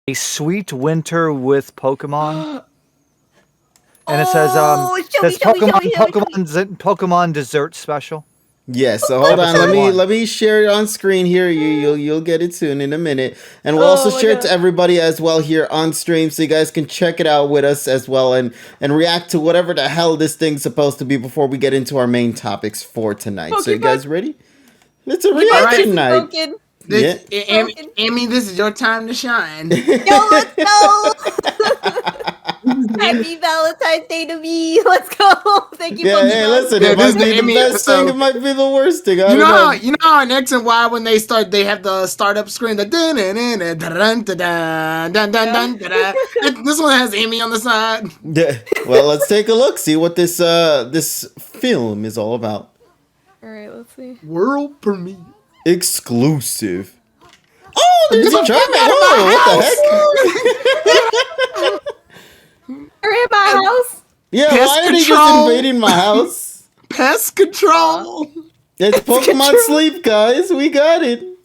A sweet winter with Pokemon. And it says Pokemon dessert special. Yes, so hold on. Let me share it on screen here. You'll get it soon in a minute, and we'll also share it to everybody as well here on stream, so you guys can check it out with us as well, and react to whatever the hell this thing's supposed to be before we get into our main topics for tonight. So you guys ready? It's a reaction night. Amy, this is your time to shine. Yo, let's go! Happy Valentine's Day to me. Let's go. Thank you. Hey, listen, it might be the best thing. It might be the worst thing. You know how in X and Y when they start, they have the startup screen. This one has Amy on the side. Yeah. Well, let's take a look. See what this film is all about. All right, let's see. World premiere. Exclusive. Oh, there's a Charmander. Whoa, what the heck? You're in my house. Yeah, why are they just invading my house? Pest control. It's Pokemon sleep, guys. We got it. Look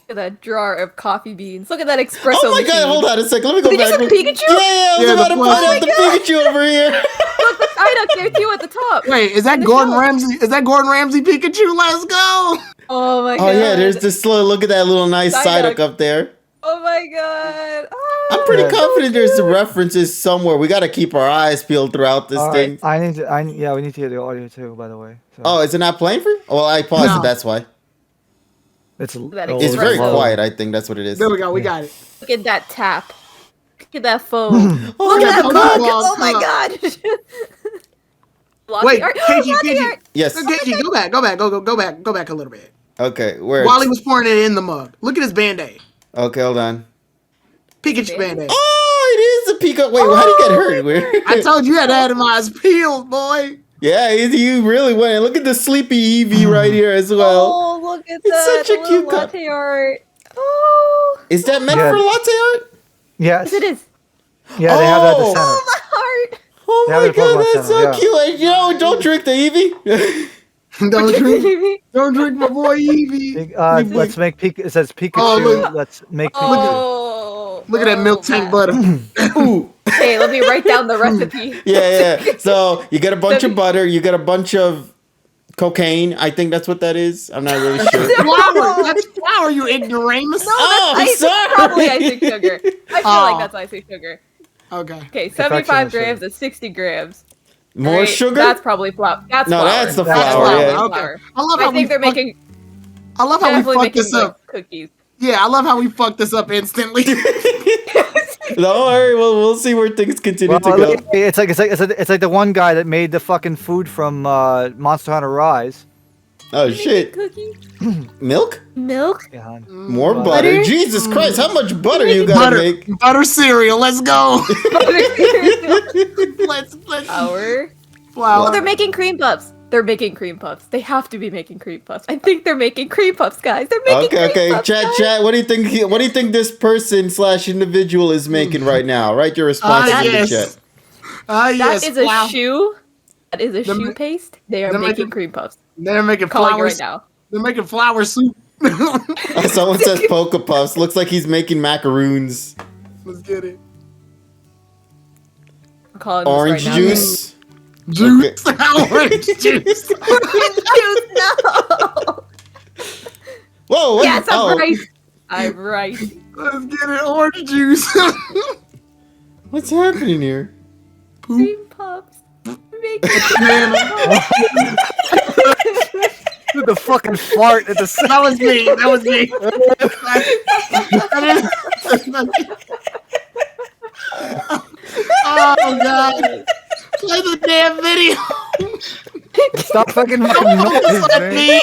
at that jar of coffee beans. Look at that espresso machine. Oh my god, hold on a second. Let me go back. Did you say Pikachu? Yeah, I was about to point out the Pikachu over here. Look, the Psyduck there too at the top. Wait, is that Gordon Ramsay? Is that Gordon Ramsay Pikachu? Let's go. Oh my god. Oh yeah, there's this look at that little nice Psyduck up there. Oh my god. Oh. I'm pretty confident there's some references somewhere. We got to keep our eyes peeled throughout this thing. We need to hear the audio too, by the way. So. Oh, is it not playing for you? Well, I paused it, that's why. It's very quiet, I think that's what it is. There we go, we got it. Look at that tap. Look at that phone. Look at that mug. Oh my god. Wait, KG. Yes. KG, go back a little bit. Okay, where? While he was pouring it in the mug. Look at his Band-Aid. Okay, hold on. Pikachu Band-Aid. Oh, it is a Pikachu. Wait, how did he get hurt? I told you had Atomized peeled, boy. Yeah, you really went. Look at the sleepy Eevee right here as well. Oh, look at that. It's such a cute latte art. Oh. Is that meant for latte art? Yes. Yes, it is. Yeah, they have that at the center. Oh, my heart. Oh my god, that's so cute. Yo, don't drink the Eevee. Don't drink my boy Eevee. Let's make Pikachu. It says Pikachu. Let's make Pikachu. Look at that milk tank butter. Ooh. Hey, let me write down the recipe. Yeah. So you get a bunch of butter. You get a bunch of cocaine. I think that's what that is. I'm not really sure. Flour. That's flour, you ignoramus. No, that's probably icing sugar. I feel like that's icing sugar. Okay, 75 grams and 60 grams. More sugar? That's probably flour. That's flour. That's the flour. Yeah. Okay. I think they're making. I love how we fucked this up. Cookies. Yeah, I love how we fucked this up instantly. Don't worry, we'll see where things continue to go. It's like the one guy that made the fucking food from Monster Hunter Rise. Oh shit! Milk? Yeah, more butter? Jesus Christ! How much butter you gotta make? Butter cereal. Let's go. let's flour. Well, they're making cream puffs. They have to be making cream puffs. I think they're making cream puffs, guys. They're making cream puffs. Chat. What do you think? What do you think this person / individual is making right now? Write your responses in the chat. That is a shoe. That is a shoe paste. They are making cream puffs. They're making flour right now. They're making flour soup. Someone says Poke Puffs. Looks like he's making macaroons. Let's get it. I'm calling orange this right juice. Now. Juice. Okay. Orange juice. Orange juice. No. Whoa. What? Yes, I'm right. I'm right. Let's get it. Orange juice. What's happening here? Cream puffs. The fucking fart at the side. That was me. Oh god. Play the damn video. Stop fucking making noises, man.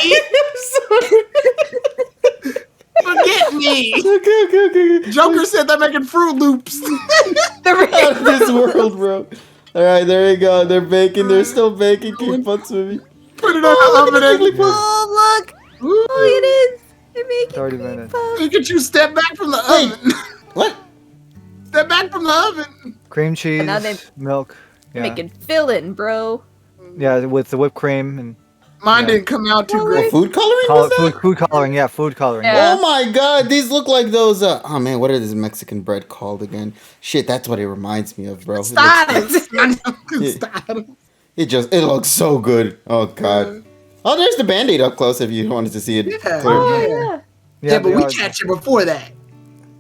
Forget me. Okay. Joker said they're making Fruit Loops. Out of this world, bro. Alright, there you go. They're baking. They're still baking. Keep fucks with me. Put it on the oven. Oh, look. Look, it is. They're making 30 minutes. Pikachu, step back from the oven. What? Step back from the oven. Cream cheese, milk. They're making filling, bro. Yeah, with the whipped cream and Mine didn't come out too great. Food coloring was that? Food coloring, yeah, food coloring. Yeah. Oh my god, these look like those. Oh man, what are this Mexican bread called again? Shit, that's what it reminds me of, bro. Stop It looks so good. Oh god. Oh, there's the Band-Aid up close if you wanted to see it. Yeah. clear. Oh, yeah. Yeah, but we catch it before that.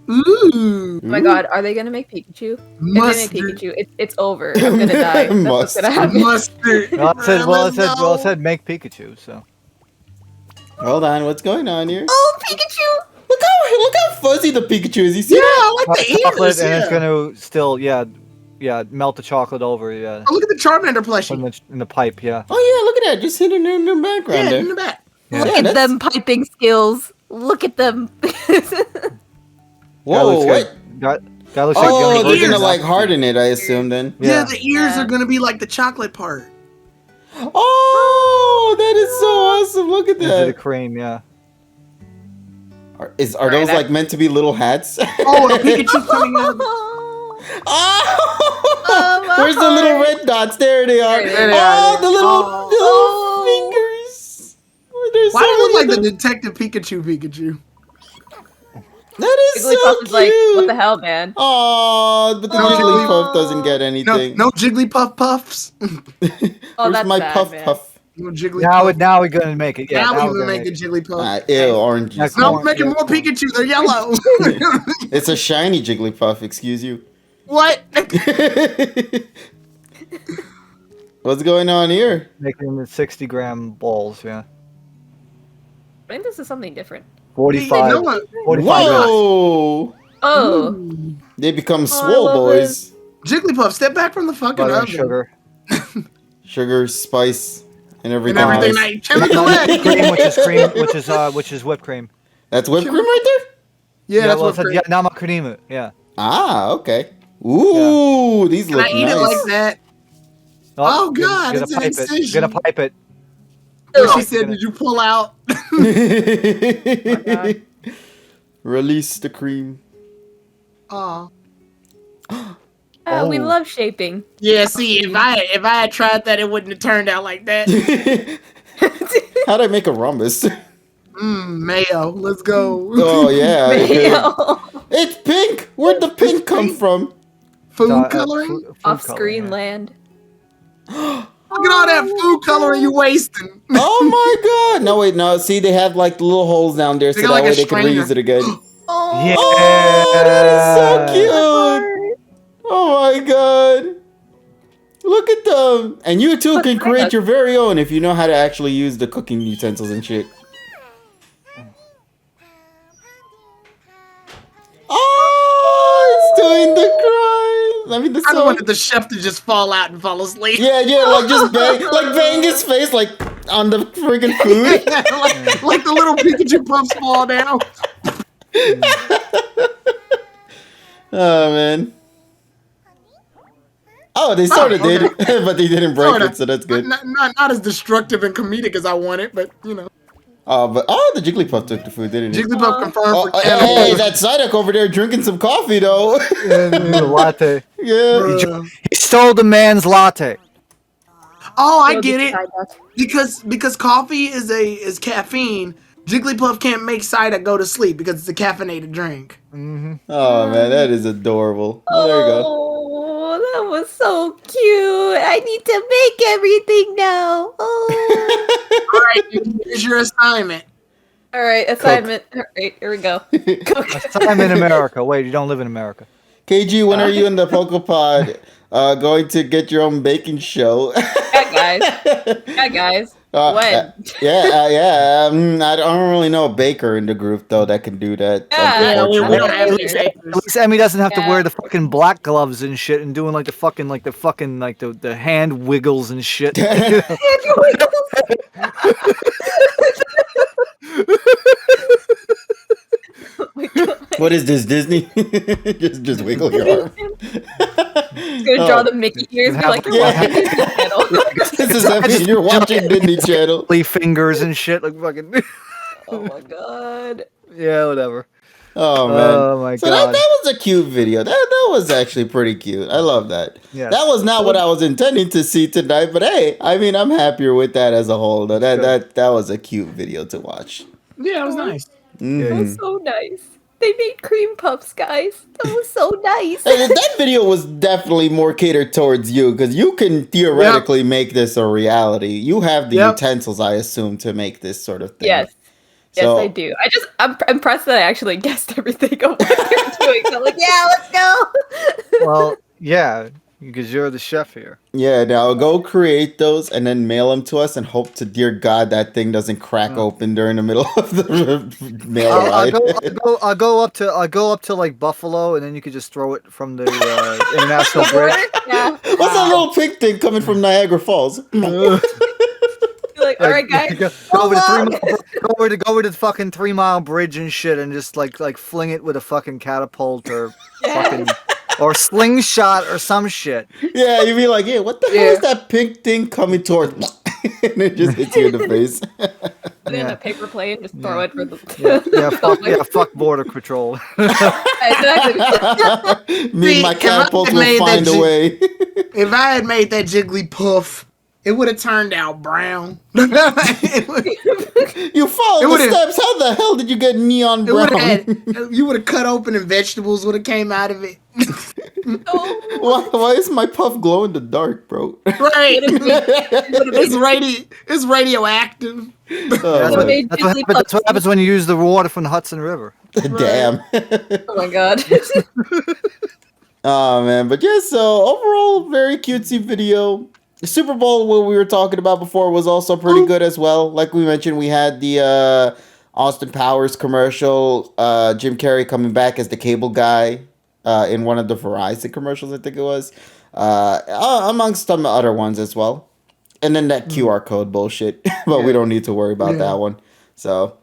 Ooh. Oh my god, are they gonna make Pikachu? Mustard. If they make Pikachu, it's over. I'm gonna die. That's what's gonna happen. Mustard. Well, it said make Pikachu, so. Hold on, what's going on here? Oh, Pikachu! Look how fuzzy the Pikachu is. You see Yeah, that? I like the Chocolate, ears. and Yeah. it's gonna still, melt the chocolate over, yeah. Oh, look at the Charmander In plushie. the pipe, yeah. Oh yeah, look at that, just hidden in the background Yeah, there. in the back. Yeah. Look at them piping skills. Look at them. Whoa, what? Guy looks like Oh, young they're ears. gonna like harden it, I assume then. Yeah, the ears Yeah. are gonna be like the chocolate part. Oh, that is so awesome! Look at Into the that. cream, yeah. Are those like meant to be little hats? Oh, the Pikachu coming out. Oh! my Where's the little heart. red dots? There they are. There they Oh, are. the little, Oh. fingers. Oh, there's Why so do it look many like of the them. Detective Pikachu? That is so Jigglypuff cute. is like, what the hell, man? Oh, but the Oh. Jigglypuff doesn't get No, anything. no Jigglypuff puffs. Oh, Where's that's my sad, puff man. puff? No Jigglypuff. Now we're gonna make it, yeah. now we're we gonna make a Jigglypuff. Ah, ew, orange. That's No, corn, making yeah, more corn. Pikachu. They're yellow. It's a shiny Jigglypuff, excuse you. What? What's going on here? Making them 60-gram balls, yeah. I think this is something different. 45. No one. 45 grams. Whoa! Oh, They become I swole love boys. Jigglypuff, step back from the fucking Butter and oven. sugar. Sugar, spice, and And everything. everything else. like chemical egg. Cream, which is whipped cream. That's whipped cream right there? Yeah, that's well, what. yeah, nama cream, yeah. Ah, okay. Ooh, these Can look I eat nice. it like that? Oh, God, Gonna it's an pipe it. incision. Gonna pipe it. What she said, did you pull out? God. Release the cream. Oh. Oh, we Oh. love shaping. Yeah, see, if I had tried that, it wouldn't have turned out like that. How'd I make a rhombus? Mayo. Let's go. Oh, yeah. I could. Mayo. It's pink! Where'd the pink come from? Food coloring? Food Off-screen coloring, land. Look at all that food coloring you wasting. Oh my god! No, wait, no. See, they have like the little holes down there so They that got like way a they can strainer. reuse it again. Oh, Yeah. Oh, that is so cute! Oh my god! Look at them! And you too can create your very own if you know how to actually use the cooking utensils and shit. Oh, it's doing the cry. I mean, the I don't song. wanted the chef to just fall out and fall asleep. Yeah, like just bang his face like on the freaking food. like the little Pikachu puffs fall down. Oh man. Oh, they sort of okay. did, but they didn't break Sorta. it, so that's good. Not as destructive and comedic as I wanted, but you know. The Jigglypuff took the food, didn't it? Jigglypuff confirmed Oh, for hey, cannibalism. that Psyduck over there drinking some coffee though. The latte. Yeah. He stole the man's latte. Oh, I get it. Because coffee is caffeine. Jigglypuff can't make Psyduck go to sleep because it's a caffeinated drink. Oh man, that is adorable. Oh, there you go. Oh, that was so cute. I need to make everything now. Oh. All right, here's your assignment. All right, assignment. All right, here we go. I'm in America. Wait, you don't live in America. KG, when are you in the PokePod going to get your own baking show? Yeah, guys. When? I don't really know a baker in the group though that can do that. Yeah, we unfortunately. don't have any At bakers. least Emmy doesn't have to Yeah. wear the fucking black gloves and shit and doing like the hand wiggles and shit. Oh my God. What is this, Disney? just wiggle your arm. I'm gonna draw the Mickey ears. Be like, you're Yeah. watching Disney Channel. This is epic. You're watching Disney Channel. Flea fingers and shit, like fucking. Oh my God. Yeah, whatever. Oh man! Oh my So god! that was a cute video. That was actually pretty cute. I love that. Yes. That was not what I was intending to see tonight, but hey, I mean, I'm happier with that as a whole. Though that was a cute video to watch. Yeah, it was nice. That was so nice. They made cream puffs, guys. That was so nice. And that video was definitely more catered towards you because you can theoretically make this a reality. You have the utensils, I assume, to make this sort of thing. Yes. Yes, I do. I'm impressed that I actually guessed everything of what they're doing. So I'm like, yeah, let's go. Well, yeah, because you're the chef here. Yeah, now go create those and then mail them to us and hope to dear God that thing doesn't crack open during the middle of the mail ride. I'll go up to like Buffalo, and then you could just throw it from the International Bridge. Yeah. What's that little pink thing coming from Niagara Falls? Like, all right, guys. Go over the fucking 3 Mile Bridge and shit, and just like fling it with a fucking catapult or fucking or slingshot or some shit. Yeah, you'd be like, yeah, what the hell is that pink thing coming towards? And it just hits you in the face. Put it in a paper plane, just throw it for the. Fuck border patrol. Exactly. Me and my catapult will find a way. If I had made that Jigglypuff, it would have turned out brown. You followed the steps. How the hell did you get neon brown? You would have cut open and vegetables would have came out of it. Why is my puff glow in the dark, bro? Right. It's radioactive. That's what happens when you use the water from the Hudson River. Damn. Oh my god. Oh man, but yeah, so overall very cutesy video. The Super Bowl, what we were talking about before, was also pretty good as well. Like we mentioned, we had the Austin Powers commercial, Jim Carrey coming back as the cable guy in one of the Verizon commercials, I think it was, amongst some other ones as well. And then that QR code bullshit, but we don't need to worry about that one. So,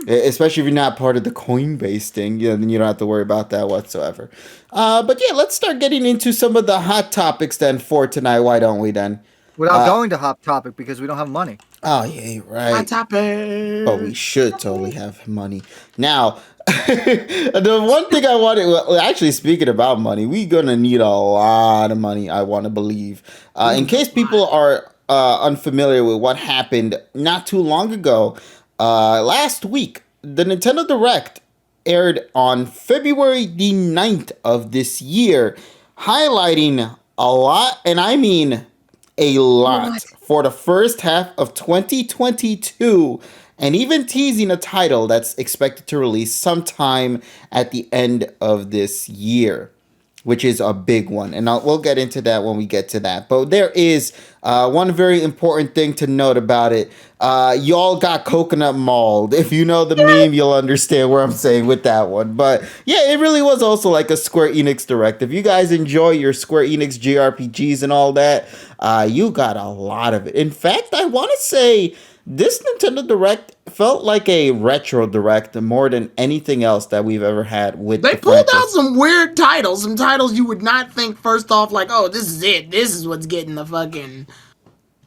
especially if you're not part of the Coinbase thing, then you don't have to worry about that whatsoever. But yeah, let's start getting into some of the hot topics then for tonight. Why don't we then? Without going to hot topic because we don't have money. Oh yeah, you're right. Hot topic. But we should totally have money. Now, the one thing I wanted, well, actually speaking about money, we're gonna need a lot of money. I want to believe. In case people are unfamiliar with what happened not too long ago, last week the Nintendo Direct aired on February the 9th of this year, highlighting a lot, and I mean a lot, for the first half of 2022, and even teasing a title that's expected to release sometime at the end of this year, which is a big one. And we'll get into that when we get to that. But there is one very important thing to note about it. Y'all got coconut mauled. If you know the meme, you'll understand where I'm saying with that one. But yeah, it really was also like a Square Enix Direct. If you guys enjoy your Square Enix JRPGs and all that, you got a lot of it. In fact, I want to say this Nintendo Direct felt like a retro Direct more than anything else that we've ever had with They pulled out some weird titles, some titles you would not think first off like, oh, this is it. This is what's getting the fucking...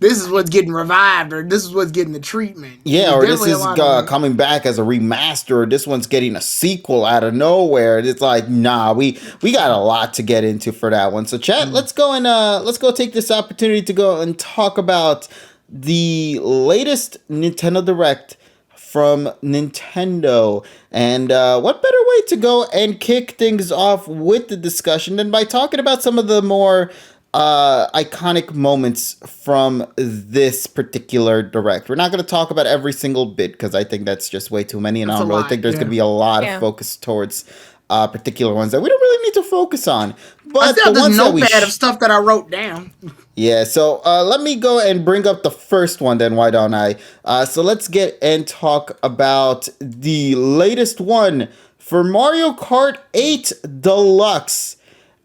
This is what's getting revived, or this is what's getting the treatment. Yeah, or this is coming back as a remaster, or this one's getting a sequel out of nowhere. It's like, nah, we got a lot to get into for that one. So, chat, let's go take this opportunity to go and talk about the latest Nintendo Direct from Nintendo. And what better way to go and kick things off with the discussion than by talking about some of the more iconic moments from this particular Direct. We're not going to talk about every single bit because I think that's just way too many, and I don't really think there's going to be a lot of focus towards particular ones that we don't really need to focus on. But the ones that notepad of stuff that I wrote down. Yeah, so let me go and bring up the first one then, why don't I? So let's get and talk about the latest one for Mario Kart 8 Deluxe.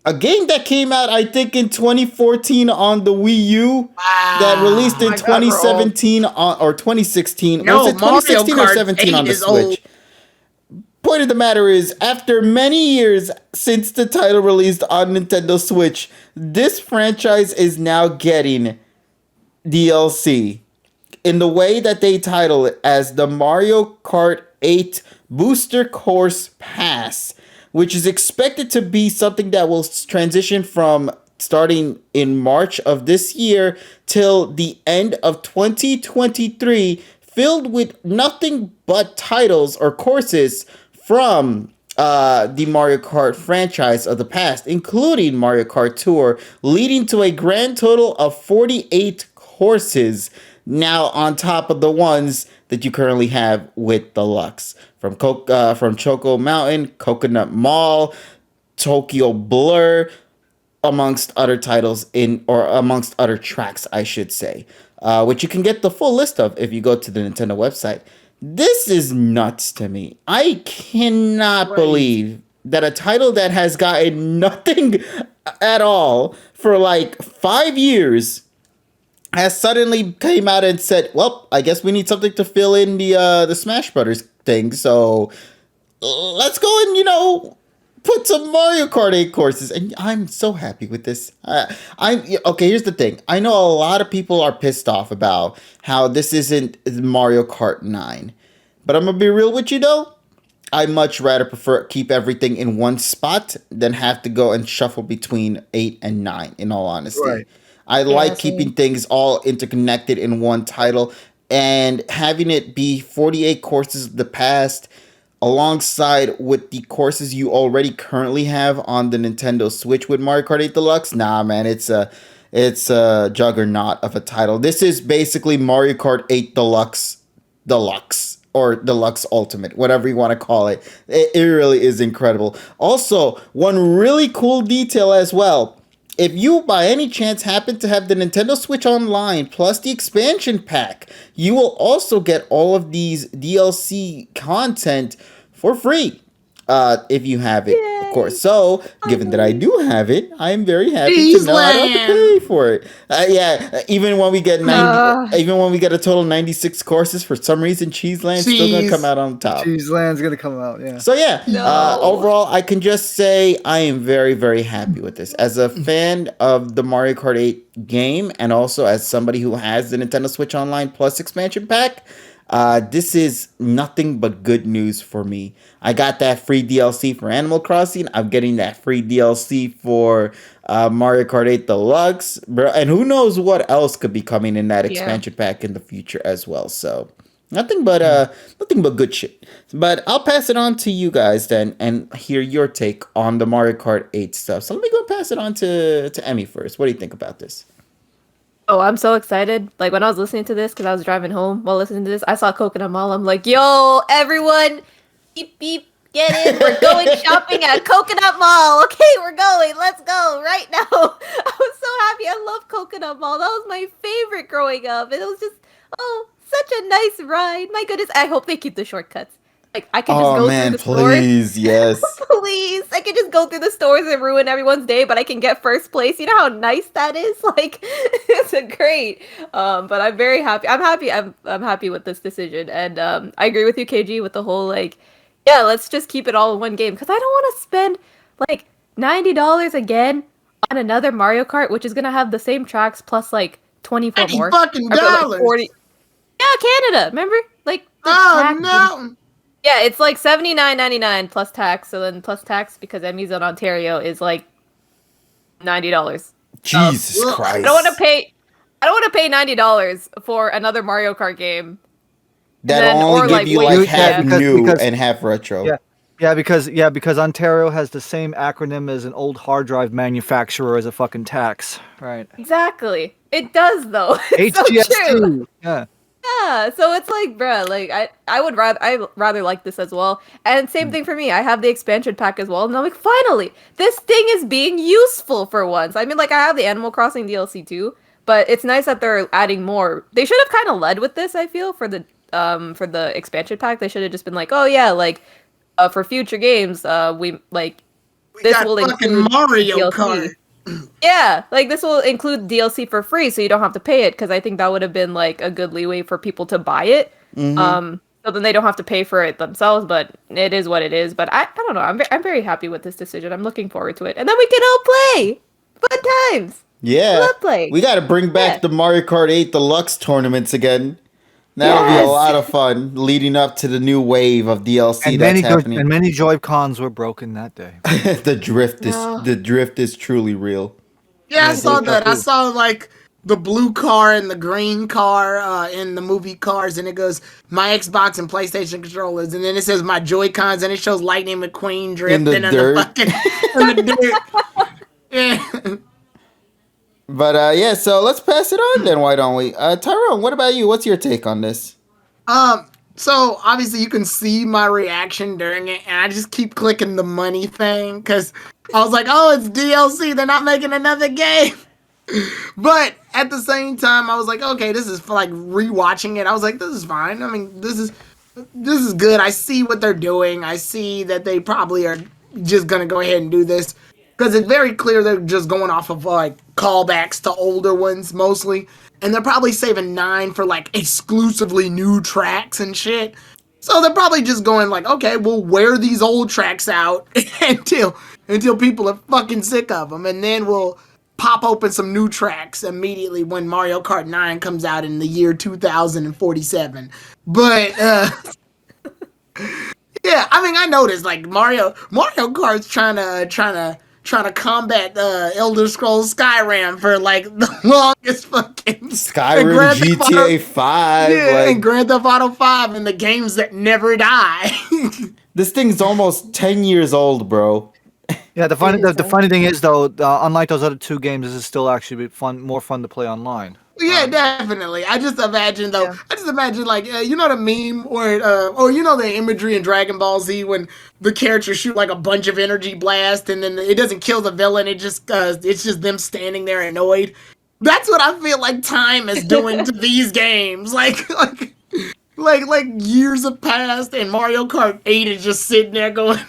A game that came out, I think, in 2014 on the Wii U, that released in 2017 or 2016. No, was it 2016 Mario or Kart 17 on the Switch? Old. Point of the matter is, after many years since the title released on Nintendo Switch, this franchise is now getting DLC in the way that they title it as the Mario Kart 8 Booster Course Pass, which is expected to be something that will transition from starting in March of this year till the end of 2023, filled with nothing but titles or courses from the Mario Kart franchise of the past, including Mario Kart Tour, leading to a grand total of 48 courses now on top of the ones that you currently have with Deluxe. From Choco Mountain, Coconut Mall, Tokyo Blur, amongst other titles amongst other tracks, I should say, which you can get the full list of if you go to the Nintendo website. This is nuts to me. I cannot believe that a title that has gotten nothing at all for like 5 years has suddenly came out and said, well, I guess we need something to fill in the Smash Brothers thing. So let's go and, put some Mario Kart 8 courses. And I'm so happy with this. Okay, here's the thing. I know a lot of people are pissed off about how this isn't Mario Kart 9. But I'm going to be real with you, though. I much rather prefer keep everything in one spot than have to go and shuffle between 8 and 9, in all honesty. Right. I like keeping things all interconnected in one title, and having it be 48 courses of the past alongside with the courses you already currently have on the Nintendo Switch with Mario Kart 8 Deluxe. Nah, man, it's a juggernaut of a title. This is basically Mario Kart 8 Deluxe or Deluxe Ultimate, whatever you want to call it. It really is incredible. Also, one really cool detail as well. If you by any chance happen to have the Nintendo Switch Online plus the expansion pack, you will also get all of these DLC content for free. If you have it, of course. So, given that I do have it, I am very happy to know I don't have to pay for it. Even when we get a total of 96 courses, for some reason, Cheeseland's still gonna come out on top. Cheeseland's gonna come out, yeah. So overall, I can just say I am very, very happy with this. As a fan of the Mario Kart 8 game, and also as somebody who has the Nintendo Switch Online Plus expansion pack, this is nothing but good news for me. I got that free DLC for Animal Crossing. I'm getting that free DLC for Mario Kart 8 Deluxe. And who knows what else could be coming in that expansion pack in the future as well. So nothing but good shit. But I'll pass it on to you guys then and hear your take on the Mario Kart 8 stuff. So let me go pass it on to Emmy first. What do you think about this? Oh, I'm so excited. Like, when I was listening to this, because I was driving home while listening to this, I saw Coconut Mall. I'm like, yo, everyone, beep, beep, get in. We're going shopping at Coconut Mall. Okay, we're going. Let's go right now. I was so happy. I love Coconut Mall. That was my favorite growing up. And it was just, such a nice ride. My goodness. I hope they keep the shortcuts. Like, I can just go through the stores. Please, yes. Please. I can just go through the stores and ruin everyone's day, but I can get first place. You know how nice that is? Like, it's great. But I'm very happy. I'm happy with this decision. And I agree with you, KG, with the whole, like, yeah, let's just keep it all in one game. Because I don't want to spend, like, $90 again on another Mario Kart, which is going to have the same tracks plus, like, 24 more. $40. Like 40. Yeah, Canada. Remember? Like, the tax. No. Yeah, it's like $79.99 plus tax. So then plus tax, because Emmy's in Ontario, is like $90. Jesus Christ! I don't want to pay $90 for another Mario Kart game. That'll only give you like half new and half retro. Yeah, because Ontario has the same acronym as an old hard drive manufacturer as a fucking tax, right? Exactly. It does though. It's HGS2. so true. Yeah. Yeah, so it's like, bruh, like I rather like this as well. And same thing for me. I have the expansion pack as well, and I'm like, finally, this thing is being useful for once. I mean, like, I have the Animal Crossing DLC too, but it's nice that they're adding more. They should have kind of led with this, I feel, for the expansion pack. They should have just been like, oh yeah, like for future games, we this will include Mario DLC. Kart. Yeah, like this will include DLC for free, so you don't have to pay it, because I think that would have been like a good leeway for people to buy it. So then they don't have to pay for it themselves, but it is what it is. But I don't know. I'm very happy with this decision. I'm looking forward to it, and then we can all play. Fun times. Yeah, love play. We got to bring back the Mario Kart 8 Deluxe tournaments again. That'll be a lot of fun leading up to the new wave of DLC And that's happening. many Joy-Cons were broken that day. The drift is truly real. Yeah, I Yeah, saw deja that. I vu. saw like the blue car and the green car in the movie Cars, and it goes my Xbox and PlayStation controllers, and then it says my Joy-Cons, and it shows Lightning McQueen drifting on dirt. the fucking in the dirt. Yeah. But yeah, so let's pass it on then. Why don't we? Tyrone, what about you? What's your take on this? So obviously you can see my reaction during it, and I just keep clicking the money thing because I was like, "Oh, it's DLC. They're not making another game." But at the same time, I was like, "Okay, this is for like rewatching it." I was like, "This is fine. I mean, this is good. I see what they're doing. I see that they probably are just gonna go ahead and do this because it's very clear they're just going off of like callbacks to older ones mostly." And they're probably saving 9 for like exclusively new tracks and shit. So they're probably just going like, okay, we'll wear these old tracks out until people are fucking sick of them, and then we'll pop open some new tracks immediately when Mario Kart 9 comes out in the year 2047. But yeah, I mean, I noticed like Mario Kart's trying to combat Elder Scrolls Skyrim for like the longest fucking Skyrim, GTA 5, and Grand Theft Auto 5 and the games that never die. This thing's almost 10 years old, bro. Yeah, the funny thing is though, unlike those other two games, this is still actually more fun to play online. Yeah, definitely. I just imagine like you know the meme or you know the imagery in Dragon Ball Z when the characters shoot like a bunch of energy blast and then it doesn't kill the villain. It's just them standing there annoyed. That's what I feel like time is doing to these games. Like years have passed and Mario Kart 8 is just sitting there going,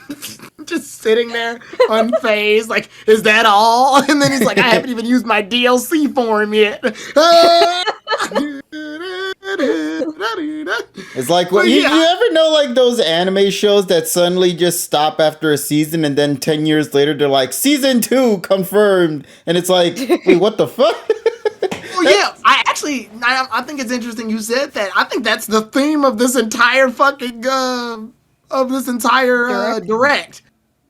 just sitting there unfazed. Like, is that all? And then he's like, I haven't even used my DLC for him yet. It's like, you ever know like those anime shows that suddenly just stop after a season and then 10 years later they're like, season 2 confirmed. And it's like, wait, what the fuck? Well, yeah, I think it's interesting you said that. I think that's the theme of this entire fucking direct.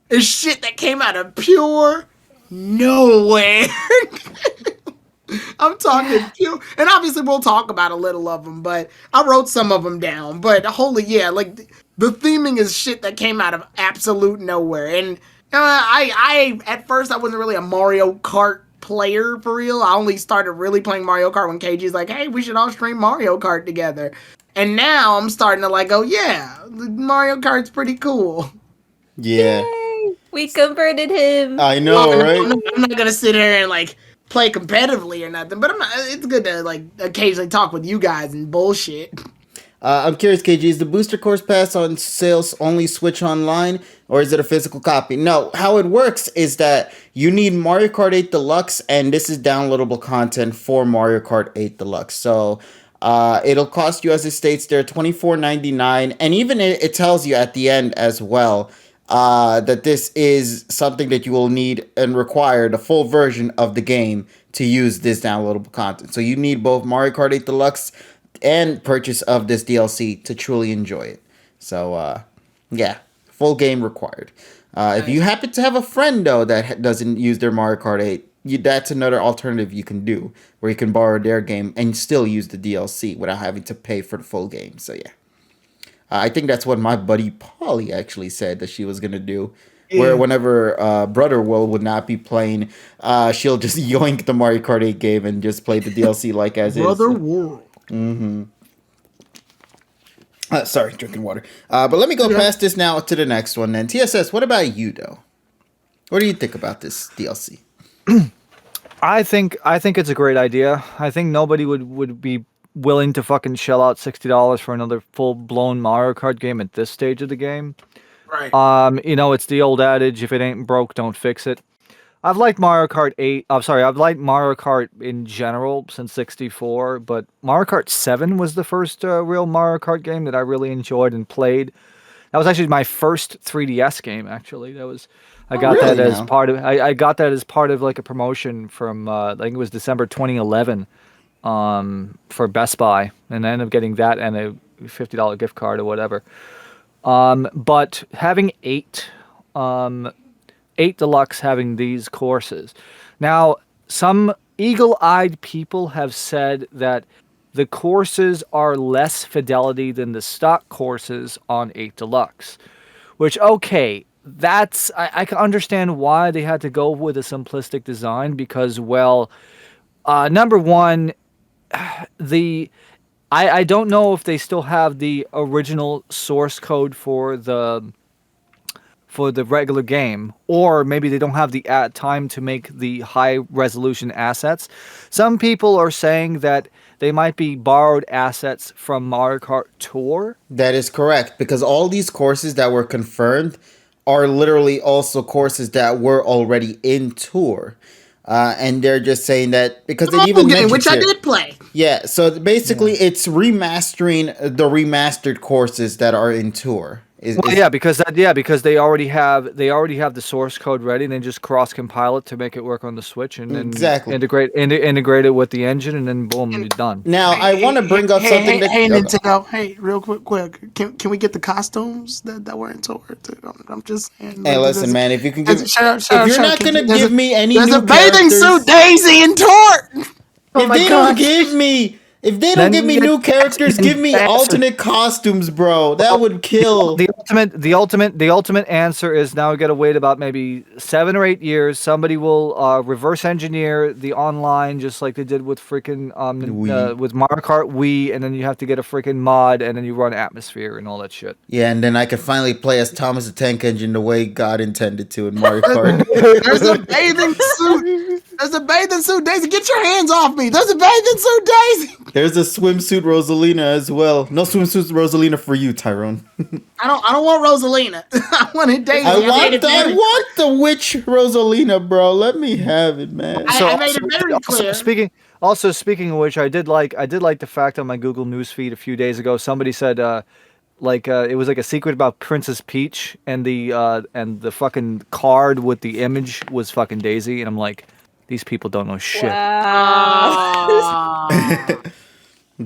Is shit that came out of pure nowhere. I'm talking pure, and obviously we'll talk about a little of them, but I wrote some of them down. But holy yeah, like the theming is shit that came out of absolute nowhere. And I at first I wasn't really a Mario Kart player for real. I only started really playing Mario Kart when KG's like, hey, we should all stream Mario Kart together. And now I'm starting to like go, yeah, Mario Kart's pretty cool. Yeah. Yay! We converted him. I know, right? I'm not gonna sit here and like play competitively or nothing, but it's good to like occasionally talk with you guys and bullshit. I'm curious, KG, is the Booster Course Pass on sales only Switch Online, or is it a physical copy? No, how it works is that you need Mario Kart 8 Deluxe, and this is downloadable content for Mario Kart 8 Deluxe. So it'll cost you, as it states there, $24.99, and even it tells you at the end as well that this is something that you will need and require the full version of the game to use this downloadable content. So you need both Mario Kart 8 Deluxe and purchase of this DLC to truly enjoy it. So, yeah, full game required. If you happen to have a friend, though, that doesn't use their Mario Kart 8, that's another alternative you can do, where you can borrow their game and still use the DLC without having to pay for the full game. So, yeah. I think that's what my buddy Polly actually said that she was going to do. Yeah. Where whenever Brother Will would not be playing, she'll just yoink the Mario Kart 8 game and just play the DLC like as is. Brother Will. Mm-hmm. Sorry, drinking water. But let me go past this now to the next one then. TSS, what about you, though? What do you think about this DLC? I think it's a great idea. I think nobody would be willing to fucking shell out $60 for another full-blown Mario Kart game at this stage of the game. Right. It's the old adage, if it ain't broke, don't fix it. I've liked Mario Kart 8. I've liked Mario Kart in general since 64, but Mario Kart 7 was the first real Mario Kart game that I really enjoyed and played. That was actually my first 3DS game. Actually, I got that as part of like a promotion from I think it was December 2011. for Best Buy, and I ended up getting that and a $50 gift card or whatever. But having 8 Deluxe having these courses. Now, some eagle-eyed people have said that the courses are less fidelity than the stock courses on 8 Deluxe. Which, okay, I can understand why they had to go with a simplistic design because, well, number one, I don't know if they still have the original source code for the regular game, or maybe they don't have the time to make the high resolution assets. Some people are saying that they might be borrowed assets from Mario Kart Tour. That is correct, because all these courses that were confirmed are literally also courses that were already in Tour. And they're just saying that because they even mentioned which I did play. Yeah, so basically it's remastering the remastered courses that are in Tour. Because they already have the source code ready, and then just cross compile it to make it work on the Switch, and then integrate it with the engine, and then boom, you're done. Now I want to bring up something that Nintendo. Hey, real quick, can we get the costumes that were in Tour? I'm just saying. Hey, listen, man, if you can give, if you're not gonna there's give me any there's new a bathing characters, suit Daisy in Tour. If they don't give me new characters, give me alternate costumes, bro. That would kill. The ultimate answer is now we gotta wait about maybe 7 or 8 years. Somebody will reverse engineer the online, just like they did with freaking with Mario Kart Wii, and then you have to get a freaking mod, and then you run Atmosphere and all that shit. Yeah, and then I can finally play as Thomas the Tank Engine the way God intended to in Mario Kart. There's a bathing suit. There's a bathing suit, Daisy. Get your hands off me. There's a bathing suit, Daisy. There's a swimsuit Rosalina as well. No swimsuit Rosalina for you, Tyrone. I don't want Rosalina. I wanted Daisy. I want the witch Rosalina, bro. Let me have it, man. I made it very clear. Speaking of which, I did like the fact on my Google News feed a few days ago. Somebody said it was like a secret about Princess Peach, and the fucking card with the image was fucking Daisy, and I'm like, these people don't know shit. Wow.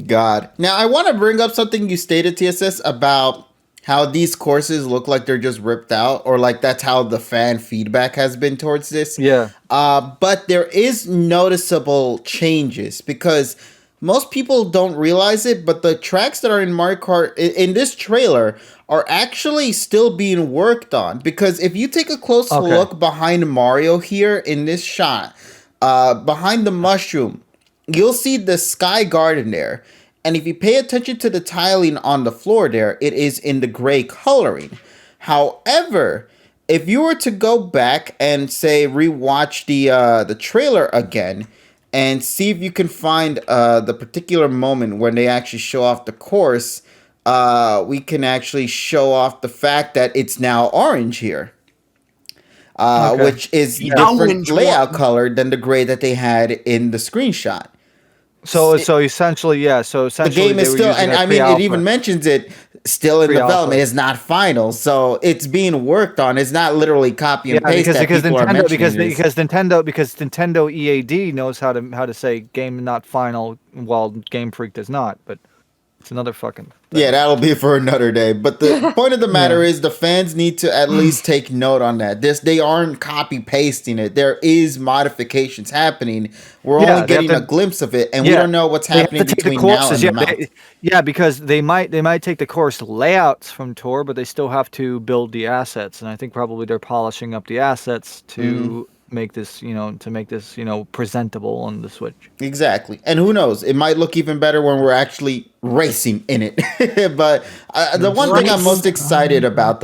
God. Now, I want to bring up something you stated, TSS, about how these courses look like they're just ripped out, or like that's how the fan feedback has been towards this. Yeah. But there is noticeable changes because most people don't realize it, but the tracks that are in Mario Kart in this trailer are actually still being worked on. Because if you take a close look behind Mario here in this shot, behind the mushroom, you'll see the Sky Garden there. And if you pay attention to the tiling on the floor there, it is in the gray coloring. However, if you were to go back and say rewatch the trailer again and see if you can find the particular moment when they actually show off the course, we can actually show off the fact that it's now orange here. Which is different layout color than the gray that they had in the screenshot. So essentially, the game is still, and I mean, it even mentions it still in development. It's not final, so it's being worked on. It's not literally copy and paste because Nintendo EAD knows how to say game not final, while Game Freak does not. But it's another fucking thing. Yeah, that'll be for another day. But the point of the matter is the fans need to at least take note on that. They aren't copy pasting it. There is modifications happening. We're only getting a glimpse of it, and we don't know what's happening between now and the mouth. Because they might take the course layouts from Tour, but they still have to build the assets, and I think probably they're polishing up the assets to make this, presentable on the Switch. Exactly. And who knows? It might look even better when we're actually racing in it. But the one thing I'm most excited about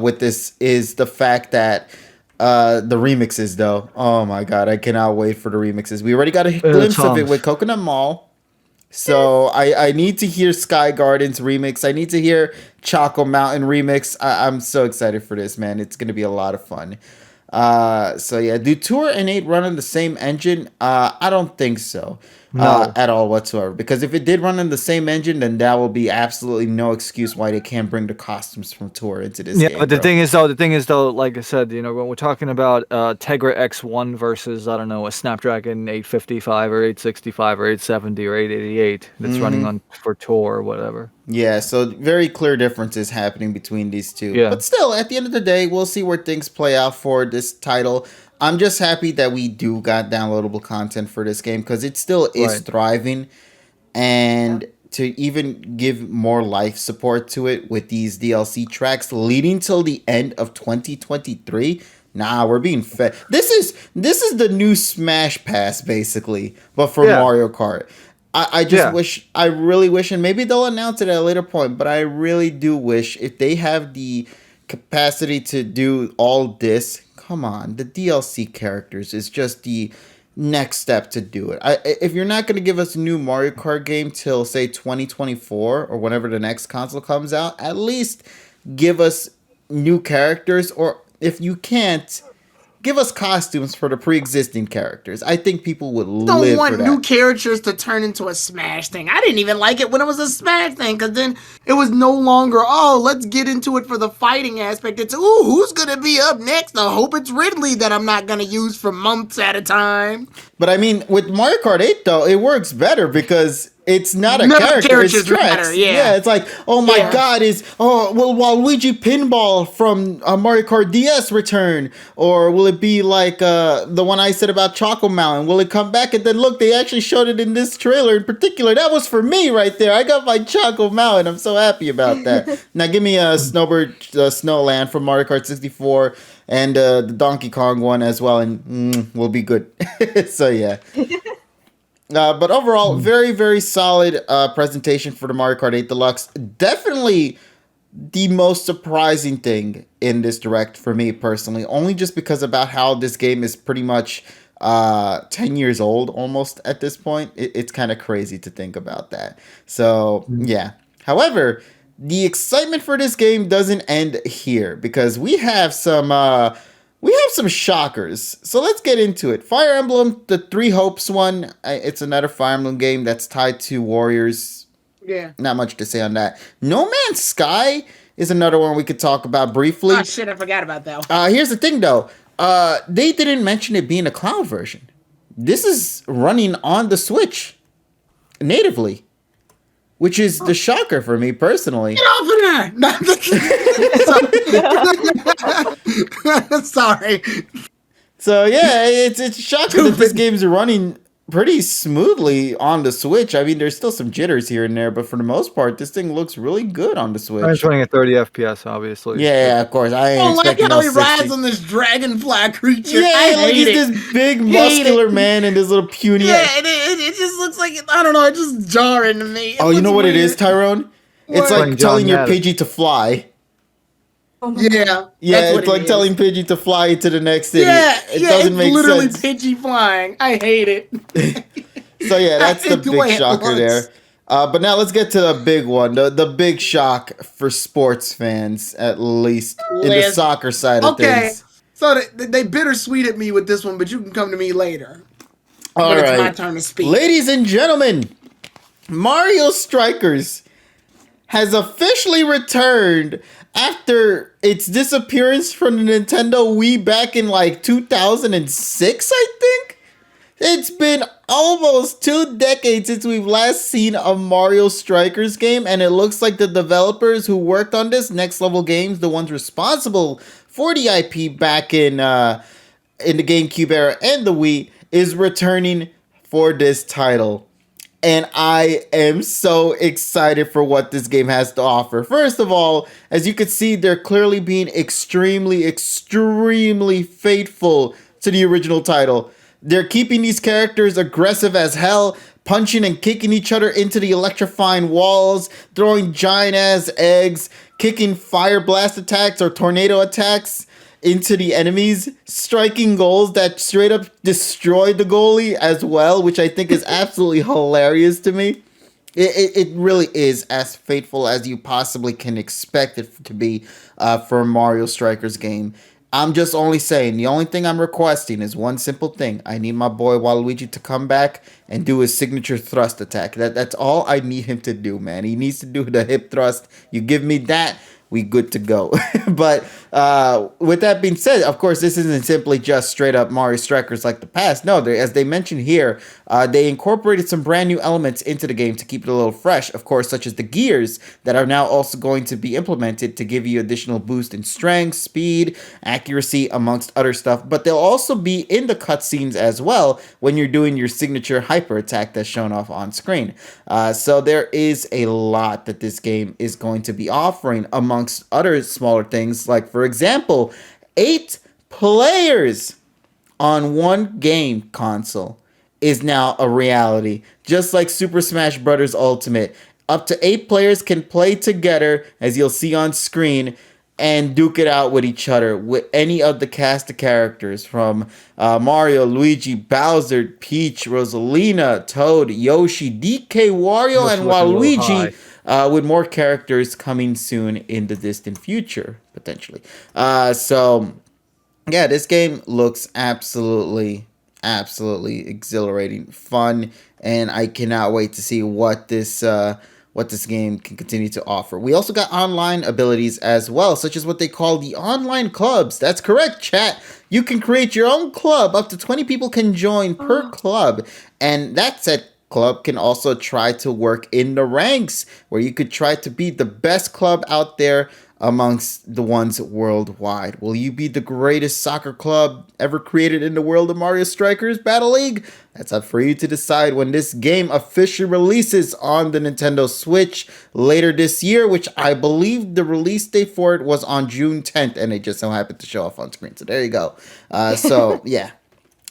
with this is the fact that the remixes, though. Oh my god, I cannot wait for the remixes. We already got a glimpse of it with Coconut Mall. So I need to hear Sky Gardens remix. I need to hear Choco Mountain remix. I'm so excited for this, man. It's going to be a lot of fun. So yeah, do Tour and 8 run on the same engine? I don't think so. No. at all whatsoever. Because if it did run in the same engine, then that will be absolutely no excuse why they can't bring the costumes from Tour into this Yeah, game. but the thing is though, like I said, when we're talking about Tegra X1 versus, I don't know, a Snapdragon 855 or 865 or 870 or 888 that's running on for Tor or whatever. Yeah, so very clear differences happening between these two. Yeah. But still, at the end of the day, we'll see where things play out for this title. I'm just happy that we do got downloadable content for this game because it still is Right. thriving. And to even give more life support to it with these DLC tracks leading till the end of 2023. Nah, we're being fed. This is the new Smash Pass basically, but for Yeah. Mario Kart. I just Yeah. wish, I really wish, and maybe they'll announce it at a later point, but I really do wish if they have the capacity to do all this, come on, the DLC characters is just the next step to do it. If you're not going to give us a new Mario Kart game till, say, 2024 or whenever the next console comes out, at least give us new characters, or if you can't, give us costumes for the pre-existing characters. I think people would Don't live for want that. new characters to turn into a Smash thing. I didn't even like it when it was a Smash thing, because then it was no longer, oh, let's get into it for the fighting aspect. It's, ooh, who's going to be up next? I hope it's Ridley that I'm not going to use for months at a time. But I mean, with Mario Kart 8, though, it works better because it's not a None of the character, it's characters matter, tracks. yeah. It's like, oh my Yeah. god, will Waluigi Pinball from Mario Kart DS return? Or will it be like the one I said about Choco Mountain? Will it come back? And then look, they actually showed it in this trailer in particular. That was for me right there. I got my Choco Mountain. I'm so happy about that. Now give me a Snowbird Snowland from Mario Kart 64 and the Donkey Kong one as well, and we'll be good. So yeah. But overall, very, very solid presentation for the Mario Kart 8 Deluxe. Definitely the most surprising thing in this Direct for me personally, only just because about how this game is pretty much 10 years old almost at this point. It's kind of crazy to think about that. So, yeah. However, the excitement for this game doesn't end here because we have some shockers. So let's get into it. Fire Emblem, the Three Hopes one. It's another Fire Emblem game that's tied to Warriors. Yeah. Not much to say on that. No Man's Sky is another one we could talk about briefly. Oh, shit, I forgot about that one. Here's the thing, though. They didn't mention it being a cloud version. This is running on the Switch natively, which is the shocker for me personally. Get off of there! Sorry. So yeah, it's shocking that this game's running pretty smoothly on the Switch. I mean, there's still some jitters here and there, but for the most part, this thing looks really good on the Switch. It's running at 30 FPS, obviously. Yeah, of course. I ain't I don't like expecting how no he 60. rides on this dragonfly creature. Yeah, I like hate he's it. this big Hate muscular it. man and this little puny. Yeah, it just looks like, I don't know, it's just jarring to me. Oh, you know what weird. it is, Tyrone? It's What? like John telling your Madden. Pidgey to fly. Yeah. Yeah, that's what it's like it is. telling Pidgey to fly to the next city. Yeah, It yeah, doesn't it's make literally sense. Pidgey flying. I hate it. So yeah, that's I the hate the way big it shocker looks. there. But now let's get to the big one, the big shock for sports fans, at least in the Liz. soccer side of Okay, things. so they bittersweet at me with this one, but you can come to me later. All when right, it's my turn to speak. ladies and gentlemen, Mario Strikers has officially returned after its disappearance from the Nintendo Wii back in like 2006, I think. It's been almost 2 decades since we've last seen a Mario Strikers game, and it looks like the developers who worked on this, Next Level Games, the ones responsible for the IP back in the GameCube era and the Wii, is returning for this title. And I am so excited for what this game has to offer. First of all, as you can see, they're clearly being extremely, extremely faithful to the original title. They're keeping these characters aggressive as hell, punching and kicking each other into the electrifying walls, throwing giant-ass eggs, kicking fire blast attacks or tornado attacks into the enemies, striking goals that straight up destroy the goalie as well, which I think is absolutely hilarious to me. It really is as faithful as you possibly can expect it to be for a Mario Strikers game. I'm just only saying, the only thing I'm requesting is one simple thing. I need my boy Waluigi to come back and do his signature thrust attack. That's all I need him to do, man. He needs to do the hip thrust. You give me that, we good to go. But with that being said, of course, this isn't simply just straight up Mario Strikers like the past. No, as they mentioned here, they incorporated some brand new elements into the game to keep it a little fresh, of course, such as the gears that are now also going to be implemented to give you additional boost in strength, speed, accuracy, amongst other stuff. But they'll also be in the cutscenes as well when you're doing your signature hyper attack that's shown off on screen. So there is a lot that this game is going to be offering, amongst other smaller things, like, for example, 8 players on one game console is now a reality. Just like Super Smash Bros. Ultimate, up to 8 players can play together, as you'll see on screen, and duke it out with each other with any of the cast of characters from Mario, Luigi, Bowser, Peach, Rosalina, Toad, Yoshi, DK, Wario, and Waluigi, with more characters coming soon in the distant future, potentially. So, yeah, this game looks absolutely exhilarating, fun, and I cannot wait to see what this game can continue to offer. We also got online abilities as well, such as what they call the online clubs. That's correct, chat. You can create your own club. Up to 20 people can join per club, and that said club can also try to work in the ranks, where you could try to be the best club out there amongst the ones worldwide. Will you be the greatest soccer club ever created in the world of Mario Strikers Battle League? That's up for you to decide when this game officially releases on the Nintendo Switch later this year, which I believe the release date for it was on June 10th, and it just so happened to show off on screen. So there you go. So yeah.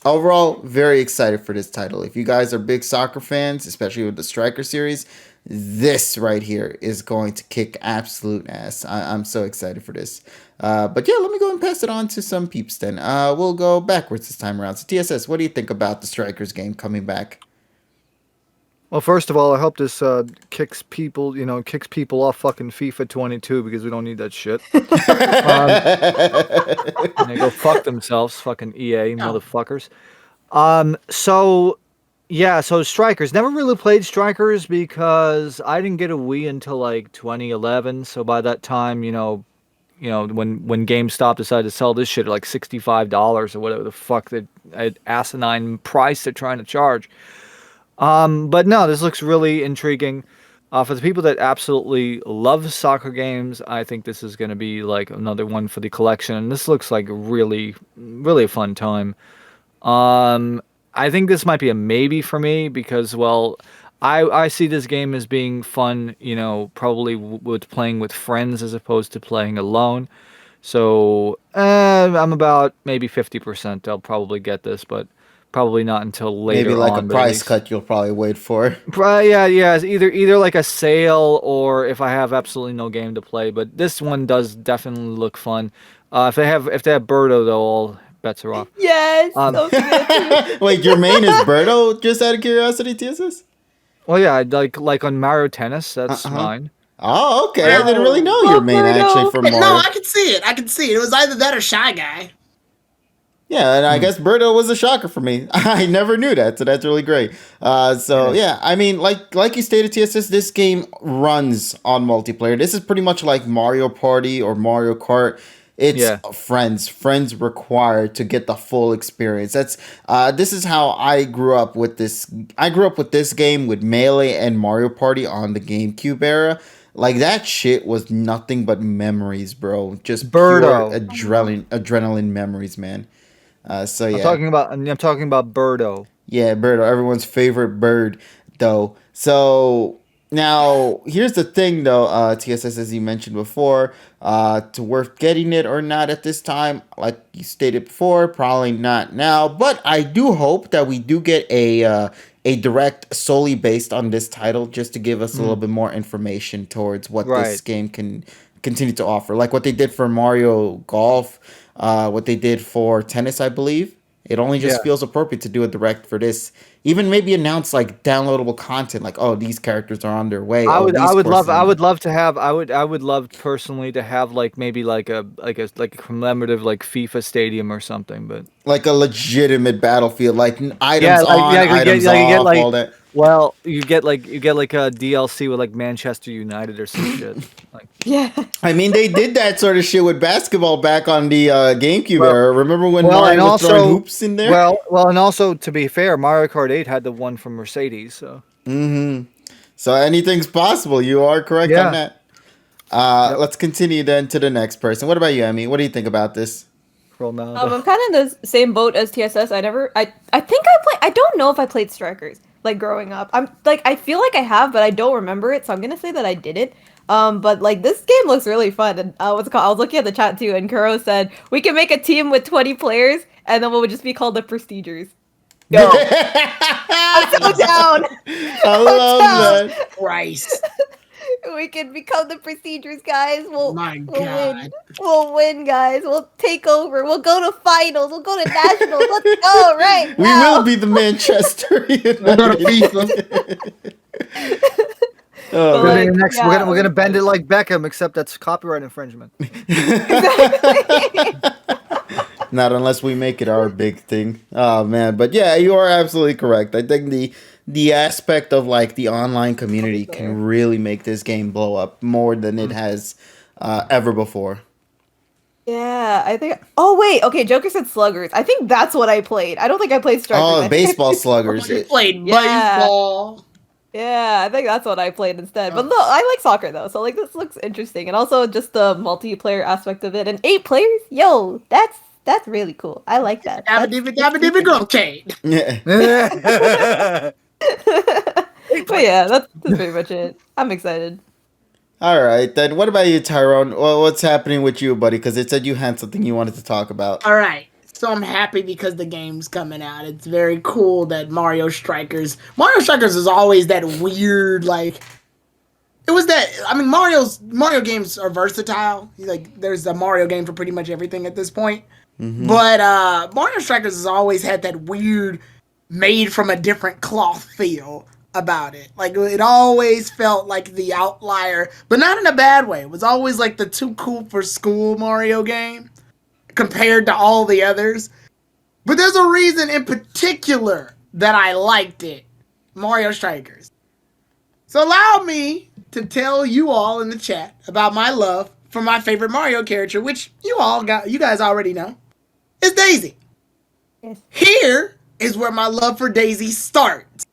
Overall, very excited for this title. If you guys are big soccer fans, especially with the Striker series, this right here is going to kick absolute ass. I'm so excited for this. But yeah, let me go and pass it on to some peeps then. We'll go backwards this time around. So TSS, what do you think about the Strikers game coming back? Well, first of all, I hope this kicks people off fucking FIFA 22, because we don't need that shit. And they go fuck themselves, fucking EA motherfuckers. So Strikers. Never really played Strikers because I didn't get a Wii until like 2011. So by that time, when GameStop decided to sell this shit at like $65 or whatever the fuck that asinine price they're trying to charge. But no, this looks really intriguing. For the people that absolutely love soccer games, I think this is going to be like another one for the collection. And this looks like really, really a fun time. I think this might be a maybe for me because, well, I see this game as being fun, probably with playing with friends as opposed to playing alone. So I'm about maybe 50%. I'll probably get this, but probably not until later. Maybe like on, a price cut you'll probably wait for. Yeah. It's either like a sale or if I have absolutely no game to play. But this one does definitely look fun. If they have Birdo though, all bets are off. Yes. Wait, your main is Birdo? Just out of curiosity, TSS? Well, yeah, like on Mario Tennis, that's mine. Oh, okay. I didn't really know your main actually for Mario. No, I could see it. It was either that or Shy Guy. Yeah, and I guess Birdo was a shocker for me. I never knew that, so that's really great. Yeah, I mean, like you stated, TSS, this game runs on multiplayer. This is pretty much like Mario Party or Mario Kart. It's friends required to get the full experience. This is how I grew up with this. I grew up with this game with Melee and Mario Party on the GameCube era. Like, that shit was nothing but memories, bro. Just Birdo. Pure adrenaline memories, man. So yeah, I'm talking about Birdo. Yeah, Birdo, everyone's favorite bird, though. So now here's the thing, though. TSS, as you mentioned before, to worth getting it or not at this time, like you stated before, probably not now. But I do hope that we do get a direct solely based on this title, just to give us a little bit more information towards what this game can continue to offer, like what they did for Mario Golf. What they did for tennis, I believe. It only just Yeah. feels appropriate to do a direct for this. Even maybe announce like downloadable content, like oh these characters are on their way. I would These courses I are- would love to have I would love personally to have like maybe like a commemorative like FIFA stadium or something, but like a legitimate battlefield, like items yeah, like on, yeah, you items get, like, you get off, like all that. well, you get like a DLC with like Manchester United or some shit. Like Yeah. I mean, they did that sort of shit with basketball back on the GameCube Well- era. Remember when well, Mario and was throwing also hoops in there? well, and also to be fair, Mario Kart 8 had the one from Mercedes, so So anything's possible. You are correct Yeah. on that. Yep. Let's continue then to the next person. What about you, Emmy? What do you think about this? Ronaldo. I'm kind of in the same boat as TSS. I think I played. I don't know if I played Strikers like growing up. I'm like I feel like I have, but I don't remember it. So I'm gonna say that I didn't. But like this game looks really fun. And what's it called? I was looking at the chat too, and Kuro said we can make a team with 20 players, and then we would just be called the Prestigers. Go. I'm so down. I love that. Christ. We can become the Prestigers, guys. My We'll God. win. We'll win, guys. We'll take over. We'll go to finals. We'll go to nationals. Let's go right We now. will be the Manchester United. We'll go to FIFA. Oh, But, We're like, gonna yeah. we're gonna bend it like Beckham, except that's copyright infringement. not unless we make it our big thing. Oh man, but yeah, you are absolutely correct. I think the aspect of like the online community can really make this game blow up more than it has ever before. Yeah, I think. Oh wait, okay. Joker said Sluggers. I think that's what I played. I don't think I played Strikers. I Oh, think- baseball sluggers. You played Yeah. baseball. Yeah, I think that's what I played instead. But no, I like soccer though, so like this looks interesting, and also just the multiplayer aspect of it. And 8 players, yo, that's really cool. I like that. Dabba dibba dabba dibba grumcade. Yeah. But yeah, that's pretty much it. I'm excited. All right, then. What about you, Tyrone? Well, what's happening with you, buddy? Because it said you had something you wanted to talk about. All right. So I'm happy because the game's coming out. It's very cool that Mario Strikers is always that weird, like, it was that, I mean, Mario games are versatile. Like, there's a Mario game for pretty much everything at this point. But Mario Strikers has always had that weird, made from a different cloth feel about it. Like, it always felt like the outlier, but not in a bad way. It was always like the too cool for school Mario game compared to all the others. But there's a reason in particular that I liked it. Mario Strikers. So allow me to tell you all in the chat about my love for my favorite Mario character, which you guys already know, is Daisy. Yes. Here is where my love for Daisy starts.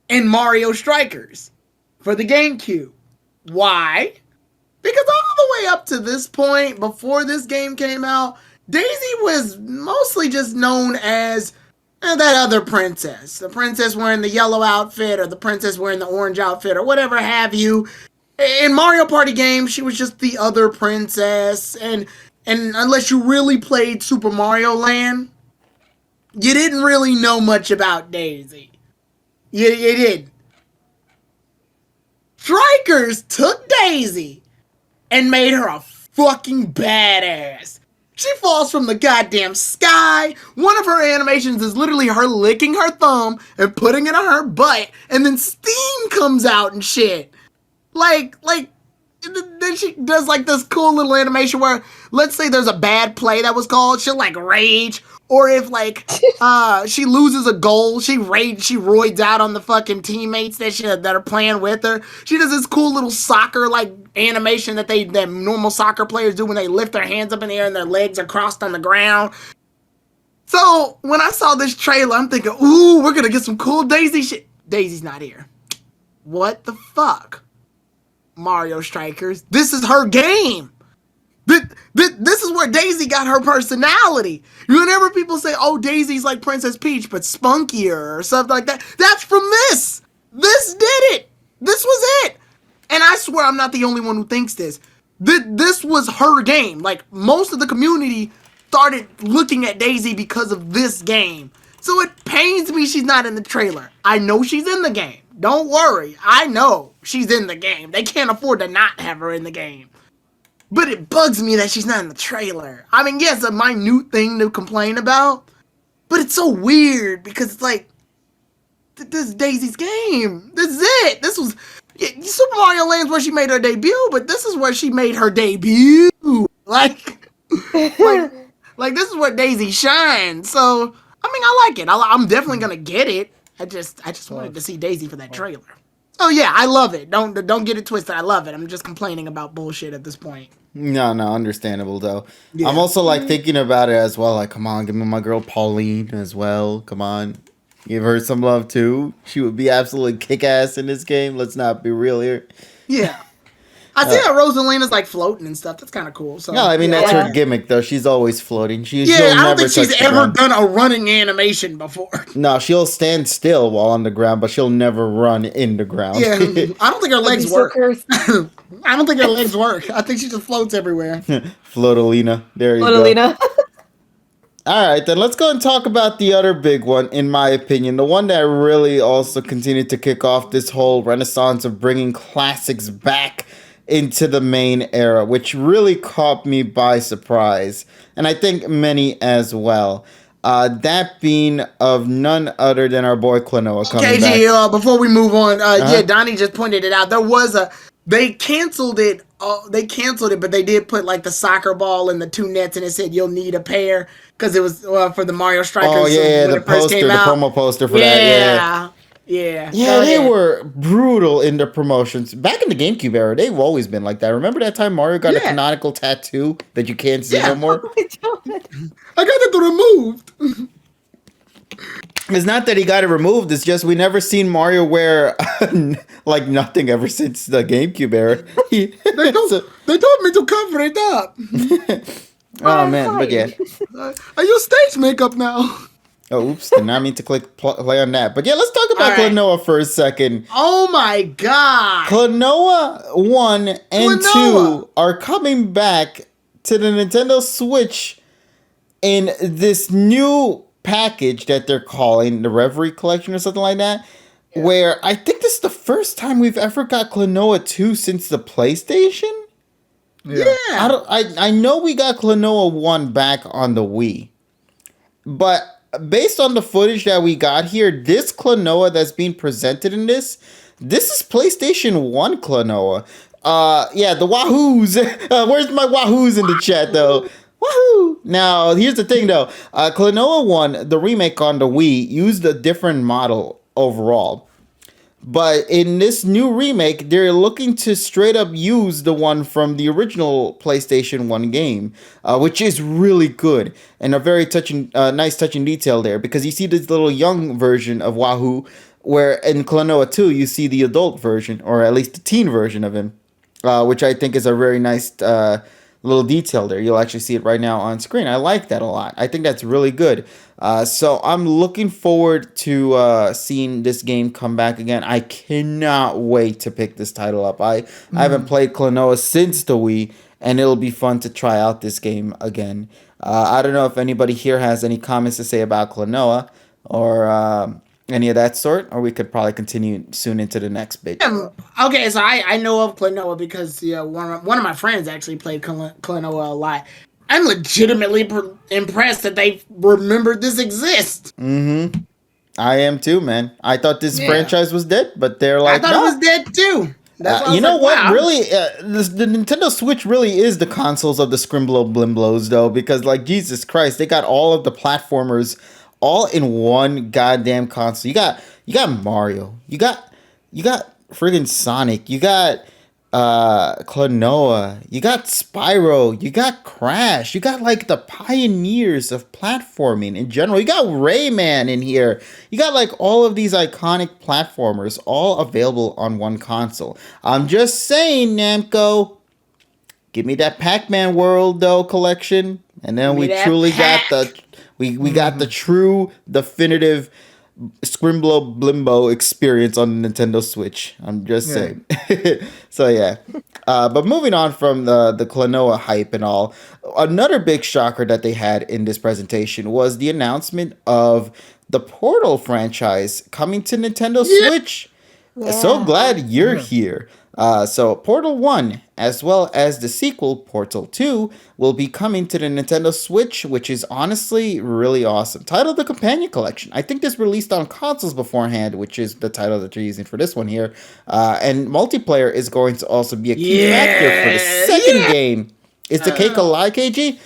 In Mario Strikers for the GameCube. Why? Because all the way up to this point, before this game came out, Daisy was mostly just known as that other princess. The princess wearing the yellow outfit, or the princess wearing the orange outfit, or whatever have you. In Mario Party games, she was just the other princess, and unless you really played Super Mario Land, you didn't really know much about Daisy. You did. Strikers took Daisy and made her a fucking badass. She falls from the goddamn sky. One of her animations is literally her licking her thumb and putting it on her butt, and then steam comes out and shit. Like, then she does like this cool little animation where, let's say there's a bad play that was called, she'll like rage. Or if like she loses a goal, she roids out on the fucking teammates that are playing with her. She does this cool little soccer like animation that normal soccer players do when they lift their hands up in the air and their legs are crossed on the ground. So when I saw this trailer, I'm thinking, ooh, we're gonna get some cool Daisy shit. Daisy's not here. What the fuck? Mario Strikers. This is her game. This is where Daisy got her personality. Whenever people say, oh, Daisy's like Princess Peach, but spunkier or something like that, that's from this. This did it. This was it. And I swear I'm not the only one who thinks this. This was her game. Like, most of the community started looking at Daisy because of this game. So it pains me she's not in the trailer. I know she's in the game. Don't worry. I know she's in the game. They can't afford to not have her in the game. But it bugs me that she's not in the trailer. I mean, yes, a minute thing to complain about, But it's so weird because it's like, this is Daisy's game. This is it. This was Super Mario Land's where she made her debut, but this is where she made her debut. Like, like this is where Daisy shines. So I mean, I like it. I'm definitely gonna get it. I just wanted to see Daisy for that trailer. Oh yeah, I love it. Don't get it twisted. I love it. I'm just complaining about bullshit at this point. No, understandable though. Yeah. I'm also like thinking about it as well. Like, come on, give me my girl Pauline as well. Come on, give her some love too. She would be absolutely kick ass in this game. Let's not be real here. Yeah. I see that Rosalina's like floating and stuff. That's kind of cool. So No, I mean that's her gimmick though. She's always floating. She'll I don't never think she's touch the ever ground. done a running animation before. No, she'll stand still while on the ground, but she'll never run in the ground. Yeah, I don't think her legs So work. cursed. I don't think her legs work. I think she just floats everywhere. Floatalina. There you go. Lolina. All right, then let's go and talk about the other big one, in my opinion. The one that really also continued to kick off this whole renaissance of bringing classics back into the main era, which really caught me by surprise. And I think many as well. That being of none other than our boy Klonoa coming back. KG, before we move on, yeah, Donnie just pointed it out. There was they canceled it. But they did put like the soccer ball and the two nets, and it said you'll need a pair because it was for the Mario Strikers. Oh yeah, when the it first poster, came the out. promo poster for that. Yeah. Yeah, they were brutal in the promotions. Back in the GameCube era, they've always been like that. Remember that time Mario got a canonical tattoo that you can't see no more? I got it removed. It's not that he got it removed. It's just we never seen Mario wear like nothing ever since the GameCube era. They told me to cover it up. Oh man, but yeah. I use stage makeup now. Oh, oops! Did not mean to click play on that. But yeah, let's talk about Klonoa for a second. Oh my god! Klonoa 1 and 2 are coming back to the Nintendo Switch in this new package that they're calling the Reverie Collection or something like that. Yeah. Where I think this is the first time we've ever got Klonoa 2 since the PlayStation. Yeah. I know we got Klonoa 1 back on the Wii. But based on the footage that we got here, this Klonoa that's being presented in this is PlayStation 1 Klonoa. Yeah, the Wahoos. Where's my Wahoos in the chat, though? Wahoo! Now, here's the thing, though. Klonoa 1, the remake on the Wii, used a different model overall. But in this new remake, they're looking to straight up use the one from the original PlayStation 1 game, which is really good and a very nice touching detail there, because you see this little young version of Wahoo, where in Klonoa 2 you see the adult version, or at least the teen version of him, which I think is a very nice little detail there. You'll actually see it right now on screen. I like that a lot. I think that's really good. So I'm looking forward to seeing this game come back again. I cannot wait to pick this title up. I haven't played Klonoa since the Wii, and it'll be fun to try out this game again. I don't know if anybody here has any comments to say about Klonoa or any of that sort, or we could probably continue soon into the next bit. Okay, so I know of Klonoa because one of my friends actually played Klonoa a lot. I'm legitimately impressed that they remembered this exists. Mm-hmm. I am too, man. I thought this franchise was dead, but they're like, I thought it was dead too. You know what? Wow. Really, the Nintendo Switch really is the consoles of the Scrimblow Blimblows, though, because like Jesus Christ, they got all of the platformers all in one goddamn console. You got Mario, you got friggin' Sonic, you got Klonoa, you got Spyro, you got Crash, you got like the pioneers of platforming in general. You got Rayman in here. You got like all of these iconic platformers all available on one console. I'm just saying, Namco, give me that Pac-Man World though collection, and then we truly got the we got the true definitive Scrimblow Blimbo experience on the Nintendo Switch. I'm just saying. So yeah. But moving on from the Klonoa hype and all, another big shocker that they had in this presentation was the announcement of the Portal franchise coming to Nintendo Switch. Yeah. So glad you're here. So Portal 1, as well as the sequel, Portal 2, will be coming to the Nintendo Switch, which is honestly really awesome. Titled The Companion Collection. I think this released on consoles beforehand, which is the title that you're using for this one here. And multiplayer is going to also be a key factor for the second game. Is the cake a lie, KG?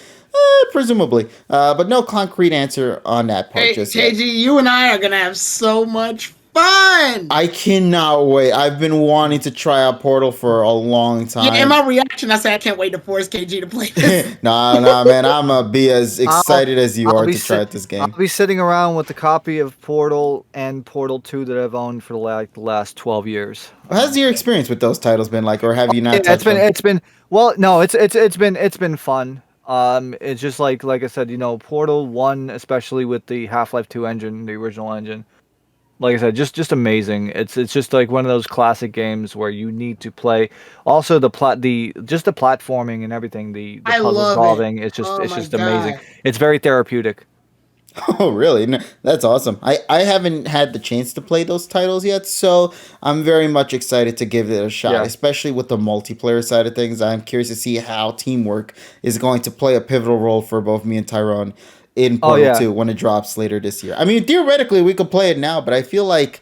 Presumably. But no concrete answer on that part just yet. KG, you and I are going to have so much fun. I cannot wait. I've been wanting to try out Portal for a long time. Yeah, in my reaction, I say I can't wait to force KG to play this. Nah, man. I'm going to be as excited as you are to try out this game. I'll be sitting around with a copy of Portal and Portal 2 that I've owned for the last 12 years. How's your experience with those titles been like, or have you not touched them? It's been well, no, it's been fun. It's just like I said, Portal 1, especially with the Half-Life 2 engine, the original engine. Like I said, just amazing. It's just like one of those classic games where you need to play. Also, the platforming and everything, the puzzle solving. It's just amazing. It's very therapeutic. Oh, really? No, that's awesome. I haven't had the chance to play those titles yet, so I'm very much excited to give it a shot, especially with the multiplayer side of things. I'm curious to see how teamwork is going to play a pivotal role for both me and Tyrone in Portal 2 when it drops later this year. I mean, theoretically, we could play it now, but I feel like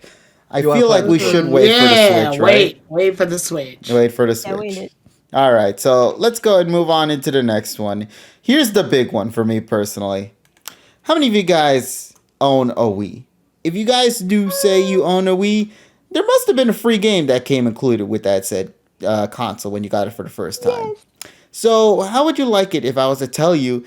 we should wait for the Switch, right? Wait for the Switch. Wait for the Switch. All right, so let's go and move on into the next one. Here's the big one for me personally. How many of you guys own a Wii? If you guys do say you own a Wii, there must have been a free game that came included with that said console when you got it for the first time. So how would you like it if I was to tell you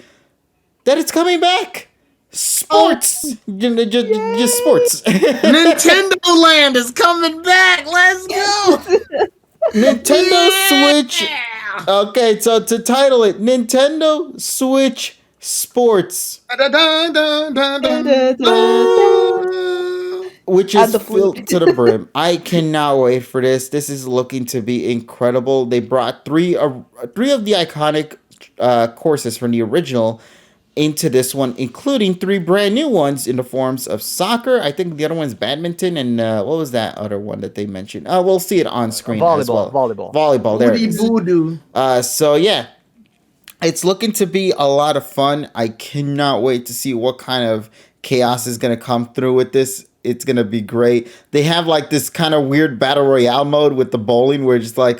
that it's coming back? Sports! Just sports. Nintendo Land is coming back! Let's go! Nintendo Switch. Okay, so to title it, Nintendo Switch Sports, which is filled to the brim. I cannot wait for this. This is looking to be incredible. They brought three of the iconic courses from the original into this one, including 3 brand new ones in the forms of soccer. I think the other one's badminton, and what was that other one that they mentioned? We'll see it on screen. Volleyball. There it is. So yeah. It's looking to be a lot of fun. I cannot wait to see what kind of chaos is going to come through with this. It's going to be great. They have like this kind of weird battle royale mode with the bowling where it's like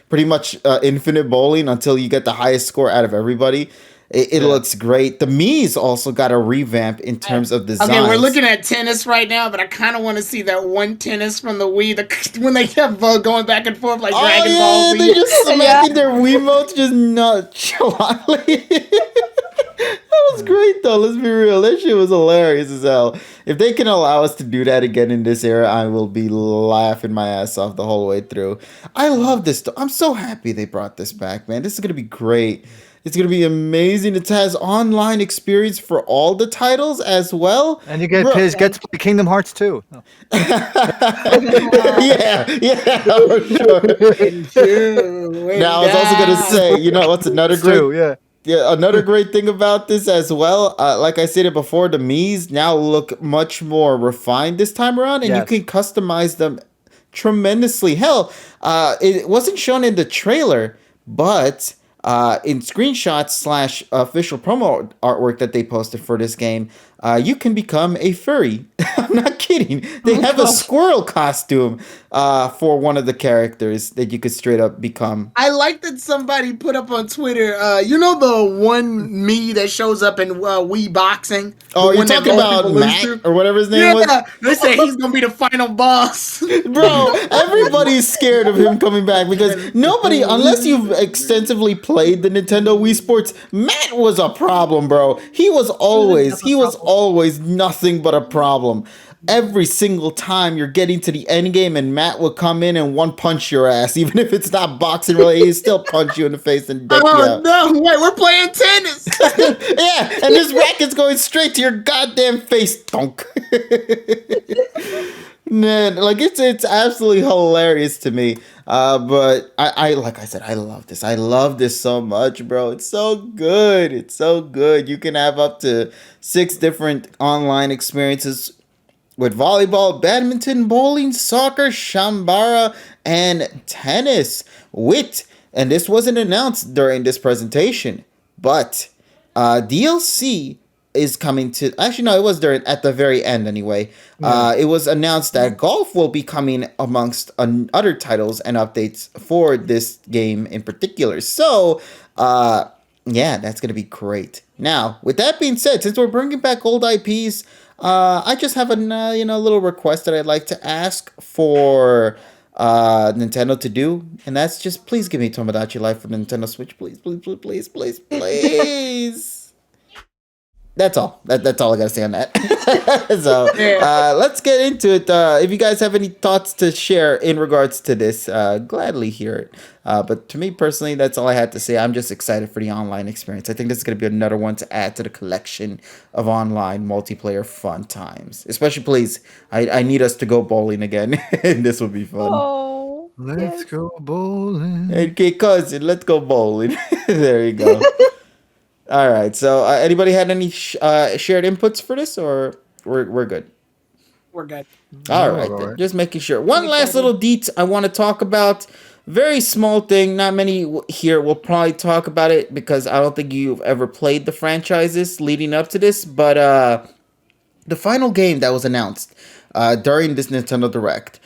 pretty much infinite bowling until you get the highest score out of everybody. It looks great. The Mii's also got a revamp in terms of design. Okay, we're looking at tennis right now, but I kind of want to see that one tennis from the Wii when they kept going back and forth like Dragon Ball Z. They're just smacking their Wiimotes just nonchalantly. That was great, though. Let's be real. That shit was hilarious as hell. If they can allow us to do that again in this era, I will be laughing my ass off the whole way through. I love this. I'm so happy they brought this back, man. This is going to be great. It's going to be amazing. It has online experience for all the titles as well. And you get to play Kingdom Hearts 2. Oh. yeah, for sure. Now, I was also going to say, what's another great... Yeah, another great thing about this as well, like I said it before, the Mii's now look much more refined this time around, and you can customize them tremendously. Hell, it wasn't shown in the trailer, but... in screenshots / official promo artwork that they posted for this game, you can become a furry. I'm not kidding. They have a squirrel costume for one of the characters that you could straight up become. I like that somebody put up on Twitter, the one Mii that shows up in Wii Boxing? Oh, you're talking about Mac or whatever his name was? Yeah, they say he's going to be the final boss. Bro, everybody's scared of him coming back because nobody, unless you've extensively played the Nintendo Wii Sports, Matt was a problem, bro. He was always nothing but a problem. Every single time you're getting to the end game and Matt will come in and one punch your ass, even if it's not boxing related, he'll still punch you in the face and deck you out. No, wait, we're playing tennis. Yeah, and this racket's going straight to your goddamn face, donk. Man, like it's absolutely hilarious to me. But I like I said, I love this. I love this so much, bro. It's so good. It's so good. You can have up to 6 different online experiences with volleyball, badminton, bowling, soccer, shambara, and tennis with, and this wasn't announced during this presentation, but DLC is coming to, actually no, it was during, at the very end anyway. It was announced that golf will be coming amongst other titles and updates for this game in particular. So yeah, that's gonna be great. Now, with that being said, since we're bringing back old IPs, I just have a little request that I'd like to ask for Nintendo to do, and that's just please give me Tomodachi Life for Nintendo Switch, please, please, please, please, please, please. That's all. That's all I gotta say on that. So let's get into it. If you guys have any thoughts to share in regards to this, gladly hear it. But to me personally, that's all I had to say. I'm just excited for the online experience. I think this is gonna be another one to add to the collection of online multiplayer fun times. Especially, please, I need us to go bowling again. And this would be fun. Oh, Let's go bowling. Okay, cousin, let's go bowling. There you go. All right. So, anybody had any shared inputs for this, or we're good? We're good. All right. Then. Just making sure. One last little deet I want to talk about. Very small thing. Not many here will probably talk about it because I don't think you've ever played the franchises leading up to this. But the final game that was announced during this Nintendo Direct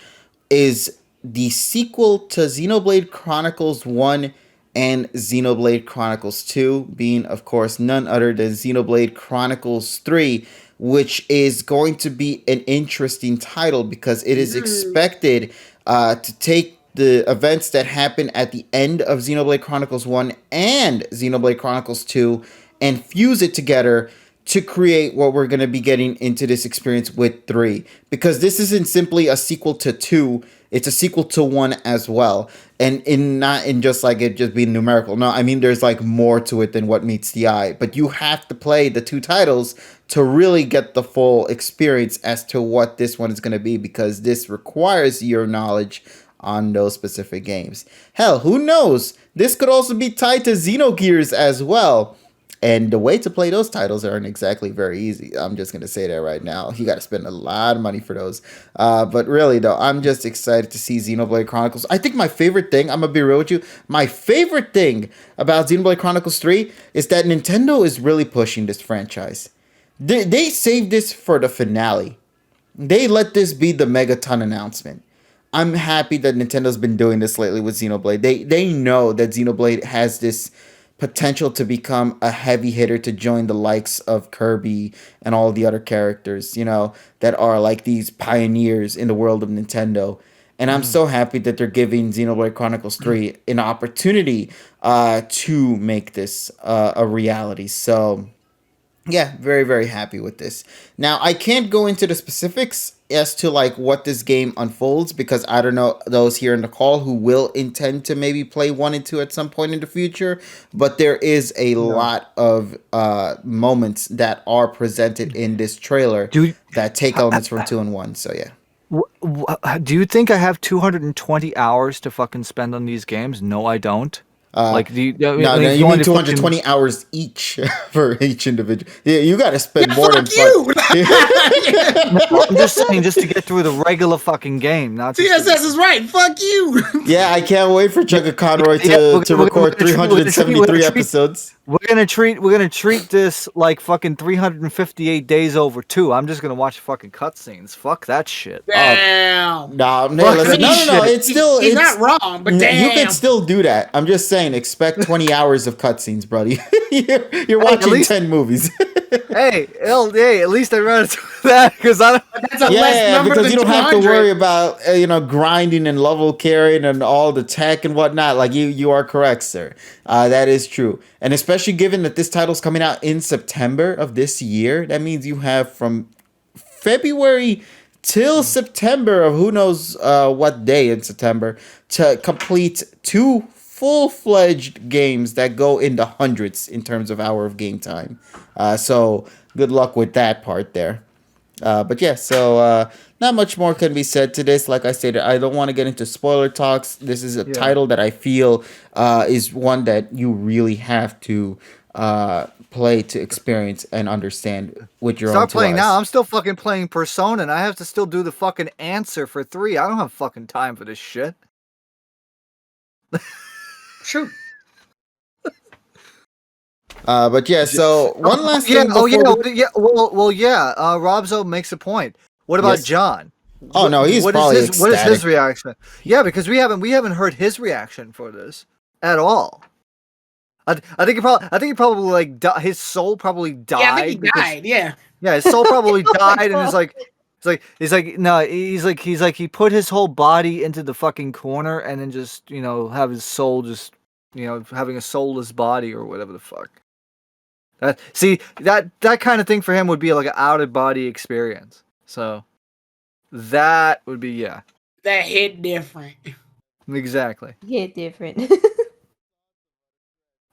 is the sequel to Xenoblade Chronicles 1 and Xenoblade Chronicles 2, being, of course, none other than Xenoblade Chronicles 3, which is going to be an interesting title because it is expected to take the events that happen at the end of Xenoblade Chronicles 1 and Xenoblade Chronicles 2 and fuse it together to create what we're going to be getting into this experience with 3. Because this isn't simply a sequel to 2, it's a sequel to 1 as well. And not in just like it just being numerical. No, I mean there's like more to it than what meets the eye. But you have to play the 2 titles to really get the full experience as to what this one is going to be, because this requires your knowledge on those specific games. Hell, who knows? This could also be tied to Xenogears as well. And the way to play those titles aren't exactly very easy. I'm just going to say that right now. You got to spend a lot of money for those. But really, though, I'm just excited to see Xenoblade Chronicles. I think my favorite thing, I'm going to be real with you, my favorite thing about Xenoblade Chronicles 3 is that Nintendo is really pushing this franchise. They saved this for the finale. They let this be the Megaton announcement. I'm happy that Nintendo's been doing this lately with Xenoblade. They know that Xenoblade has this potential to become a heavy hitter to join the likes of Kirby and all the other characters, that are like these pioneers in the world of Nintendo. And I'm so happy that they're giving Xenoblade Chronicles 3 an opportunity to make this a reality. So, yeah, very, very happy with this. Now, I can't go into the specifics as to like what this game unfolds because I don't know those here in the call who will intend to maybe play 1 and 2 at some point in the future, but there is a lot of moments that are presented in this trailer that take elements from 2 and 1. So yeah. Do you think I have 220 hours to fucking spend on these games? No, I don't. You mean 220 hours each for each individual. Yeah, you got to spend more than you. I'm just saying, just to get through the regular fucking game. Not TSS is right. Fuck you. Yeah, I can't wait for Chugga Conroy to record 373 episodes. We're gonna treat this like fucking 358 days over 2. I'm just gonna watch fucking cutscenes. Fuck that shit. Damn. No. It's still. He's not wrong, but damn. You can still do that. I'm just saying, expect 20 hours of cutscenes, buddy. You're watching 10 movies. hey, at least I run into that because I don't. That's a less number because than you don't 200. have to worry about grinding and level carrying and all the tech and whatnot. Like you are correct, sir. That is true, and especially given that this title's coming out in September of this year, that means you have from February till September of who knows what day in September to complete 2 full-fledged games that go into hundreds in terms of hour of game time. So good luck with that part there. But yeah, so not much more can be said to this. Like I stated, I don't want to get into spoiler talks. This is a title that I feel is one that you really have to play to experience and understand with your own Start playing eyes. now. I'm still fucking playing Persona, and I have to still do the fucking answer for 3. I don't have fucking time for this shit. True. But yeah, so one last yeah, thing before Robzo makes a point. What about Yes. John? Oh no, he's what probably is his what is his ecstatic. reaction? Yeah, because we haven't heard his reaction for this at all. I think he probably like his soul probably died. Yeah, I think he died. Yeah. Yeah, his soul probably Oh my died, and God. he's like he put his whole body into the fucking corner, and then just have his soul just having a soulless body or whatever the fuck. That kind of thing for him would be like an out of body experience. So that would be That hit different. exactly. Yeah, different.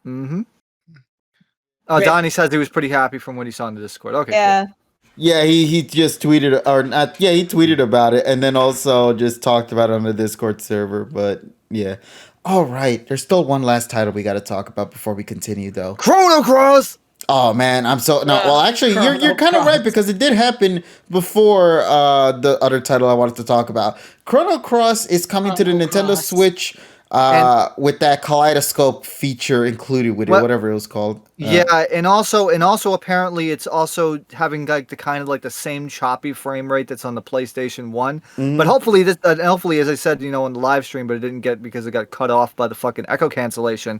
Mm-hmm. But- Donnie says he was pretty happy from what he saw in the Discord. Okay. Yeah. Yeah, he just tweeted or not. Yeah, he tweeted about it and then also just talked about it on the Discord server. But yeah, all right. There's still one last title we got to talk about before we continue, though. Chrono Cross. Oh man, I'm so no. Well, actually, you're Chrono kind of right Cross. because it did happen before the other title I wanted to talk about. Chrono Cross is coming to the Chrono Nintendo Cross. Switch with that kaleidoscope feature included with it, whatever it was called. Yeah, and also apparently it's also having like the kind of like the same choppy frame rate that's on the PlayStation 1. But hopefully as I said, on the live stream, but it didn't get because it got cut off by the fucking echo cancellation.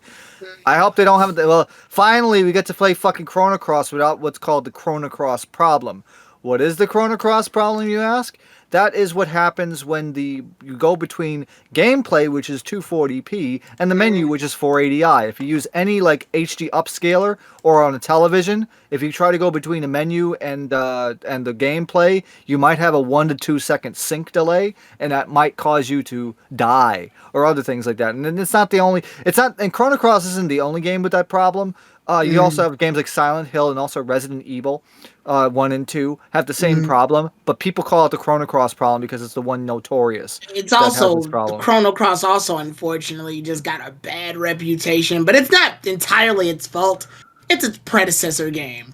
I hope they don't have it. Well, finally we get to play fucking Chrono Cross without what's called the Chrono Cross problem. What is the Chrono Cross problem, you ask? That is what happens when you go between gameplay, which is 240p, and the menu, which is 480i. If you use any like HD upscaler or on a television, if you try to go between a menu and the gameplay, you might have a 1 to 2 second sync delay, and that might cause you to die or other things like that. And it's not and Chrono Cross isn't the only game with that problem. You also have games like Silent Hill and also Resident Evil 1 and 2 have the same problem, but people call it the Chrono Cross problem because it's the one notorious. It's that has also this problem. the Chrono Cross also unfortunately just got a bad reputation, but it's not entirely its fault. It's its predecessor game.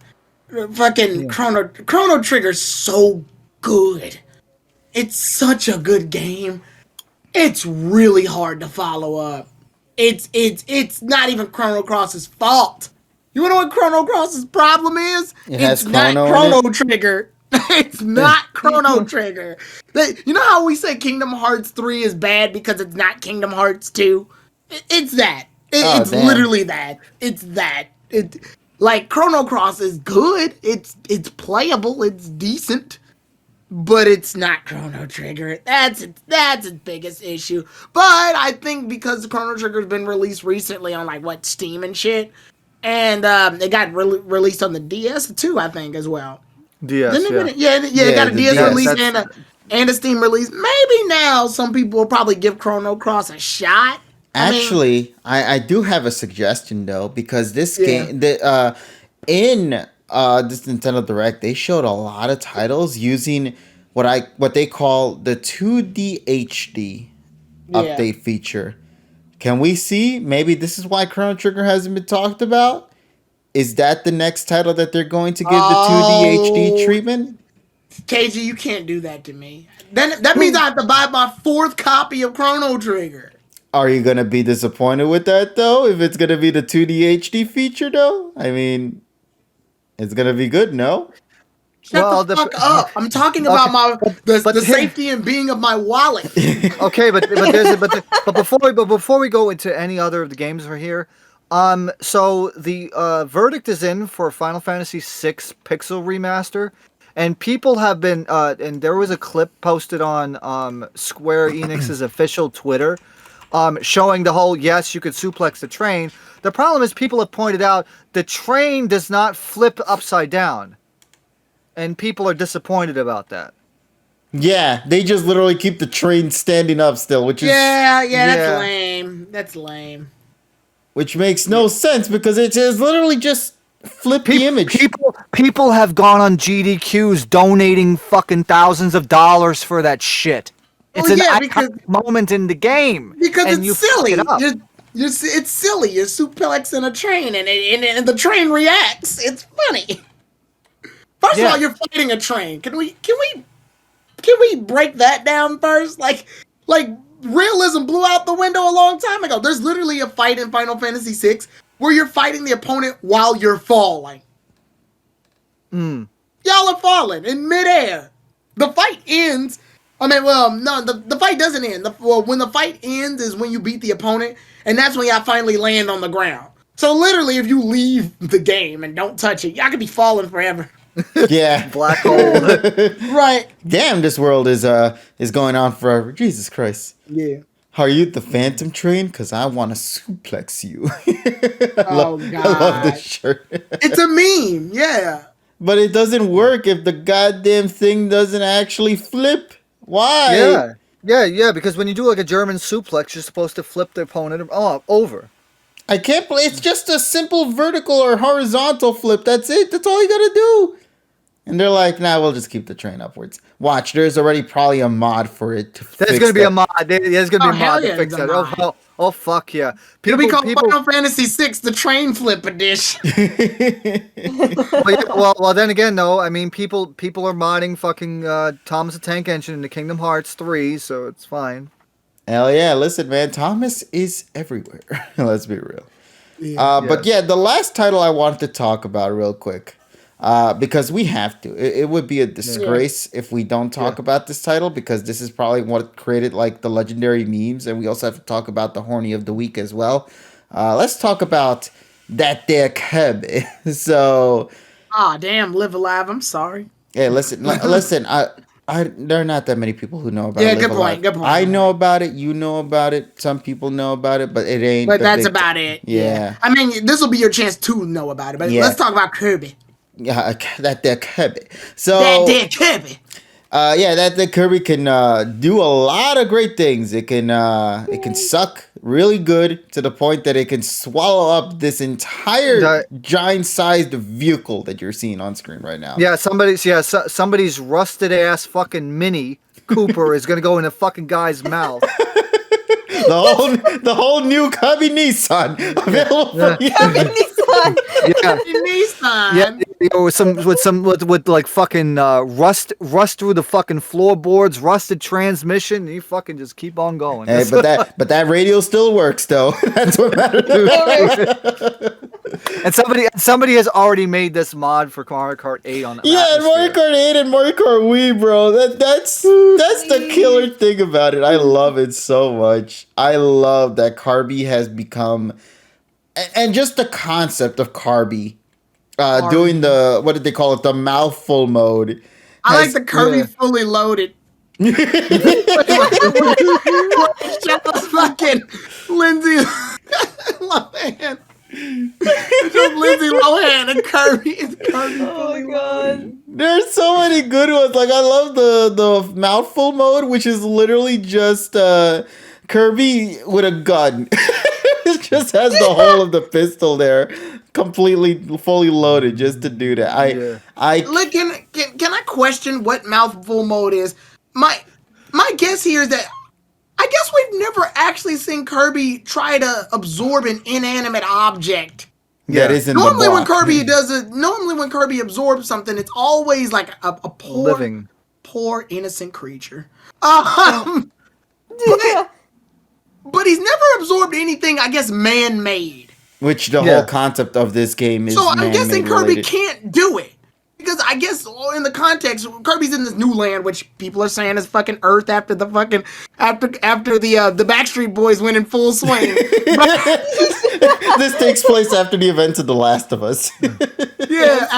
Fucking Chrono Trigger's so good. It's such a good game. It's really hard to follow up. It's not even Chrono Cross's fault. You wanna know what Chrono Cross's problem is? It's not Chrono in Chrono Trigger. It's not Chrono Trigger. You know how we say Kingdom Hearts 3 is bad because it's not Kingdom Hearts 2? It's that. It's damn. literally that. It's that. Like Chrono Cross is good. It's playable. It's decent. But it's not Chrono Trigger. That's its biggest issue. But I think because Chrono Trigger's been released recently on Steam and shit, and it got released on the DS too, I think as well. DS, It got a the DS DS, release and a Steam release. Maybe now some people will probably give Chrono Cross a shot. Actually, I do have a suggestion though, because this game in this Nintendo Direct, they showed a lot of titles using what they call the 2D HD update feature. Can we see? Maybe this is why Chrono Trigger hasn't been talked about. Is that the next title that they're going to give the 2D HD treatment? KG, you can't do that to me. Then that means I have to buy my 4th copy of Chrono Trigger. Are you gonna be disappointed with that though? If it's gonna be the 2D HD feature though, I mean, it's gonna be good, no? Shut the fuck up! I'm talking about the safety and being of my wallet. Okay, but before we go into any other of the games that are here, so the verdict is in for Final Fantasy VI Pixel Remaster, and people have been and there was a clip posted on Square Enix's official Twitter, showing the whole yes, you could suplex the train. The problem is people have pointed out the train does not flip upside down, and people are disappointed about that. Yeah, they just literally keep the train standing up still, which is that's lame. That's lame. Which makes no sense because it is literally just flip the image. People have gone on GDQs donating fucking thousands of dollars for that shit. It's an iconic moment in the game. Because and it's silly. It's silly. You're suplexing a train and the train reacts. It's funny. First of all, you're fighting a train. Can we break that down first? Like realism blew out the window a long time ago. There's literally a fight in Final Fantasy VI where you're fighting the opponent while you're falling. Y'all are falling in midair. The fight ends. I mean, well, no, the fight doesn't end. When the fight ends is when you beat the opponent, and that's when y'all finally land on the ground. So literally, if you leave the game and don't touch it, y'all could be falling forever. Yeah. Black hole. Right. Damn, this world is going on forever. Jesus Christ. Yeah. Are you the Phantom Train? Because I want to suplex you. Oh, I love this God. shirt. It's a meme. Yeah. But it doesn't work if the goddamn thing doesn't actually flip. Why? Yeah, because when you do like a German suplex, you're supposed to flip the opponent over. I can't believe it's just a simple vertical or horizontal flip. That's it. That's all you gotta do. And they're like, nah, we'll just keep the train upwards. Watch, there's already probably a mod for it to fix There's gonna be that. a mod. There's gonna be a hell mod yeah, to fix there's that. a mod. Oh, fuck yeah. It'll be called Final Fantasy VI, the Train Flip Edition. Well, then again, though, I mean, people are modding fucking Thomas the Tank Engine into Kingdom Hearts 3, so it's fine. Hell yeah, listen, man, Thomas is everywhere. Let's be real. Yeah. But yeah, the last title I wanted to talk about real quick, because we have to. It would be a disgrace if we don't talk about this title, because this is probably what created like the legendary memes, and we also have to talk about the horny of the week as well. Let's talk about that there Kirby. So, Damn, Live Alive. I'm sorry. yeah, listen. There are not that many people who know about Yeah, Live good Alive. point, good point. I know about it. You know about it. Some people know about it, but it ain't. But the that's big about it. Yeah. I mean, this will be your chance to know about it. But Yeah. let's talk about Kirby. Yeah, that there Kirby. So That dead Kirby. that the Kirby can do a lot of great things. It can suck really good to the point that it can swallow up this entire giant-sized vehicle that you're seeing on screen right now. Yeah, somebody's rusted ass fucking Mini Cooper is gonna go in a fucking guy's mouth. The whole new Cubby Nissan available for you. Yeah. Nissan. Yeah, with like fucking rust through the fucking floorboards, rusted transmission. And you fucking just keep on going. Hey, but that radio still works though. That's what matters. And somebody has already made this mod for Mario Kart 8 on. Yeah, Mario Kart 8 and Mario Kart Wii, bro. That's the killer thing about it. I love it so much. I love that Kirby has become, and just the concept of Kirby doing the, what did they call it, the mouthful mode. I like the Kirby fully loaded. Shows fucking Lindsay Lohan. It's just Lindsay Lohan and Kirby. It's Kirby fully loaded. There's so many good ones. Like, I love the mouthful mode, which is literally just Kirby with a gun. It just has the whole of the pistol there, completely fully loaded, just to do that. Look, can I question what mouthful mode is? My guess here is that I guess we've never actually seen Kirby try to absorb an inanimate object. That isn't Normally the when block. Kirby does it, normally when Kirby absorbs something, it's always like a poor innocent creature. But he's never absorbed anything, I guess, man-made. Which the whole concept of this game is. So I'm guessing Kirby related. can't do it. Because I guess in the context, Kirby's in this new land, which people are saying is fucking Earth after the fucking after the Backstreet Boys went in full swing. This takes place after the events of The Last of Us. Yeah.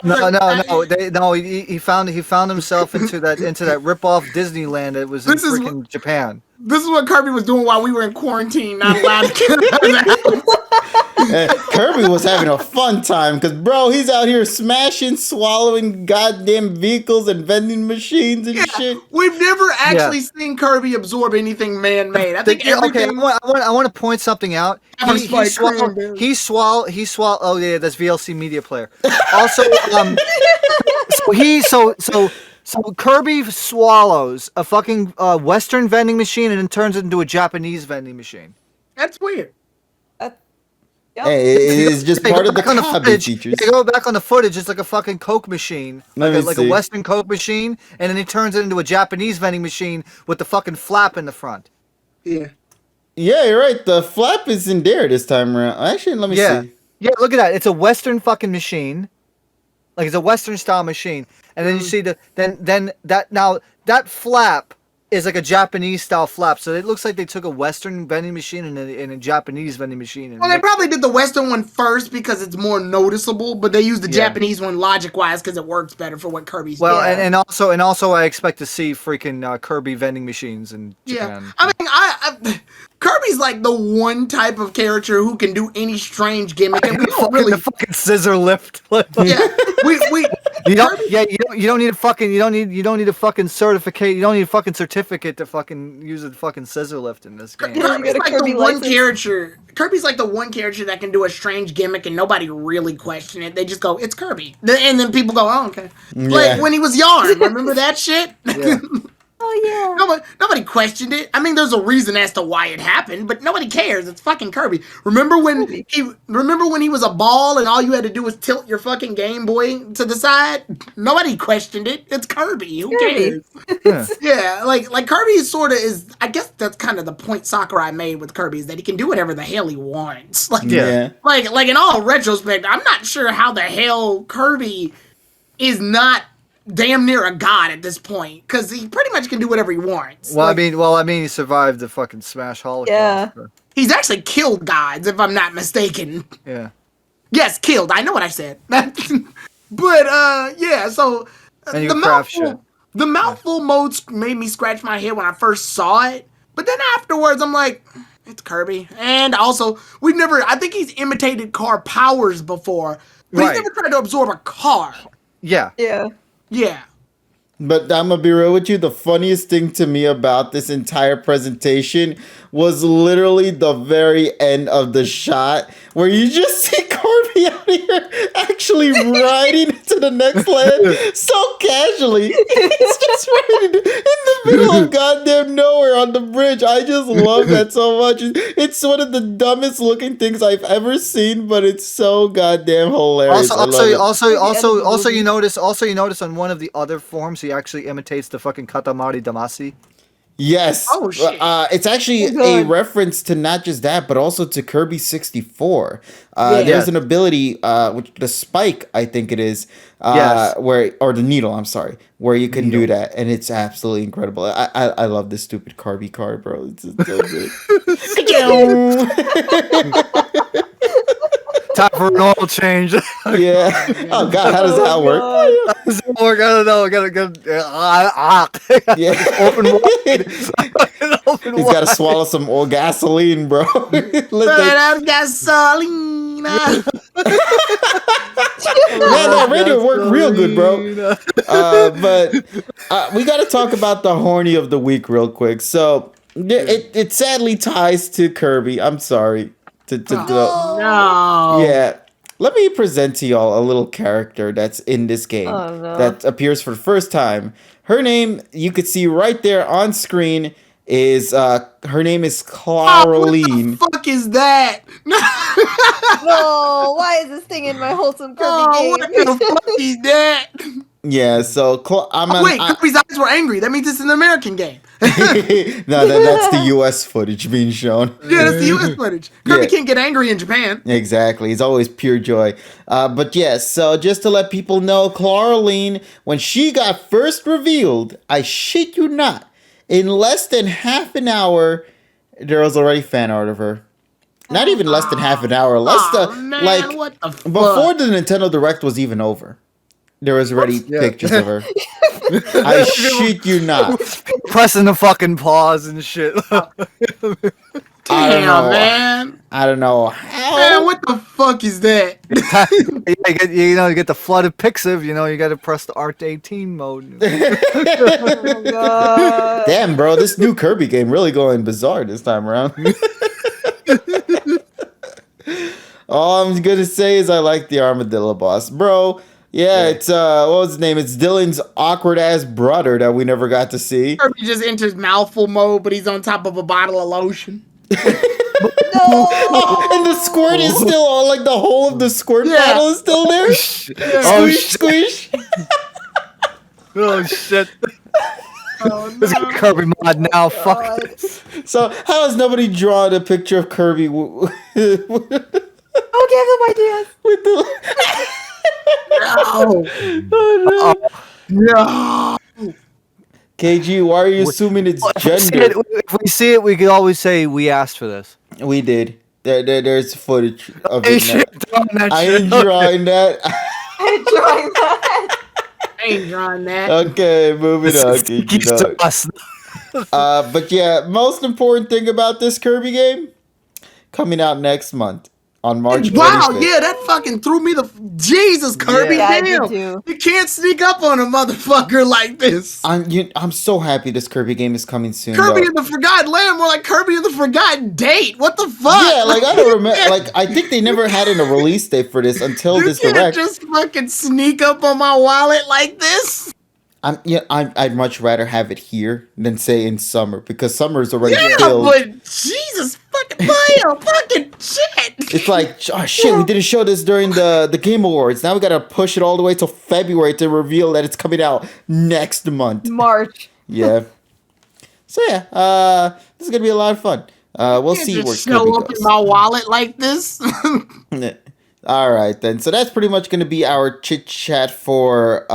He found himself into that rip-off Disneyland that was in freaking Japan. This is what Kirby was doing while we were in quarantine, not allowed to get out of the house. Kirby was having a fun time because, bro, he's out here smashing, swallowing goddamn vehicles and vending machines and shit. We've never actually seen Kirby absorb anything man-made. I think everything. Okay, I want to point something out. He swallowed. Oh yeah, that's VLC Media Player. Also, So Kirby swallows a fucking Western vending machine and then turns it into a Japanese vending machine. That's weird. Hey, it is just part of the Kirby features. You go back on the footage, it's like a fucking Coke machine. Like a Western Coke machine, and then he turns it into a Japanese vending machine with the fucking flap in the front. Yeah. Yeah, you're right. The flap isn't there this time around. Actually, let me see. Yeah, look at that. It's a Western fucking machine. Like it's a Western style machine. And then you see that flap is like a Japanese style flap. So it looks like they took a Western vending machine and a Japanese vending machine. Well, they probably did the Western one first because it's more noticeable, but they used the Japanese one logic-wise because it works better for what Kirby's doing. Well, and also I expect to see freaking Kirby vending machines in Japan. Yeah, I mean, Kirby's like the one type of character who can do any strange gimmick, and we don't really the fucking scissor lift. Yeah, you don't need a fucking certificate. You don't need a fucking certificate to fucking use a fucking scissor lift in this game. Kirby's like the one character. Kirby's like the one character that can do a strange gimmick and nobody really question it. They just go, "It's Kirby," and then people go, "Oh, okay." Yeah. Like when he was Yarn, remember that shit? Yeah. Oh yeah. Nobody questioned it. I mean, there's a reason as to why it happened, but nobody cares. It's fucking Kirby. Remember when he was a ball and all you had to do was tilt your fucking Game Boy to the side? Nobody questioned it. It's Kirby. Who cares? Yeah, like Kirby is. I guess that's kind of the point Sakurai made with Kirby is that he can do whatever the hell he wants. Like in all retrospect, I'm not sure how the hell Kirby is not damn near a god at this point because he pretty much can do whatever he wants. Well, I mean, he survived the fucking Smash Holocaust. Yeah. He's actually killed gods, if I'm not mistaken. Yeah. Yes, killed. I know what I said. But yeah. So the mouthful modes made me scratch my head when I first saw it, but then afterwards I'm like, it's Kirby. And also, I think he's imitated car powers before, but he's never tried to absorb a car. Yeah. Yeah. Yeah. But I'm gonna be real with you. The funniest thing to me about this entire presentation was literally the very end of the shot where you just see Kirby out here actually riding into the next land so casually. He's just riding in the middle of goddamn nowhere on the bridge. I just love that so much. It's one of the dumbest looking things I've ever seen, but it's so goddamn hilarious. Also, you notice on one of the other forms he actually imitates the fucking Katamari Damacy. Yes. Oh shit. It's actually a reference to not just that, but also to Kirby 64. There's an ability, which the spike, I think it is, or the needle. I'm sorry, where you can do that, and it's absolutely incredible. I love this stupid Kirby card, bro. It's so good. Time for an oil change. Yeah. Oh god, how does that work? I don't know. Open wide. He's got to swallow some old gasoline, bro. Gasoline. Man, that radio worked real good, bro. But we got to talk about the horny of the week real quick. So it sadly ties to Kirby. I'm sorry. No. Yeah. Let me present to y'all a little character that's in this game that appears for the first time. Her name, you could see right there on screen, is her name is Claraline. What the fuck is that? No, why is this thing in my wholesome Kirby game? What the fuck is that? Yeah, so Kirby's eyes were angry. That means it's an American game. No, that's the U.S. footage being shown. Yeah, that's the U.S. footage. Kirby can't get angry in Japan. Exactly. It's always pure joy. But yes, so just to let people know, Claraline, when she got first revealed, I shit you not, in less than half an hour, there was already fan art of her. Not even less than half an hour. What the fuck? Before the Nintendo Direct was even over, there was already pictures of her. I shit you not. Pressing the fucking pause and shit. Damn, man. I don't know how. Man, what the fuck is that? you get the flooded pixiv, you got to press the Art 18 mode. Oh, God. Damn, bro, this new Kirby game really going bizarre this time around. All I'm gonna say is I like the armadillo boss, bro. Yeah, it's what was his name? It's Dylan's awkward ass brother that we never got to see. Kirby just enters mouthful mode, but he's on top of a bottle of lotion. Oh, and the squirt is still on, like the hole of the squirt bottle is still there. Squish. Oh shit. Oh, This is Kirby mod now. Fuck this. So how has nobody drawn a picture of Kirby? Don't give them ideas. With the No. No. KG, why are you assuming it's gender? If we see it, we can always say we asked for this. We did. There's footage of Hey, it. shit, drawing that I shit. ain't drawing that. I'm drawing that. I ain't drawing that. Okay, moving on. KG, dog. Us. But yeah, most important thing about this Kirby game coming out next month on March 25th. Wow, yeah, that fucking threw me the Jesus, Kirby. Yeah, I did Damn, too. you can't sneak up on a motherfucker like this. I'm so happy this Kirby game is coming soon. Kirby though. in the Forgotten Land, more like Kirby in the Forgotten Date. What the fuck? Yeah, like I don't remember. Like I think they never had a release date for this until you this can't direct. just fucking sneak up on my wallet like this. I'd much rather have it here than say in summer because summer is already Yeah, filled. but Jesus fucking damn, fucking shit. It's like, oh shit, we didn't show this during the Game Awards. Now we gotta push it all the way till February to reveal that it's coming out next month. March. Yeah. So yeah, this is gonna be a lot of fun. We'll Can't see just where show Kirby up goes. in my wallet like this. All right then. So that's pretty much gonna be our chit chat for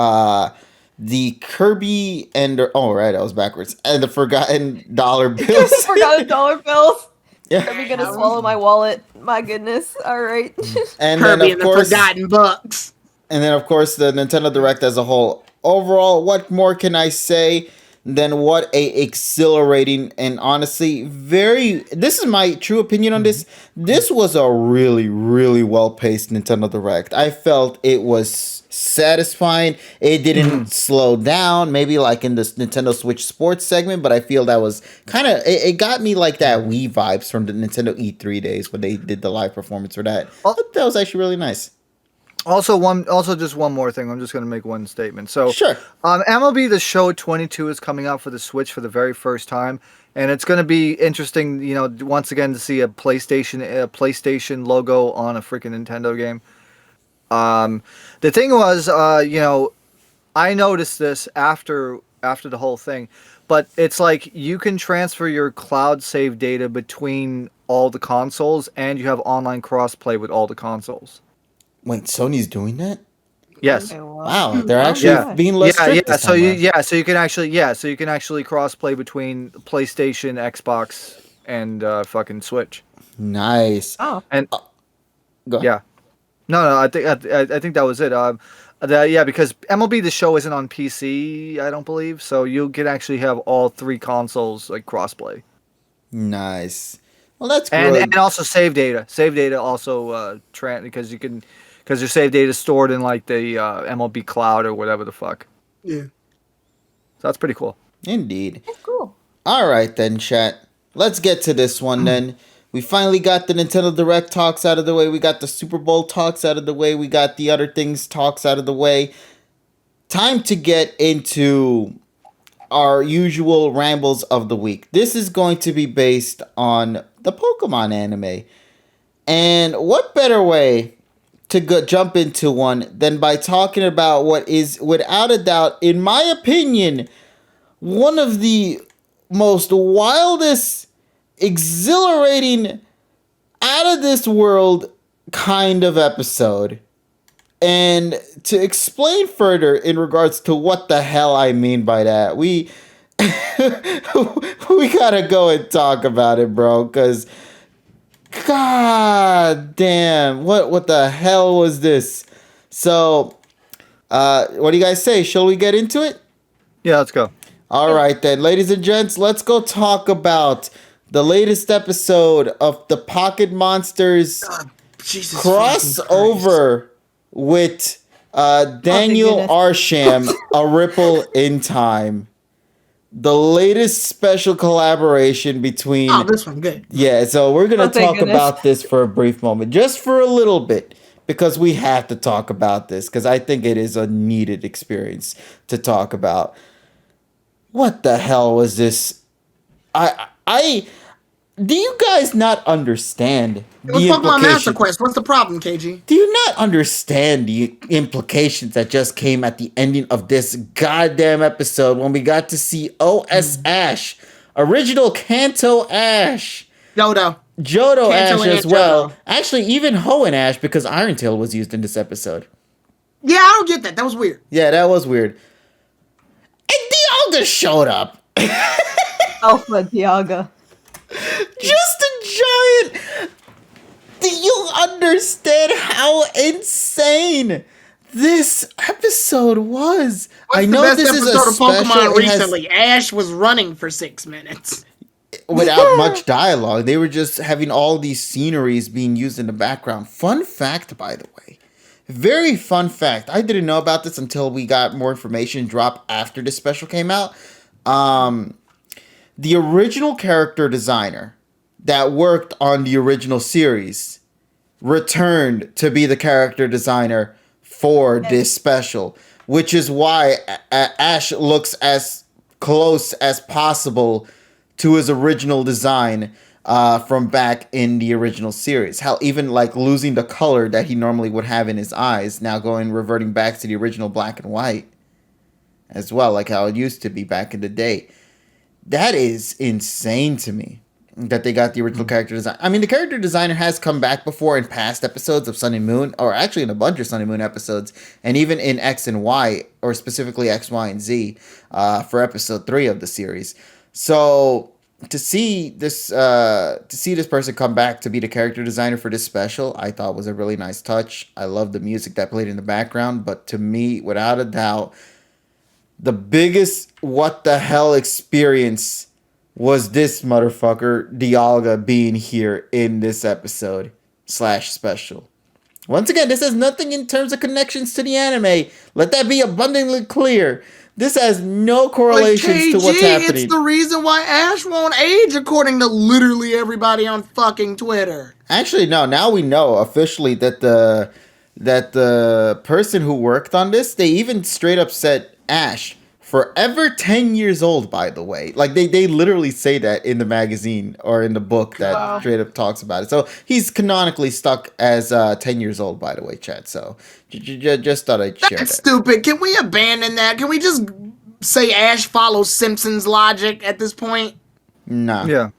the Kirby and I was backwards and the Forgotten Dollar Bills. Forgotten dollar bills. Yeah. Are we gonna swallow my wallet? My goodness. All right. And Kirby then and of the course, Forgotten Bucks. and then of course the Nintendo Direct as a whole. Overall, what more can I say than what a exhilarating and honestly this is my true opinion on this. This was a really, really well-paced Nintendo Direct. I felt it was satisfying. It didn't slow down, maybe like in this Nintendo Switch Sports segment, but I feel that was kind of, it got me like that Wii vibes from the Nintendo E3 days when they did the live performance for that. That was actually really nice. Also, just one more thing. I'm just going to make one statement. So, Sure. MLB The Show 22 is coming out for the Switch for the very first time, and it's going to be interesting, once again to see a PlayStation logo on a freaking Nintendo game. The thing was, I noticed this after the whole thing, but it's like you can transfer your cloud save data between all the consoles, and you have online crossplay with all the consoles. Wait, Sony's doing that? Yes. Wow, they're actually being less strict this So time around. so you can actually cross-play between PlayStation, Xbox, and fucking Switch. Nice. Oh. And Go ahead. yeah, no, I think that was it. Because MLB The Show isn't on PC, I don't believe, so you can actually have all three consoles like crossplay. Nice. Well, that's good. And also save data. Save data also because your save data is stored in like the MLB Cloud or whatever the fuck. Yeah. So that's pretty cool. Indeed. That's cool. All right then, chat. Let's get to this one then. We finally got the Nintendo Direct talks out of the way. We got the Super Bowl talks out of the way. We got the other things talks out of the way. Time to get into our usual rambles of the week. This is going to be based on the Pokemon anime. And what better way to jump into one than by talking about what is, without a doubt, in my opinion, one of the most wildest, exhilarating, out of this world kind of episode. And to explain further in regards to what the hell I mean by that, we gotta go and talk about it, bro, because god damn, what the hell was this? So, what do you guys say? Shall we get into it? Yeah, let's go. All right then, ladies and gents, let's go talk about the latest episode of the Pocket Monsters Jesus crossover with Daniel goodness. Arsham, A Ripple in Time. The latest special collaboration between... Oh, this one good. Yeah, so we're going to thank talk goodness. about this for a brief moment, just for a little bit, because we have to talk about this, because I think it is a needed experience to talk about. What the hell was this? Do you guys not understand It was the Pokemon Master implications? Quest. What's the problem, KG? Do you not understand the implications that just came at the ending of this goddamn episode when we got to see OS Ash Original Kanto Ash. Johto Johto Ash and as well. Johto. Actually, even Hoenn Ash, because Iron Tail was used in this episode. Yeah, I don't get that. That was weird. Yeah, that was weird. And Dialga showed up. Alpha Dialga. Just a giant. Do you understand how insane this episode was? What's I know the best this is a episode of Pokemon special. recently? Ash was running for 6 minutes. Without much dialogue. They were just having all these sceneries being used in the background. Fun fact, by the way. Very fun fact. I didn't know about this until we got more information drop after this special came out. The original character designer that worked on the original series returned to be the character designer for this special, which is why Ash looks as close as possible to his original design from back in the original series. How even like losing the color that he normally would have in his eyes, now reverting back to the original black and white as well, like how it used to be back in the day. That is insane to me that they got the original character design. I mean, the character designer has come back before in past episodes of Sun and Moon, or actually in a bunch of Sun and Moon episodes, and even in X and Y, or specifically X, Y, and Z for episode 3 of the series. So to see this person come back to be the character designer for this special, I thought was a really nice touch. I love the music that played in the background, but to me, without a doubt, the biggest what the hell experience was this motherfucker Dialga being here in this episode / special. Once again, this has nothing in terms of connections to the anime. Let that be abundantly clear. This has no correlations to what's happening. It's the reason why Ash won't age, according to literally everybody on fucking Twitter. Actually, no. Now we know officially that the person who worked on this, they even straight up said Ash forever 10 years old. By the way, like they literally say that in the magazine or in the book that straight up talks about it. So he's canonically stuck as 10 years old. By the way, Chad. So just thought I'd share That's that. stupid. Can we abandon that? Can we just say Ash follows Simpsons logic at this point? Nah. Yeah.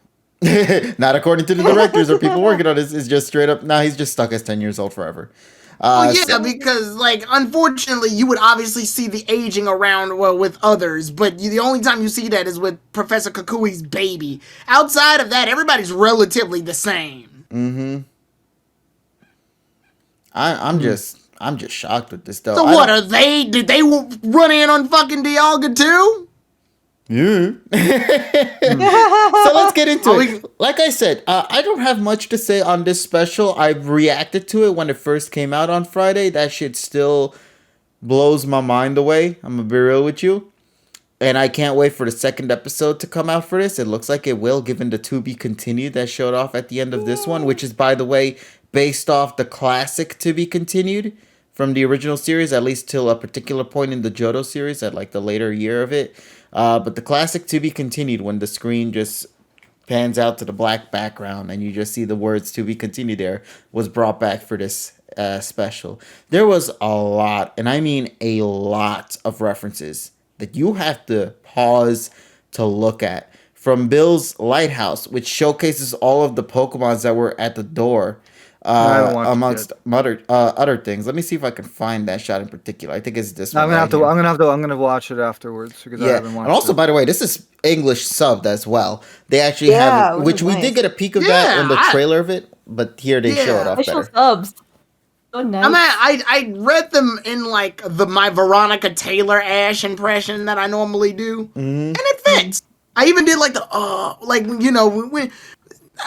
Not according to the directors or people working on this. It's just straight up. Nah, he's just stuck as 10 years old forever. Because, like, unfortunately, you would obviously see the aging around, well, with others, but the only time you see that is with Professor Kukui's baby. Outside of that, everybody's relatively the same. Mm-hmm. I'm just shocked with this, though. So what are they? Did they run in on fucking Dialga too? Yeah. So let's get into it. Like I said, I don't have much to say on this special. I've reacted to it when it first came out on Friday. That shit still blows my mind away. I'm gonna be real with you. And I can't wait for the second episode to come out for this. It looks like it will, given the to be continued that showed off at the end of this one, which is, by the way, based off the classic to be continued from the original series, at least till a particular point in the Johto series, at like the later year of it. But the classic to be continued, when the screen just pans out to the black background and you just see the words to be continued there, was brought back for this special. There was a lot, and I mean a lot of references that you have to pause to look at. From Bill's Lighthouse, which showcases all of the Pokemons that were at the door, amongst other things. Let me see if I can find that shot in particular. I think it's this one. I'm gonna watch it afterwards because I haven't watched and also, it. by the way, this is English subbed as well. They actually have, which we did get a peek of that in the trailer of it, but here they show it off Official better. subs. So nice. I read them in like my Veronica Taylor Ash impression that I normally do, and it fits. I even did like when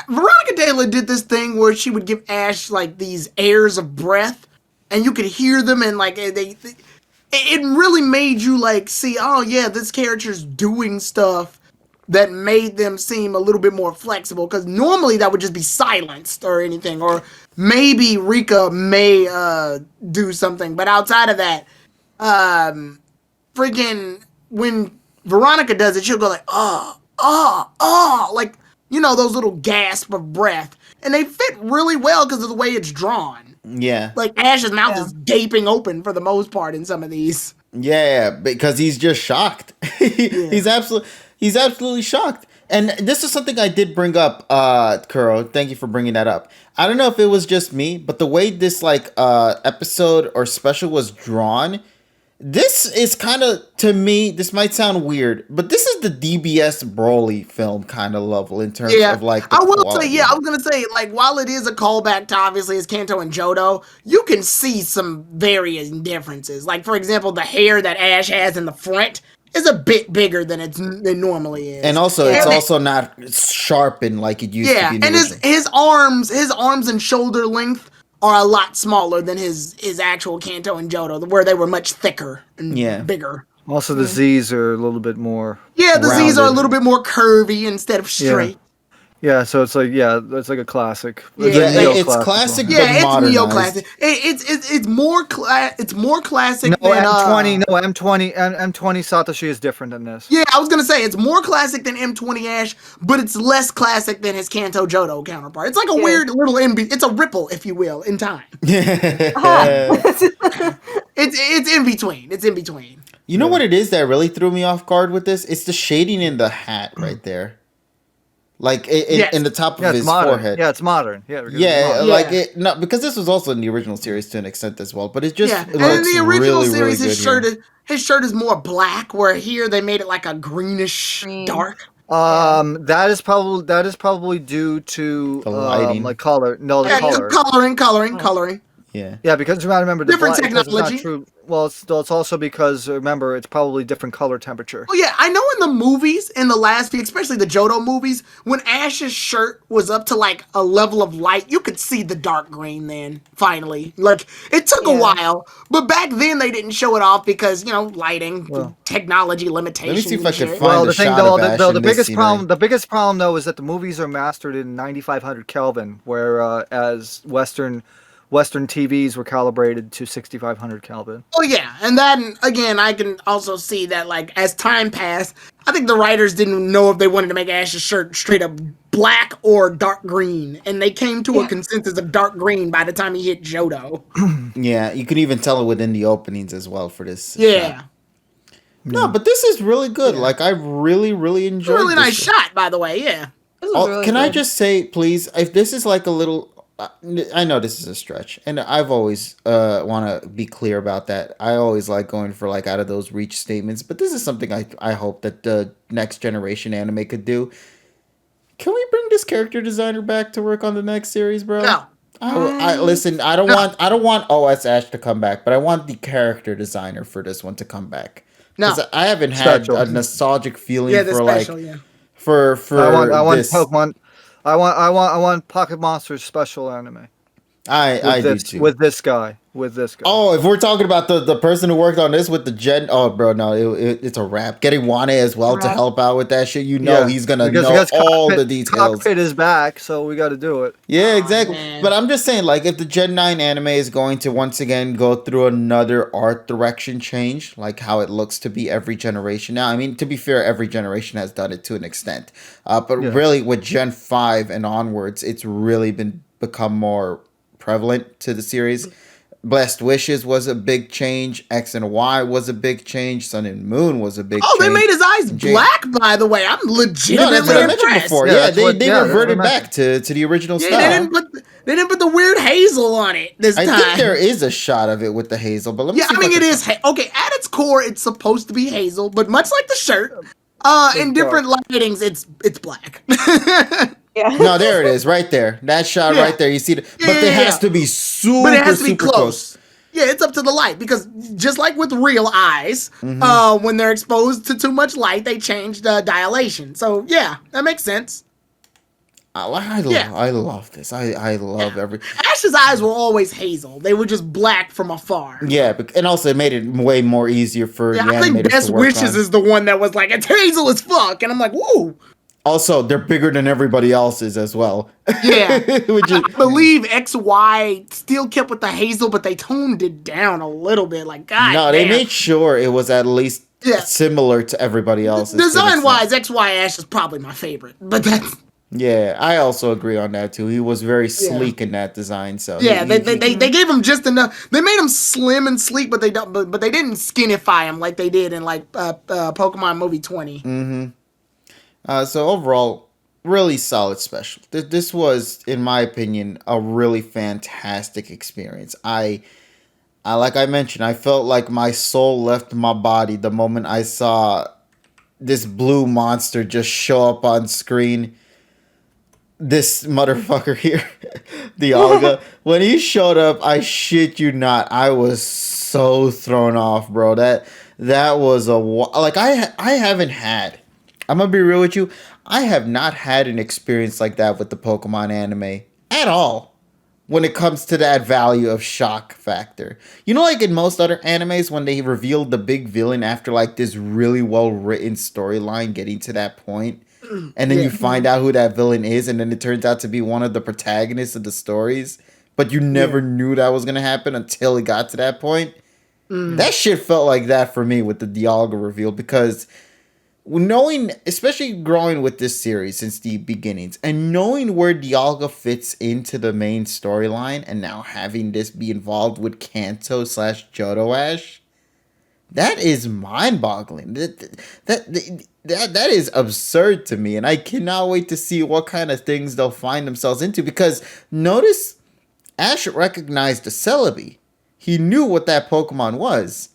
Veronica Taylor did this thing where she would give Ash like these airs of breath, and you could hear them, and like it really made you like see, oh yeah, this character's doing stuff that made them seem a little bit more flexible, because normally that would just be silenced or anything, or maybe Rika may do something, but outside of that, freaking when Veronica does it, she'll go like like, you know, those little gasps of breath. And they fit really well because of the way it's drawn. Yeah. Like, Ash's mouth is gaping open for the most part in some of these. Yeah, because he's just shocked. He's absolutely shocked. And this is something I did bring up, Kuro. Thank you for bringing that up. I don't know if it was just me, but the way this episode or special was drawn, this is kind of, to me, this might sound weird, but this is the DBS Broly film kind of level in terms of like. I will say, I was gonna say, like, while it is a callback to obviously his Kanto and Johto, you can see some varying differences. Like, for example, the hair that Ash has in the front is a bit bigger than it normally is, and also it's also not sharpened like it used to be. And his arms and shoulder length are a lot smaller than his actual Kanto and Johto, where they were much thicker and bigger. Also, the Z's are a little bit more. Yeah, the rounded. Z's are a little bit more curvy instead of straight. Yeah, so it's like it's like a classic. It's classic, but it's modernized. neo-classic. It's more classic. No, than M20 Satoshi is different than this. Yeah, I was gonna say it's more classic than M20 Ash, but it's less classic than his Kanto Johto counterpart. It's like a weird little it's a ripple, if you will, in time. It's in between. It's in between. You know what it is that really threw me off guard with this? It's the shading in the hat right there. Like in the top of his forehead. Yeah, it's modern. Because this was also in the original series to an extent as well. But it just looks and in the original really, series, really his shirt is more black, where here they made it like a greenish dark. That is probably due to the lighting, like color. No, the color. Coloring. Yeah, because you gotta remember different technology. Well, it's also because remember it's probably different color temperature. Oh yeah, I know in the movies, in the last few, especially the Johto movies, when Ash's shirt was up to like a level of light, you could see the dark green. Then finally, like it took a while, but back then they didn't show it off because lighting, technology limitations. Let me see if I can find the biggest problem though is that the movies are mastered in 9500 Kelvin, whereas Western TVs were calibrated to 6500 Kelvin. Oh yeah, and then again, I can also see that like as time passed, I think the writers didn't know if they wanted to make Ash's shirt straight up black or dark green, and they came to a consensus of dark green by the time he hit Johto. Yeah, you can even tell it within the openings as well for this. Yeah. Shot. No, but this is really good. Yeah. Like I really, really enjoyed. Really nice shot, by the way. Yeah. Really can I just say, please, if this is like a little. I know this is a stretch, and I've always want to be clear about that. I always like going for like out of those reach statements, but this is something I hope that the next generation anime could do. Can we bring this character designer back to work on the next series, bro? No. Listen, I don't want OS Ash to come back, but I want the character designer for this one to come back. No, I haven't had a nostalgic feeling for for I want this. Pokemon. I want Pocket Monsters special anime. I do too. With this guy. Oh, if we're talking about the person who worked on this with the Gen, it's a wrap. Getting Wane as well to help out with that shit. He's gonna know all the details. Cockpit is back, so we got to do it. Yeah, exactly. But I'm just saying, like, if the Gen 9 anime is going to once again go through another art direction change, like how it looks to be every generation now. I mean, to be fair, every generation has done it to an extent. But really, with Gen 5 and onwards, it's really become more prevalent to the series. Blessed Wishes was a big change. X and Y was a big change. Sun and Moon was a big change. Oh, they made his eyes black, by the way. I'm legitimately impressed. Before. They reverted back to the original style. They didn't put the weird hazel on it this time. I think there is a shot of it with the hazel, but let me see. I mean, it is. Okay, at its core, it's supposed to be hazel, but much like the shirt, in different lightings, it's black. No, there it is, right there. That shot right there. You see it, but it has to be super close. Yeah, it's up to the light because just like with real eyes, when they're exposed to too much light, they change the dilation. So yeah, that makes sense. I love this. I love every. Ash's eyes were always hazel. They were just black from afar. Yeah, and also it made it way more easier for the animators to work on. I think Best Wishes is the one that was like, it's hazel as fuck, and I'm like, whoa. Also, they're bigger than everybody else's as well. Yeah. I believe XY still kept with the hazel, but they toned it down a little bit. Like, God. No, they made sure it was at least similar to everybody else's. Design-wise, XY Ash is probably my favorite. But that's... Yeah, I also agree on that too. He was very sleek in that design. So yeah, they gave him just enough. They made him slim and sleek, but they didn't skinify him like they did in like Pokemon Movie 20. Mm-hmm. So overall, really solid special. This was, in my opinion, a really fantastic experience. I like I mentioned, I felt like my soul left my body the moment I saw this blue monster just show up on screen. This motherfucker here, Dialga, when he showed up, I shit you not, I was so thrown off, bro. That was like I haven't had. I'm gonna be real with you. I have not had an experience like that with the Pokemon anime at all. When it comes to that value of shock factor, you know, like in most other animes, when they revealed the big villain after like this really well written storyline, getting to that point. And then you find out who that villain is, and then it turns out to be one of the protagonists of the stories. But you never knew that was going to happen until it got to that point. That shit felt like that for me with the Dialga reveal, because knowing, especially growing with this series since the beginnings, and knowing where Dialga fits into the main storyline, and now having this be involved with Kanto / Johto Ash, that is mind-boggling. That is absurd to me, and I cannot wait to see what kind of things they'll find themselves into, because notice Ash recognized the Celebi. He knew what that Pokemon was,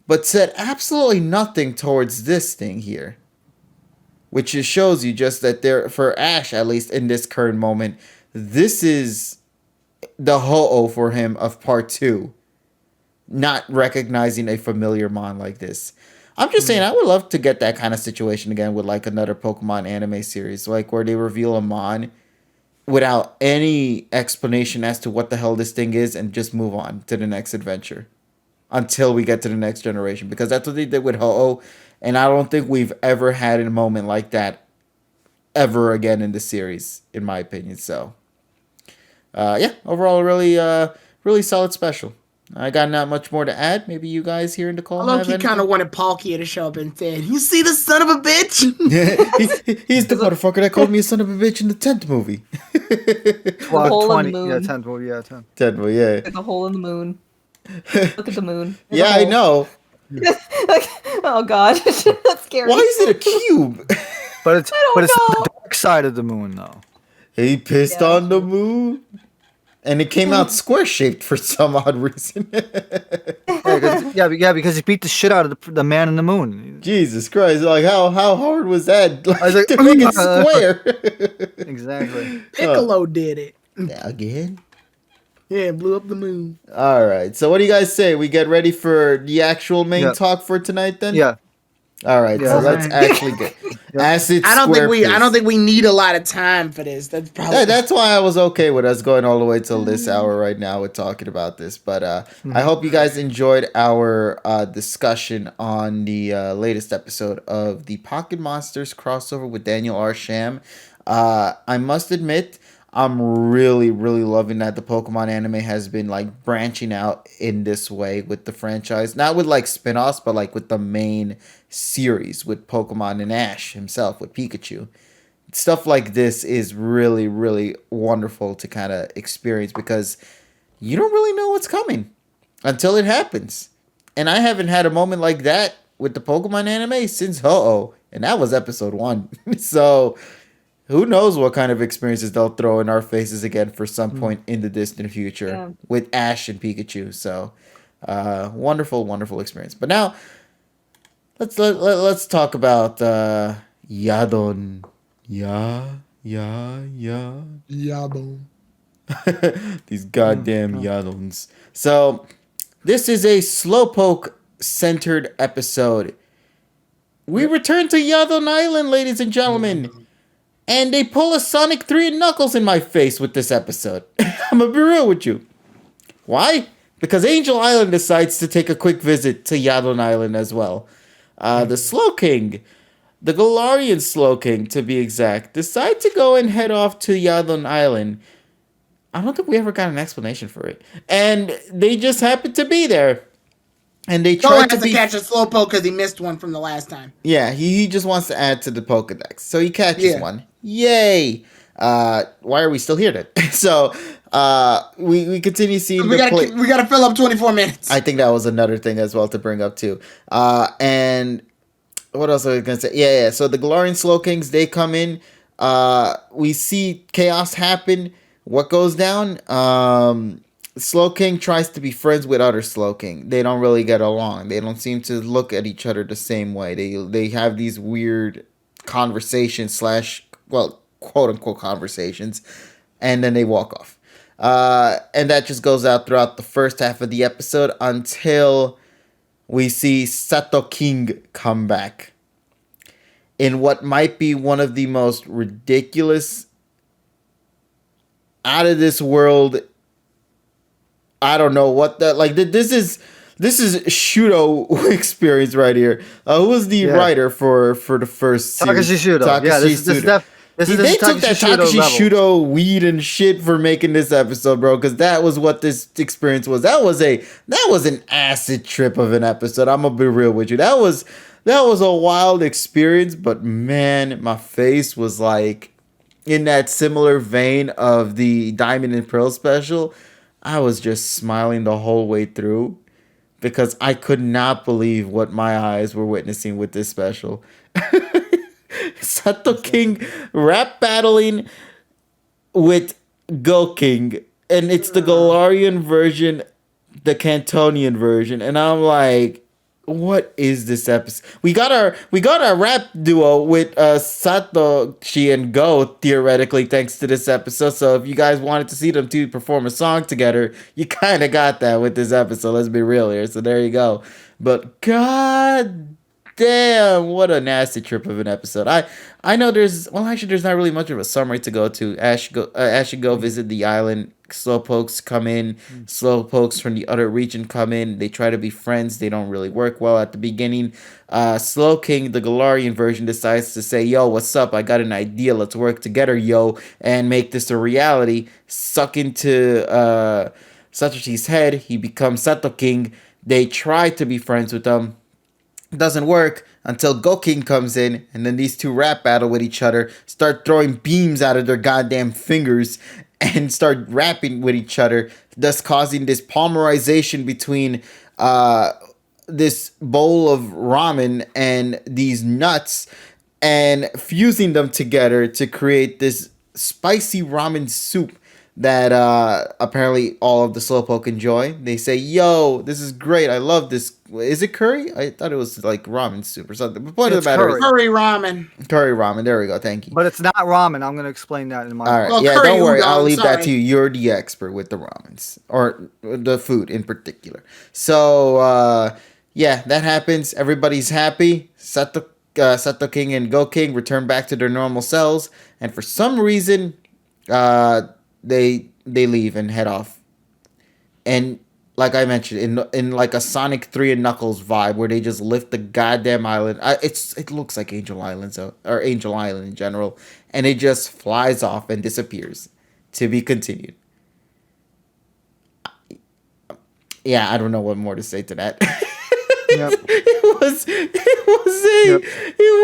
but said absolutely nothing towards this thing here. Which just shows you just that there, for Ash, at least in this current moment, this is the ho-oh for him of part 2. Not recognizing a familiar mon like this. I'm just saying, I would love to get that kind of situation again with like another Pokemon anime series, like where they reveal a mon without any explanation as to what the hell this thing is, and just move on to the next adventure until we get to the next generation, because that's what they did with Ho-Oh, and I don't think we've ever had a moment like that ever again in the series, in my opinion. So, overall, really solid special. I got not much more to add. Maybe you guys here in the call have anything? He kind of wanted Palkia to show up and say, "You see the son of a bitch?" He's the motherfucker that called me a son of a bitch in the 10th movie. The hole in the moon. Yeah, 10th movie. Yeah, 10th. 10th movie, yeah. The hole in the moon. Look at the moon. There's Yeah, I know. Oh god, that's scary. Why is it a cube? But it's know. the dark side of the moon, though. He pissed on the moon, and it came out square shaped for some odd reason. Because he beat the shit out of the man in the moon. Jesus Christ! Like how hard was that? Like, I was like, to make it square. Exactly. Piccolo did it. Again. Yeah, blew up the moon. All right. So what do you guys say? We get ready for the actual main talk for tonight, then? Yeah. All right. Yeah. So let's actually get acid. I don't think we need a lot of time for this. That's probably That's why I was okay with us going all the way till this hour right now with talking about this. But I hope you guys enjoyed our discussion on the latest episode of the Pocket Monsters crossover with Daniel R. Sham. I must admit, I'm really, really loving that the Pokemon anime has been like branching out in this way with the franchise. Not with like spin-offs, but like with the main series with Pokemon and Ash himself with Pikachu. Stuff like this is really, really wonderful to kind of experience, because you don't really know what's coming until it happens. And I haven't had a moment like that with the Pokemon anime since Ho-Oh, and that was episode 1. So who knows what kind of experiences they'll throw in our faces again for some point in the distant future with Ash and Pikachu. So, wonderful, wonderful experience. But now, let's talk about Yadon. Yabo. These goddamn Yadons. So, this is a Slowpoke-centered episode. We return to Yadon Island, ladies and gentlemen. And they pull a Sonic 3 and Knuckles in my face with this episode. I'm gonna be real with you. Why? Because Angel Island decides to take a quick visit to Yadon Island as well. The Slowking, the Galarian Slowking to be exact, decide to go and head off to Yadon Island. I don't think we ever got an explanation for it. And they just happen to be there. And they try to catch a Slowpoke because he missed one from the last time. Yeah, he just wants to add to the Pokedex. So he catches one. Yay! Why are we still here then? So we continue seeing we gotta fill up 24 minutes. I think that was another thing as well to bring up too. And what else was I gonna say? Yeah. So the Galarian Slow Kings, they come in. We see chaos happen. What goes down? Slow King tries to be friends with other Slow King. They don't really get along. They don't seem to look at each other the same way. They have these weird conversations slash, well, quote unquote conversations, and then they walk off. And that just goes out throughout the first half of the episode until we see Sato King come back in what might be one of the most ridiculous, out of this world. I don't know what that, like, this is Shudo experience right here. Who was the writer for the first series? Takashi Shudo. They took that Takashi Shudo weed and shit for making this episode, bro, because that was what this experience was. That was an acid trip of an episode. I'm gonna be real with you. That was a wild experience, but man, my face was like in that similar vein of the Diamond and Pearl special. I was just smiling the whole way through because I could not believe what my eyes were witnessing with this special. Sato King rap battling with Go King, and it's the Galarian version, the Cantonian version, and I'm like, what is this episode? We got our rap duo with Satoshi and Go, theoretically, thanks to this episode. So if you guys wanted to see them two perform a song together, you kind of got that with this episode. Let's be real here. So there you go. But god damn, what a nasty trip of an episode. I know there's not really much of a summary to go to. Ash should go visit the island. Slowpokes come in. Slowpokes from the other region come in. They try to be friends. They don't really work well at the beginning. Slow King, the Galarian version, decides to say, yo, what's up? I got an idea. Let's work together, yo, and make this a reality. Suck into Satoshi's head. He becomes Sato King. They try to be friends with him. Doesn't work until Goking comes in, and then these two rap battle with each other, start throwing beams out of their goddamn fingers, and start rapping with each other, thus causing this polymerization between this bowl of ramen and these nuts, and fusing them together to create this spicy ramen soup that apparently all of the Slowpoke enjoy. They say, yo, this is great. I love this. Is it curry? I thought it was like ramen soup or something. But point of the matter is curry ramen. Curry ramen. There we go. Thank you. But it's not ramen. I'm going to explain that in my... All right. Well, yeah, curry don't worry. udon, I'll leave that sorry. to you. You're the expert with the ramens. Or the food in particular. So, yeah, that happens. Everybody's happy. Sato King and Go King return back to their normal selves. And for some reason... They leave and head off, and like I mentioned, in like a Sonic 3 and Knuckles vibe, where they just lift the goddamn island. It looks like Angel Island, or Angel Island in general, and it just flies off and disappears. To be continued. Yeah, I don't know what more to say to that. Yep. It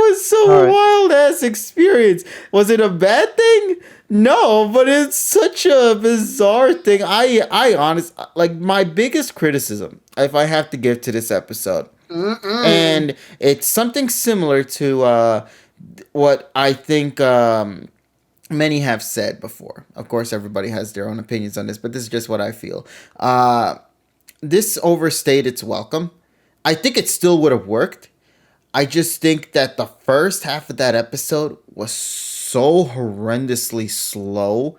was so wild ass experience. Was it a bad thing? No, but it's such a bizarre thing. I honestly, like, my biggest criticism, if I have to give to this episode, and it's something similar to what I think many have said before. Of course, everybody has their own opinions on this, but this is just what I feel. This overstayed its welcome. I think it still would have worked. I just think that the first half of that episode was so horrendously slow,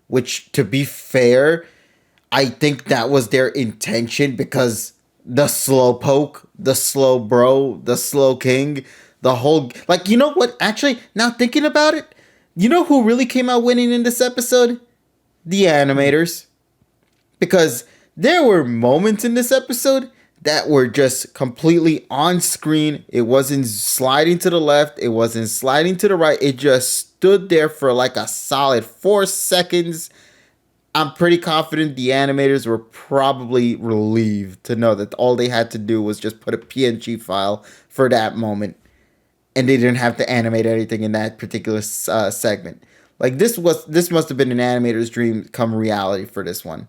which, to be fair, I think that was their intention, because the Slowpoke, the Slow Bro, the Slow King, the whole... Like, you know what? Actually, now thinking about it, you know who really came out winning in this episode? The animators. Because there were moments in this episode that were just completely on screen. It wasn't sliding to the left. It wasn't sliding to the right. It just stood there for like a solid 4 seconds. I'm pretty confident the animators were probably relieved to know that all they had to do was just put a PNG file for that moment, and they didn't have to animate anything in that particular segment. Like, this must have been an animator's dream come reality for this one.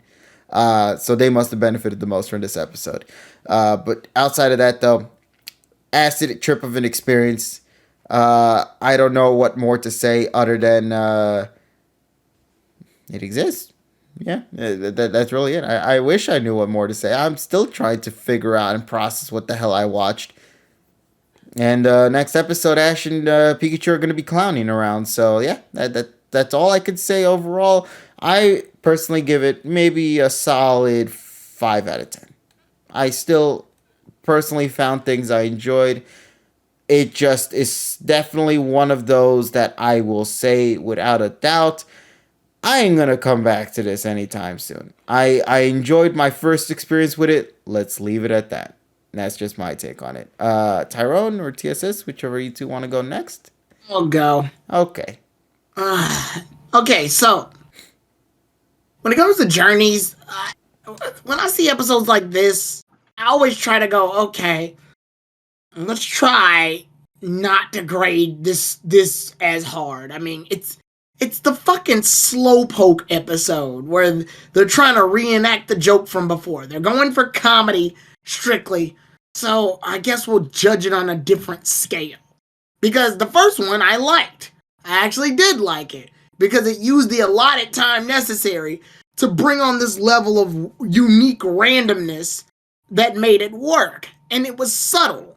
So they must have benefited the most from this episode. But outside of that, though, acid trip of an experience. I don't know what more to say other than it exists. Yeah, that's really it. I wish I knew what more to say. I'm still trying to figure out and process what the hell I watched. And next episode, Ash and Pikachu are going to be clowning around. So yeah, that's all I could say overall. I personally give it maybe a solid 5 out of 10. I still personally found things I enjoyed. It just is definitely one of those that I will say without a doubt, I ain't gonna come back to this anytime soon. I enjoyed my first experience with it. Let's leave it at that. That's just my take on it. Tyrone or TSS, whichever you two want to go next. I'll go. Okay. Okay, so when it comes to journeys, when I see episodes like this, I always try to go, okay, let's try not to grade this as hard. I mean, it's the fucking Slowpoke episode where they're trying to reenact the joke from before. They're going for comedy strictly. So I guess we'll judge it on a different scale. Because the first one I liked. I actually did like it. Because it used the allotted time necessary to bring on this level of unique randomness that made it work. And it was subtle.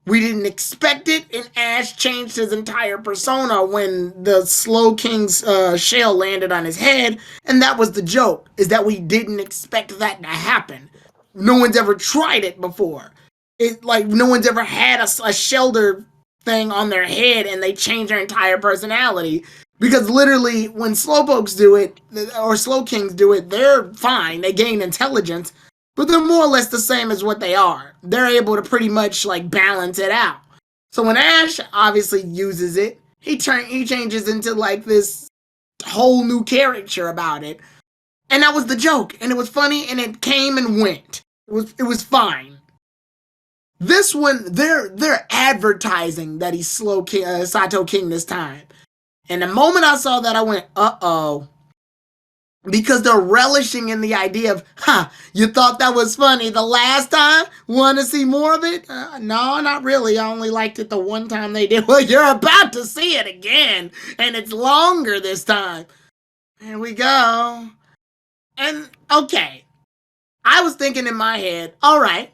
We didn't expect it, and Ash changed his entire persona when the Slow King's shell landed on his head, and that was the joke, is that we didn't expect that to happen. No one's ever tried it before. No one's ever had a shelter thing on their head and they change their entire personality. Because literally, when Slowpokes do it, or Slow Kings do it, they're fine, they gain intelligence, but they're more or less the same as what they are. They're able to pretty much balance it out. So when Ash obviously uses it, he changes into this whole new character about it. And that was the joke. And it was funny and it came and went. It was fine. This one, they're advertising that he's Sato King this time. And the moment I saw that, I went, uh-oh. Because they're relishing in the idea of, you thought that was funny the last time? Want to see more of it? No, not really. I only liked it the one time they did. Well, you're about to see it again, and it's longer this time. Here we go. And, okay. I was thinking in my head, all right,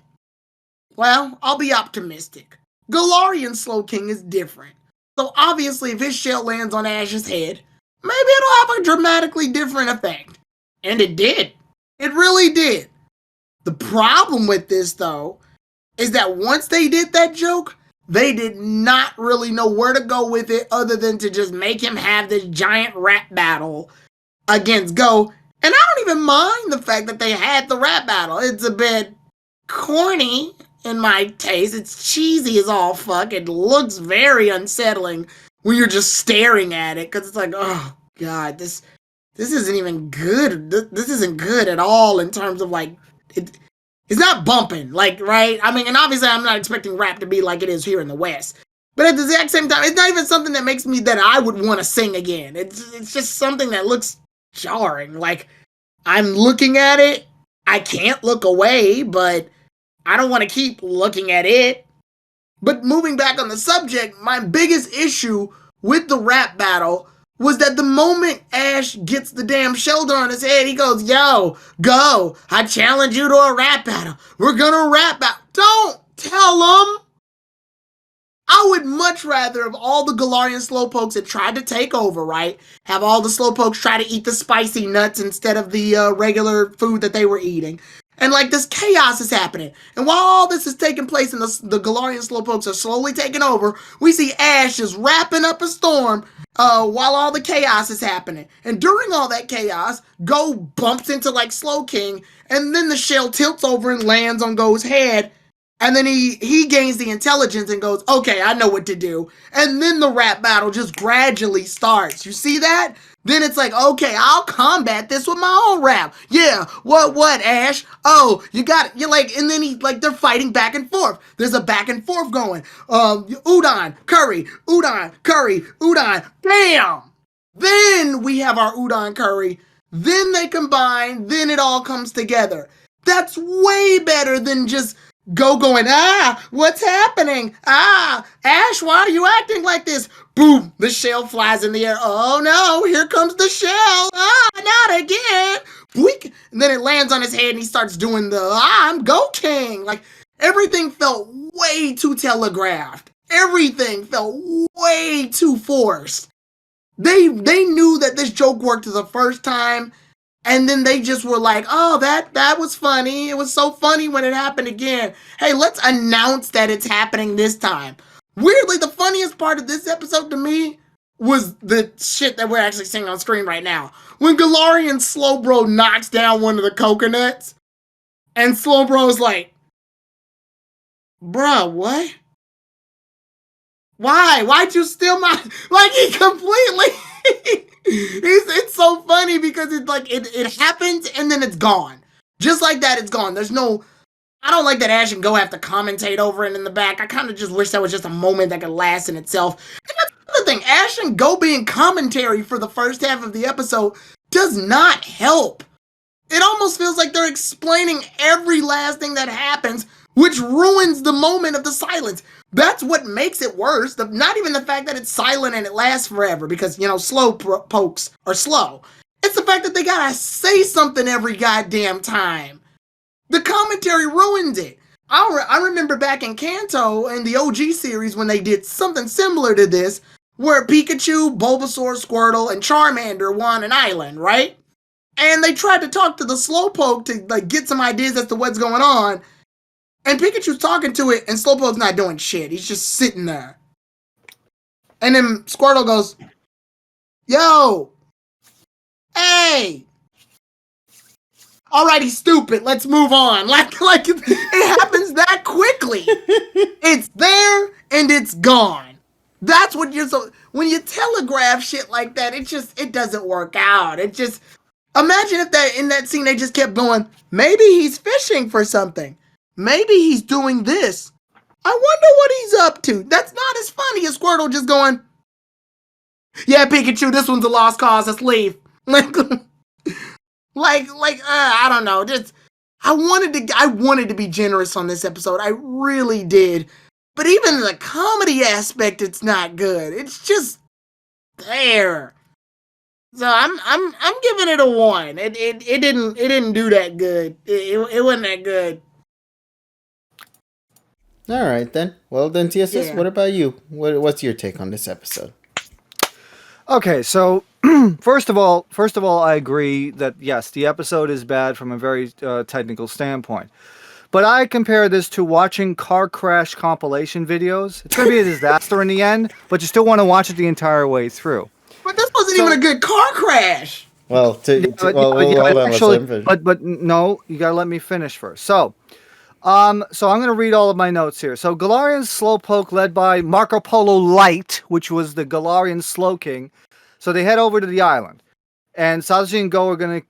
well, I'll be optimistic. Galarian Slow King is different. So obviously, if his shell lands on Ash's head, maybe it'll have a dramatically different effect. And it did. It really did. The problem with this, though, is that once they did that joke, they did not really know where to go with it other than to just make him have this giant rap battle against Go. And I don't even mind the fact that they had the rap battle. It's a bit corny in my taste. It's cheesy as all fuck. It looks very unsettling when you're just staring at it, because it's like, oh god, this isn't even good. This isn't good at all in terms of it's not bumping, right? I mean, and obviously I'm not expecting rap to be like it is here in the West, but at the exact same time, it's not even something that makes me that I would want to sing again. It's just something that looks jarring. I'm looking at it, I can't look away, but I don't want to keep looking at it. But moving back on the subject, my biggest issue with the rap battle was that the moment Ash gets the damn shoulder on his head, he goes, yo, Go, I challenge you to a rap battle. We're gonna rap battle. Don't tell them. I would much rather have all the Galarian Slowpokes that tried to take over, right? Have all the Slowpokes try to eat the spicy nuts instead of the regular food that they were eating. And this chaos is happening. And while all this is taking place and the Galarian Slowpokes are slowly taking over, we see Ash just wrapping up a storm while all the chaos is happening. And during all that chaos, Go bumps into Slow King, and then the shell tilts over and lands on Go's head. And then he gains the intelligence and goes, okay, I know what to do. And then the rap battle just gradually starts. You see that? Then it's okay, I'll combat this with my own rap. Yeah, what, Ash? Oh, you got it. You're and then they're fighting back and forth. There's a back and forth going. Udon, curry, udon, bam! Then we have our udon curry. Then they combine, then it all comes together. That's way better than just Go going, what's happening? Ash, why are you acting like this? Boom, the shell flies in the air. Oh no, here comes the shell. Not again. Boink. And then it lands on his head and he starts doing the, I'm Go King. Like, everything felt way too telegraphed. Everything felt way too forced. They knew that this joke worked the first time, and then they just were like, oh, that was funny. It was so funny when it happened again. Hey, let's announce that it's happening this time. Weirdly, the funniest part of this episode to me was the shit that we're actually seeing on screen right now. When Galarian Slowbro knocks down one of the coconuts, and Slowbro's like, bruh, what? Why? Why'd you steal my... Like, he completely... it's so funny because it happens and then it's gone. Just like that, it's gone. There's no... I don't like that Ash and Go have to commentate over it in the back. I kind of just wish that was just a moment that could last in itself. And that's the other thing. Ash and Go being commentary for the first half of the episode does not help. It almost feels like they're explaining every last thing that happens, which ruins the moment of the silence. That's what makes it worse. Not even the fact that it's silent and it lasts forever because, slow pokes are slow. It's the fact that they gotta say something every goddamn time. The commentary ruins it. I remember back in Kanto in the OG series when they did something similar to this, where Pikachu, Bulbasaur, Squirtle, and Charmander were on an island, right? And they tried to talk to the Slowpoke to get some ideas as to what's going on. And Pikachu's talking to it, and Slowpoke's not doing shit. He's just sitting there. And then Squirtle goes, yo, hey, alrighty, stupid, let's move on. Like it happens that quickly. It's there, and it's gone. That's what when you telegraph shit like that, it doesn't work out. Imagine if in that scene they just kept going, maybe he's fishing for something. Maybe he's doing this. I wonder what he's up to. That's not as funny as Squirtle just going, yeah, Pikachu, this one's a lost cause. Let's leave. I don't know. I wanted to be generous on this episode. I really did. But even the comedy aspect, it's not good. It's just there. So I'm giving it a 1. It didn't do that good. It wasn't that good. All right then. Well then, TSS. Yeah. What about you? What's your take on this episode? Okay, so first of all, I agree that yes, the episode is bad from a very technical standpoint. But I compare this to watching car crash compilation videos. It's going to be a disaster in the end, but you still want to watch it the entire way through. But this wasn't even a good car crash. Well, but no, you gotta let me finish first. So I'm gonna read all of my notes here. So Galarian Slowpoke led by Marco Polo Light, which was the Galarian Slow King. So they head over to the island, and Satoshi and Go are gonna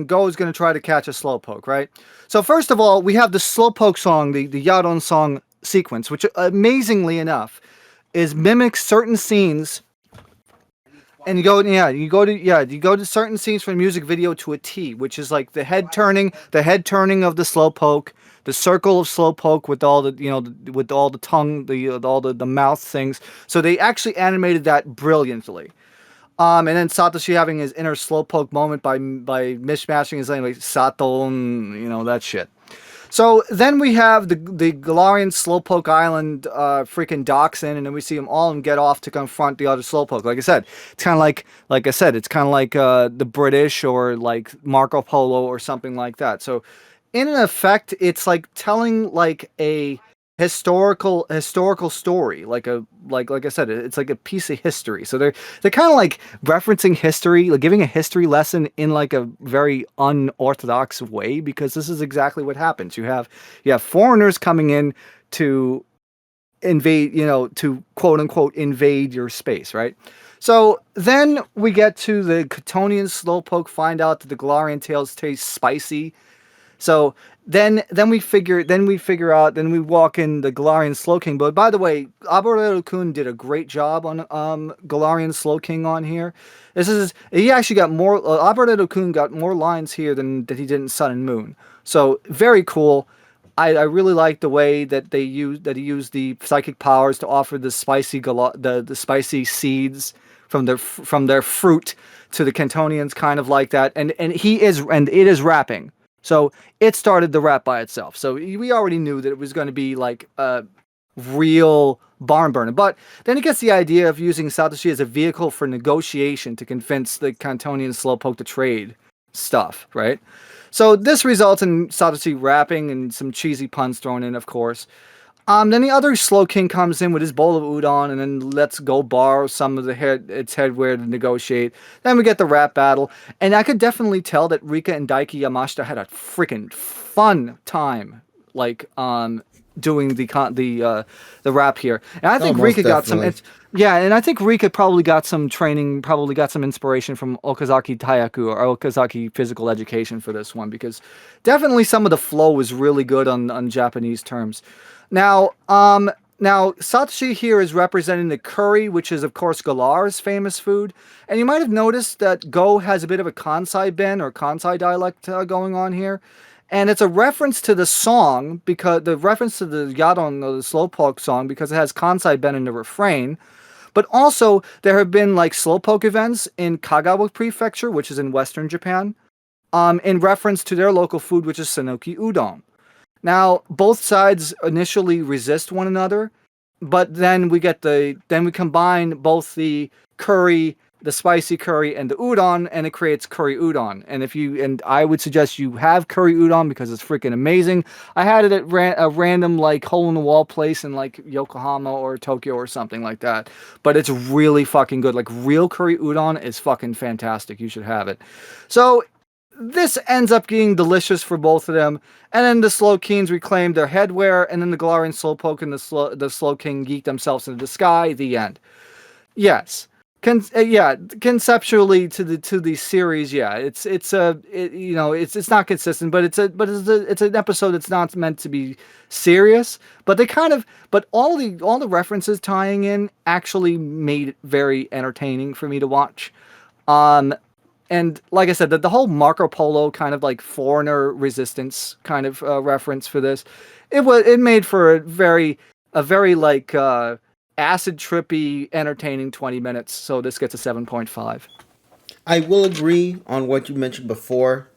Go is gonna try to catch a Slowpoke, right? So first of all, we have the Slowpoke song, the Yadon song sequence, which amazingly enough mimics certain scenes. And you go to certain scenes from the music video to a T, which is like the head turning of the Slowpoke, the circle of Slowpoke with all the tongue, the mouth things. So they actually animated that brilliantly. And then Satoshi having his inner Slowpoke moment by mishmashing his name like Sato and that shit. So then we have the Galarian Slowpoke Island freaking docks in, and then we see them all and get off to confront the other Slowpoke. Like I said, it's kind of like the British or like Marco Polo or something like that. So in effect, it's like telling like a historical story, like I said, it's like a piece of history. So they're kind of like referencing history, like giving a history lesson in like a very unorthodox way, because this is exactly what happens. You have foreigners coming in to invade, to quote unquote invade your space, right? So then we get to the Cottonian Slowpoke, find out that the Galarian tails taste spicy. So then we walk in the Galarian Slowking. But by the way, Arboreto-kun did a great job on Galarian Slowking on here. He actually got more. Arboreto-kun got more lines here than he did in Sun and Moon. So very cool. I really like the way that he used the psychic powers to offer the the spicy seeds from their fruit to the Cantonians, kind of like that. And it is rapping. So it started the rap by itself. So we already knew that it was going to be like a real barn burner. But then he gets the idea of using Satoshi as a vehicle for negotiation to convince the Cantonian Slowpoke to trade stuff, right? So this results in Satoshi rapping and some cheesy puns thrown in, of course. Then the other Slow King comes in with his bowl of udon and then lets go borrow some of its headwear to negotiate. Then we get the rap battle. And I could definitely tell that Rika and Daiki Yamashita had a freaking fun time, like, doing the rap here. And I think Rika got some... and I think Rika probably got some training, probably got some inspiration from Okazaki Taiyaku or Okazaki Physical Education for this one, because definitely some of the flow was really good on Japanese terms. Now Satoshi here is representing the curry, which is, of course, Galar's famous food. And you might have noticed that Go has a bit of a Kansai Ben or Kansai dialect going on here. And it's a reference to the song, because the reference to the Yadon, or the Slowpoke song, because it has Kansai Ben in the refrain. But also, there have been like Slowpoke events in Kagawa Prefecture, which is in Western Japan, in reference to their local food, which is Sanoki Udon. Now, both sides initially resist one another, but then we combine both the curry, the spicy curry, and the udon, and it creates curry udon. And I would suggest you have curry udon because it's freaking amazing. I had it at a random like hole in the wall place in like Yokohama or Tokyo or something like that. But it's really fucking good. Like real curry udon is fucking fantastic. You should have it. So this ends up being delicious for both of them. And then the Slow Kings reclaim their headwear, and then the Galarian Slowpoke and the Slow King geek themselves into the sky. The end. Yes. Conceptually to the series, it's not consistent, but it's an episode that's not meant to be serious. But all the references tying in actually made it very entertaining for me to watch. And like I said, the whole Marco Polo kind of like foreigner resistance kind of reference for this, it made for a very like acid trippy entertaining 20 minutes. So this gets a 7.5. I will agree on what you mentioned before.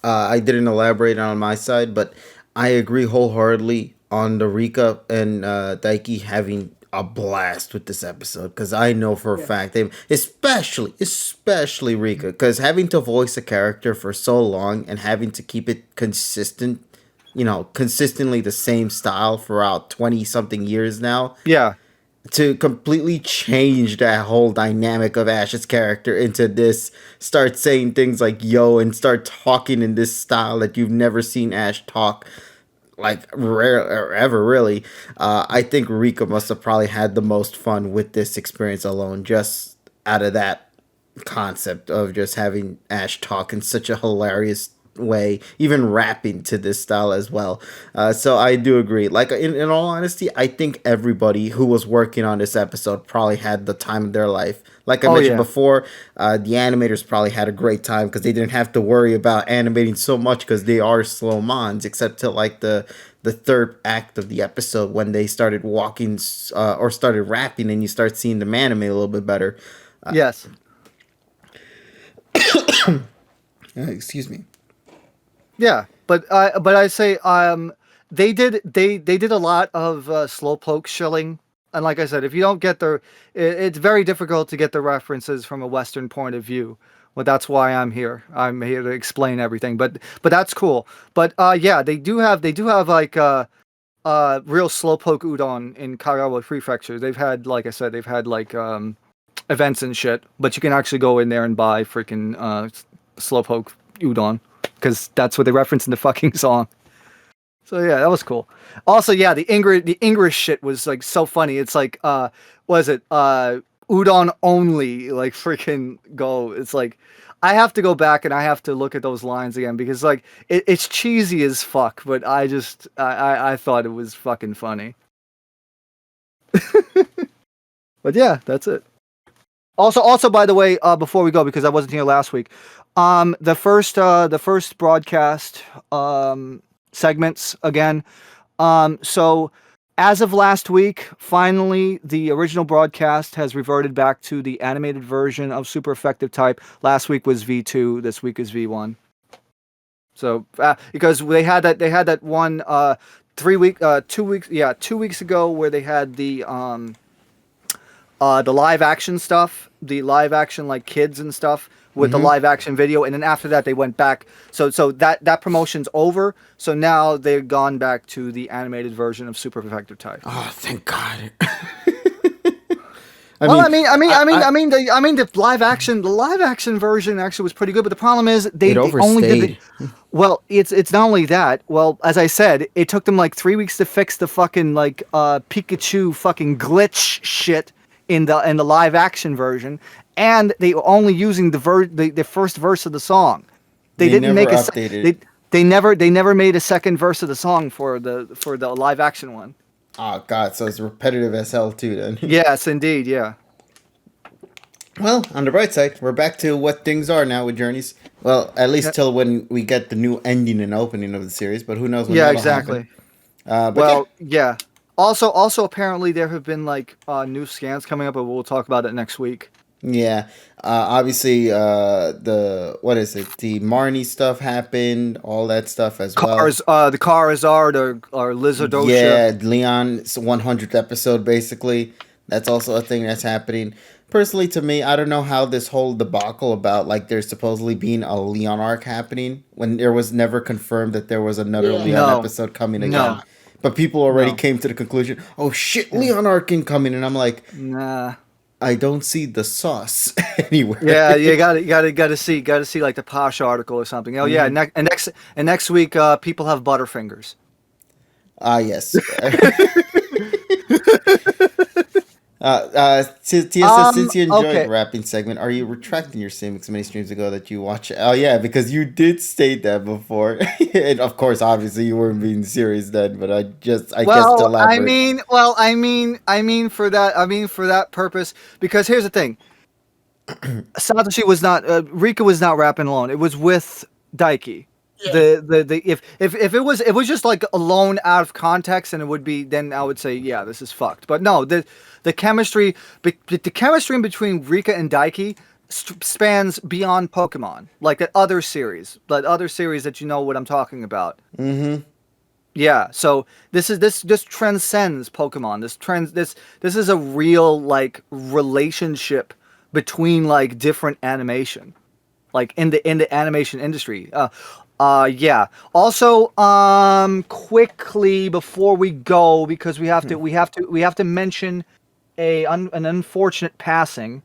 I didn't elaborate on my side, but I agree wholeheartedly on the Rika and Daiki having a blast with this episode, because I know for a fact they, especially Rika, because having to voice a character for so long and having to keep it consistent, consistently the same style throughout 20 something years now. Yeah. To completely change that whole dynamic of Ash's character into this, start saying things like yo and start talking in this style that you've never seen Ash talk like rare or ever really. I think Rika must have probably had the most fun with this experience alone, just out of that concept of just having Ash talk in such a hilarious way, even rapping to this style as well. So I do agree. Like in all honesty, I think everybody who was working on this episode probably had the time of their life. Like I mentioned before, the animators probably had a great time because they didn't have to worry about animating so much because they are slow mons, except to like the third act of the episode when they started walking or started rapping and you start seeing them animate a little bit better. Yes. Excuse me. Yeah, but I say they did a lot of slowpoke shilling, and like I said, if you don't get it's very difficult to get the references from a Western point of view. Well, that's why I'm here. I'm here to explain everything. But that's cool. But they do have like real slowpoke udon in Kagawa Prefecture. They've had, like I said, like events and shit. But you can actually go in there and buy freaking slowpoke udon, because that's what they reference in the fucking song. So yeah, that was cool. Also, yeah, the English shit was like so funny. It's like, was it udon only? Like freaking go. It's like I have to go back and I have to look at those lines again because like it's cheesy as fuck. But I thought it was fucking funny. But yeah, that's it. Also, by the way, before we go, because I wasn't here last week, the first broadcast segments again. So as of last week, finally, the original broadcast has reverted back to the animated version of Super Effective Type. Last week was V2. This week is V1. So because they had that one 2 weeks ago where they had the live action stuff, the live action like kids and stuff with the live action video, and then after that they went back. So that promotion's over. So now they've gone back to the animated version of Super Effective Type. Oh, thank God. The live action version actually was pretty good, but the problem is they only did well, it's not only that. Well, as I said, it took them like 3 weeks to fix the fucking like Pikachu fucking glitch shit in the live action version, and they were only using the first verse of the song. They didn't make they never made a second verse of the song for the live action one. Oh God, so it's repetitive as hell too then. Yes, indeed, yeah. Well, on the bright side, we're back to what things are now with Journeys. Well, at least till when we get the new ending and opening of the series, but who knows when that'll happen. Yeah. Also, apparently there have been like new scans coming up, but we'll talk about it next week. Yeah. Obviously, the Marnie stuff happened, all that stuff as well. The Charizard or Lizardosha. Yeah, Leon's 100th episode, basically. That's also a thing that's happening. Personally, to me, I don't know how this whole debacle about like there's supposedly being a Leon arc happening when there was never confirmed that there was another Leon episode coming again. No. But people already came to the conclusion, oh shit, Leon arc incoming, and I'm like, nah. I don't see the sauce anywhere. Yeah, you gotta see like the Posh article or something. Oh yeah, next week people have Butterfingers. Ah yes. Since you enjoyed the rapping segment, are you retracting your statements many streams ago that you watch? Oh yeah, because you did state that before, and of course, obviously, you weren't being serious then. But I guess to elaborate. I mean for that purpose, because here's the thing: Satoshi was not Rika was not rapping alone. It was with Daiki. Yeah. If it was just like alone out of context, and it would be, then I would say yeah, this is fucked. But no, the chemistry between Rika and Daiki spans beyond Pokemon, like that other series that you know what I'm talking about. Mm-hmm. Yeah, so this transcends Pokemon. This is a real like relationship between like different animation, like in the animation industry. Yeah. Also, quickly before we go, because we have to mention an unfortunate passing,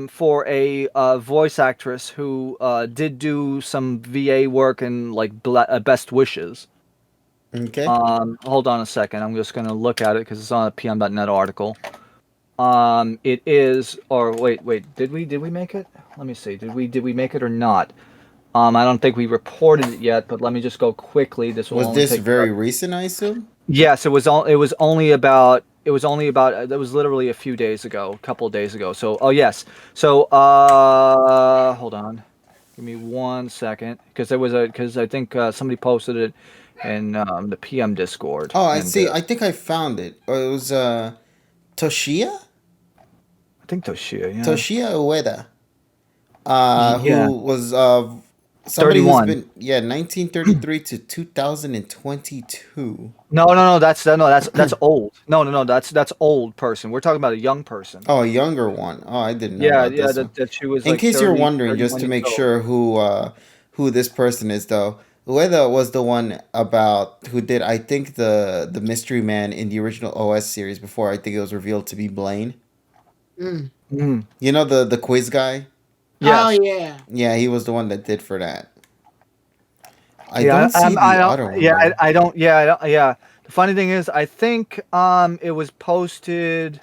for a voice actress who did do some VA work and like Best Wishes. Okay. Hold on a second. I'm just gonna look at it because it's on a PM.net article. It is, or wait, did we make it? Let me see. Did we make it or not? I don't think we reported it yet, but let me just go quickly. This was this very recent, I assume? Yes, it was literally a few days ago, a couple of days ago. So, oh yes. So, hold on. Give me 1 second, because I think somebody posted it in the PM Discord. Oh, I see. I think I found it. It was Toshiya? I think Toshiya, yeah. Toshiya Ueda. Yeah. Who was somebody 31. who's been 1933 to 2022. No, that's old. No, that's old person. We're talking about a young person. Oh, a younger one. Oh, I didn't know. Yeah, about this that she was. In like case 30, you're wondering, just to make sure who this person is, though, Ueda was the one who did, I think, the mystery man in the original OS series before I think it was revealed to be Blaine. Mm. Mm. You know the quiz guy. Yes. Oh yeah. Yeah, he was the one that did for that. I Yeah, don't see the other one. Yeah, I don't. Yeah. The funny thing is, I think it was posted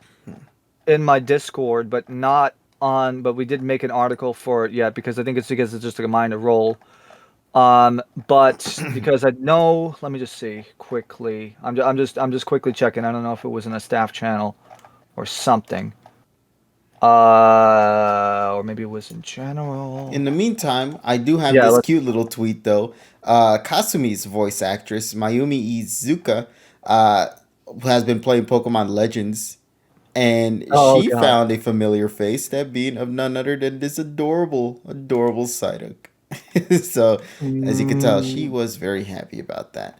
in my Discord, but not on. But we didn't make an article for it yet because I think it's just like a minor role. But because I know, let me just see quickly. I'm just quickly checking. I don't know if it was in a staff channel or something. Or maybe it was in general. In the meantime, I do have Yeah, this let's- cute little tweet though. Kasumi's voice actress Mayumi Izuka has been playing Pokemon Legends, and Oh she god. found a familiar face, that being of none other than this adorable Psyduck. So, as you can tell, she Mm, was very happy about that.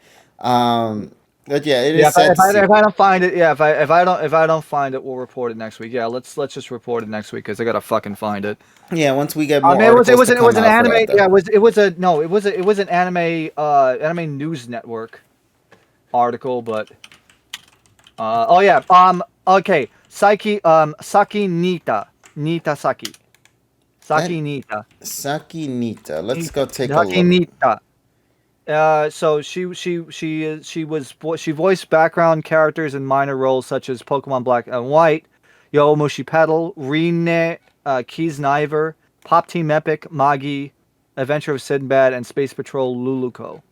But yeah, it yeah, is sad to see. if I don't find it, yeah, if I don't find it, we'll report it next week. Yeah, let's just report it next week because I gotta fucking find it. Yeah, once we get I more mean, articles to it was come an out for anime. that, though. Yeah, it was a no, it was an anime news network article, but oh yeah, okay, Saki That Nita. Saki Nita. Let's go take a Saki look. Nita. So she voiced background characters in minor roles such as Pokemon Black and White, Yomushi Pedal, Rine, Keys Niver, Pop Team Epic, Magi, Adventure of Sinbad, and Space Patrol Luluko.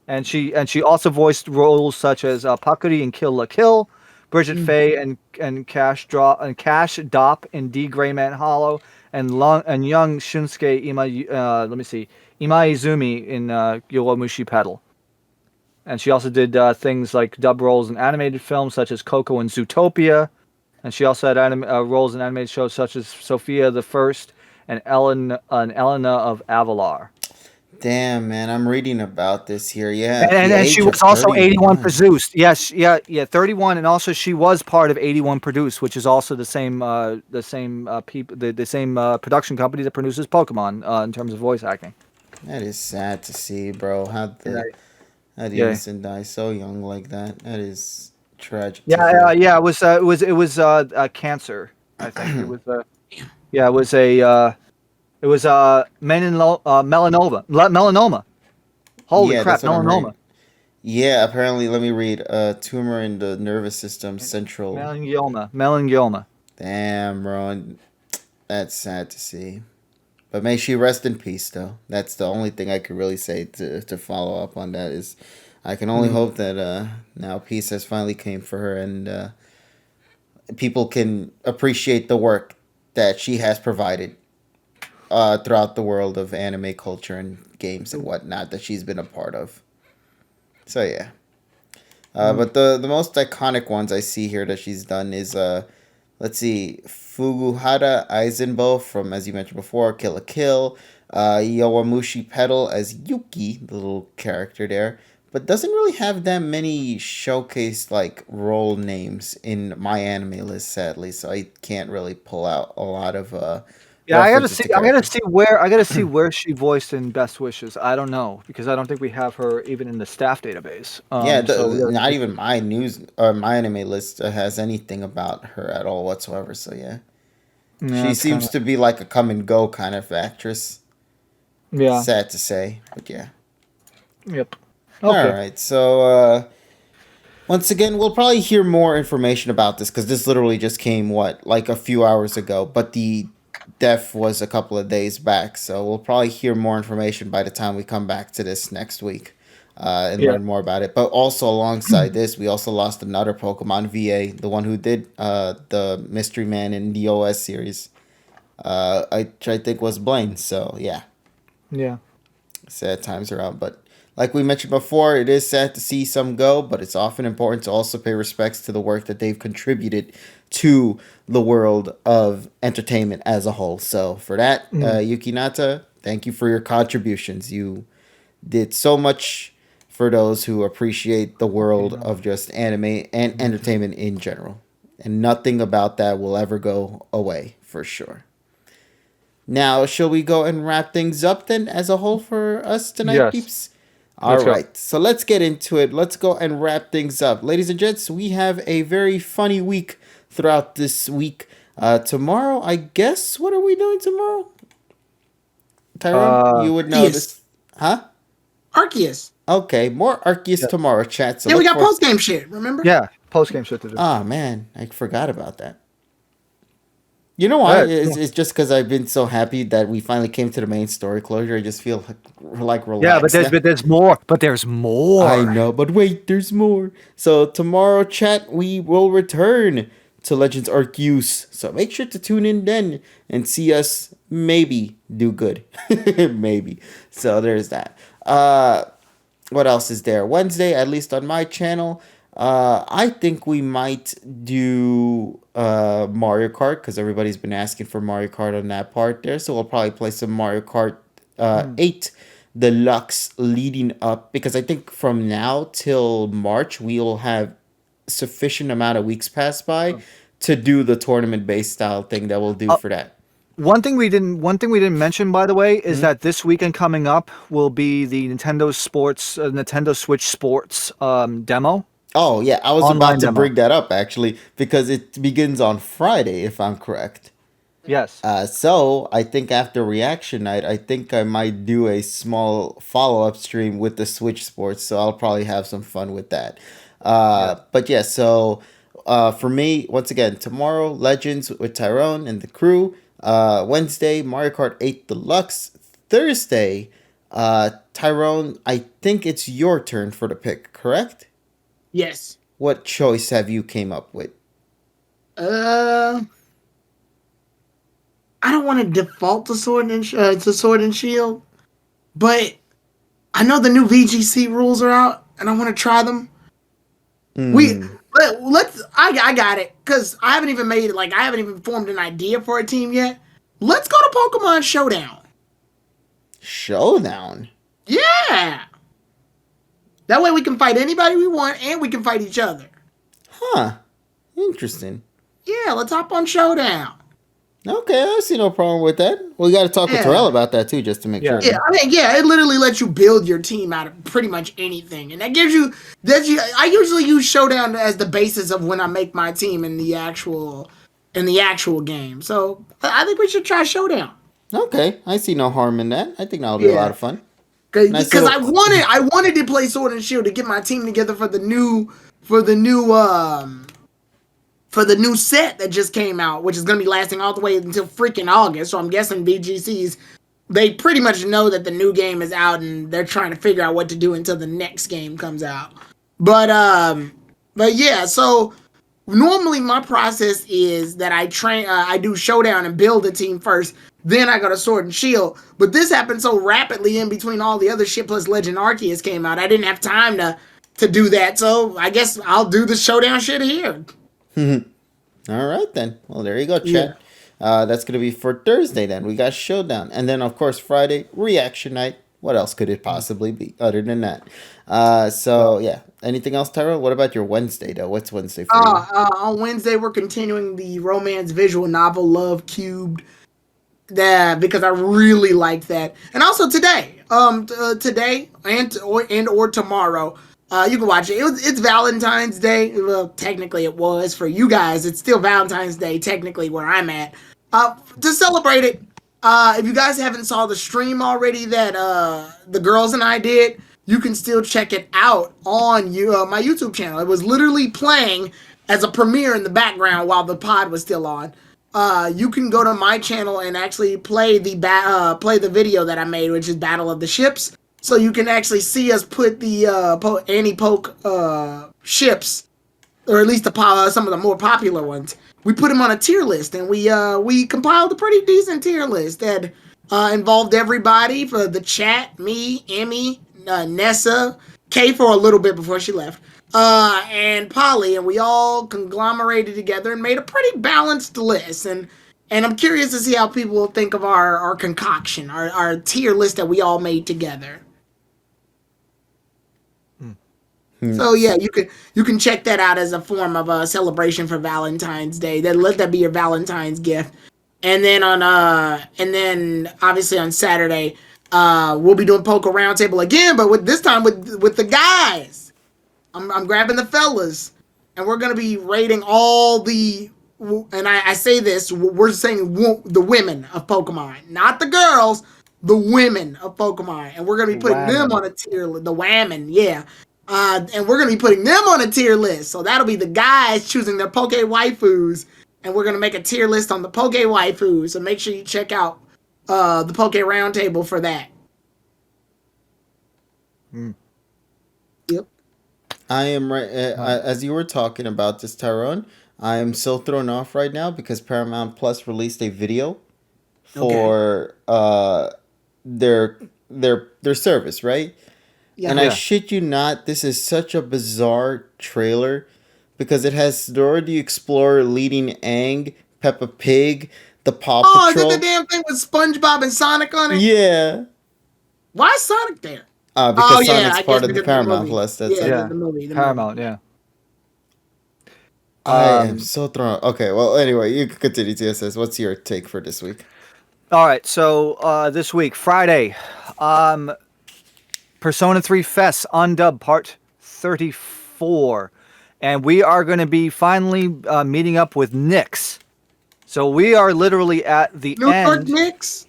And she also voiced roles such as Pakuri in Kill la Kill, Bridget Faye and Cash Dop in D Greyman Hollow, and young Shunsuke Imaizumi in Yowamushi Pedal. And she also did things like dub roles in animated films such as Coco and Zootopia. And she also had roles in animated shows such as Sophia the First and Elena of Avalar. Damn, man, I'm reading about this here. Yeah, at And the then she age of was also 81 31. produced. Yes, yeah, 31, and also she was part of 81 Produced, which is also the same production company that produces Pokemon in terms of voice acting. That is sad to see, bro. How Yeah. the innocent die so young like that. That is tragic. to Yeah, hear. yeah, it was cancer. I think it was yeah, it was melanoma. Holy Yeah, crap, that's what I'm reading. melanoma. Yeah, apparently, let me read. Tumor in the nervous system, central. Melangioma. Damn, bro. That's sad to see. But may she rest in peace, though. That's the only thing I could really say to follow up on that is I can only hope that now peace has finally came for her and people can appreciate the work that she has provided throughout the world of anime culture and games and whatnot that she's been a part of. So, yeah. But the most iconic ones I see here that she's done is let's see, Fuguhara Aizenbo from, as you mentioned before, Kill la Kill, Yowamushi Pedal as Yuki, the little character there, but doesn't really have that many showcased like role names in my anime list, sadly. So I can't really pull out a lot of Yeah, I gotta references see. to I gotta characters. see where she voiced in Best Wishes. I don't know because I don't think we have her even in the staff database. Yeah, So we gotta not see. even my news or my anime list has anything about her at all whatsoever. So yeah, Yeah, she it's seems kinda, to be like a come and go kind of actress. yeah. Sad to say, but yeah. Yep. All Okay. right, so once again, we'll probably hear more information about this because this literally just came like a few hours ago, but the death was a couple of days back, so we'll probably hear more information by the time we come back to this next week and Yeah. learn more about it. But also alongside this, we also lost another Pokemon VA, the one who did the Mystery Man in the OS series, which I think was Blaine. So yeah. Yeah. Sad times are out, but like we mentioned before, it is sad to see some go, but it's often important to also pay respects to the work that they've contributed to the world of entertainment as a whole. So for that, Yuki Nata, thank you for your contributions. You did so much for those who appreciate the world of just anime and entertainment in general. And nothing about that will ever go away, for sure. Now, shall we go and wrap things up then as a whole for us tonight, Yes. peeps? Let's All go. right, so let's get into it. Let's go and wrap things up. Ladies and gents, we have a very funny week throughout this week. Tomorrow, I guess, what are we doing tomorrow? Tyrone, you would know Arceus. this. Huh? Arceus. Okay, more Arceus Yeah. tomorrow, chat. So Yeah, we look got for- post game shit. Remember? Yeah. Post game shit to do. Oh, man, I forgot about that. You know why? Yeah. It's just because I've been so happy that we finally came to the main story closure. I just feel like relaxed. Yeah, but now. there's more. But there's more. I know, but wait, there's more. So tomorrow, chat, we will return to Legends Arceus. So make sure to tune in then and see us maybe do good. Maybe. So there's that. What else is there? Wednesday, at least on my channel, I think we might do Mario Kart because everybody's been asking for Mario Kart on that part there. So we'll probably play some Mario Kart 8 Deluxe leading up because I think from now till March we'll have sufficient amount of weeks pass by to do the tournament based style thing that we'll do for that. One thing we didn't mention, by the way, is that this weekend coming up will be the Nintendo Switch Sports demo. Oh yeah, I was Online about to demo. bring that up actually because it begins on Friday, if I'm correct. Yes. So I think after reaction night, I think I might do a small follow-up stream with the Switch Sports. So I'll probably have some fun with that. But yeah, so for me, once again, tomorrow Legends with Tyrone and the crew. Wednesday Mario Kart 8 Deluxe. Thursday, Tyrone, I think it's your turn for the pick, correct? Yes. What choice have you came up with? I don't want to default to Sword and Shield, but I know the new VGC rules are out, and I want to try them. I got it because I haven't even formed an idea for a team yet. Let's go to Pokemon Showdown. Showdown? Yeah. That way we can fight anybody we want, and we can fight each other. Huh. Interesting. Yeah, let's hop on Showdown. Okay, I see no problem with that. We got to talk with Terrell about that too, just to make sure. Yeah, it literally lets you build your team out of pretty much anything, and that gives you. I usually use Showdown as the basis of when I make my team in the actual game. So I think we should try Showdown. Okay, I see no harm in that. I think that'll be a lot of fun. Because I wanted to play Sword and Shield to get my team together for the new set that just came out, which is going to be lasting all the way until freaking August. So I'm guessing VGCs, they pretty much know that the new game is out and they're trying to figure out what to do until the next game comes out. But yeah, so normally my process is that I do Showdown and build a team first, then I go to Sword and Shield. But this happened so rapidly in between all the other shit plus Legend Arceus came out, I didn't have time to do that. So I guess I'll do the Showdown shit here. All right then. Well, there you go, chat. That's gonna be for Thursday then. We got Showdown, and then of course Friday reaction night. What else could it possibly be other than that? So yeah. Anything else, Tyrell? What about your Wednesday though? What's Wednesday for you? On Wednesday we're continuing the romance visual novel Love Cubed. Because I really like that, and also today or tomorrow. You can watch it. It's Valentine's Day. Well, technically it was. For you guys, it's still Valentine's Day, technically, where I'm at. To celebrate it, if you guys haven't saw the stream already that the girls and I did, you can still check it out on my YouTube channel. It was literally playing as a premiere in the background while the pod was still on. You can go to my channel and actually play the video that I made, which is Battle of the Ships. So you can actually see us put the anti-poke ships, or at least some of the more popular ones. We put them on a tier list, and we compiled a pretty decent tier list that involved everybody for the chat, me, Emmy, Nessa, Kay for a little bit before she left, and Polly, and we all conglomerated together and made a pretty balanced list. And I'm curious to see how people will think of our concoction, our tier list that we all made together. So yeah, you can check that out as a form of a celebration for Valentine's Day. Let that be your Valentine's gift. And then obviously on Saturday, we'll be doing Poker Roundtable again, but this time with the guys. I'm grabbing the fellas, and we're gonna be rating all the. And I say this, we're saying the women of Pokemon, not the girls, the women of Pokemon, and we're gonna be putting them on a tier list. The women, yeah. And we're going to be putting them on a tier list. So that'll be the guys choosing their Poke Waifus. And we're going to make a tier list on the Poke Waifus. So make sure you check out the Poke Roundtable for that. Yep. I am right. As you were talking about this, Tyrone, I am so thrown off right now because Paramount Plus released a video for their service, right? Yeah. And I shit you not, this is such a bizarre trailer because it has Dora the Explorer leading Aang, Peppa Pig, the Paw Patrol. Is it the damn thing with SpongeBob and Sonic on it? Yeah. Why is Sonic there? Because Sonic's part of the Paramount Plus. That's it. The movie. Paramount, yeah. I am so thrown. Okay, well, anyway, you can continue, TSS. What's your take for this week? All right, so this week, Friday, Persona 3 Fest Undub Part 34. And we are going to be finally meeting up with Nyx. So we are literally at the end. Nyx?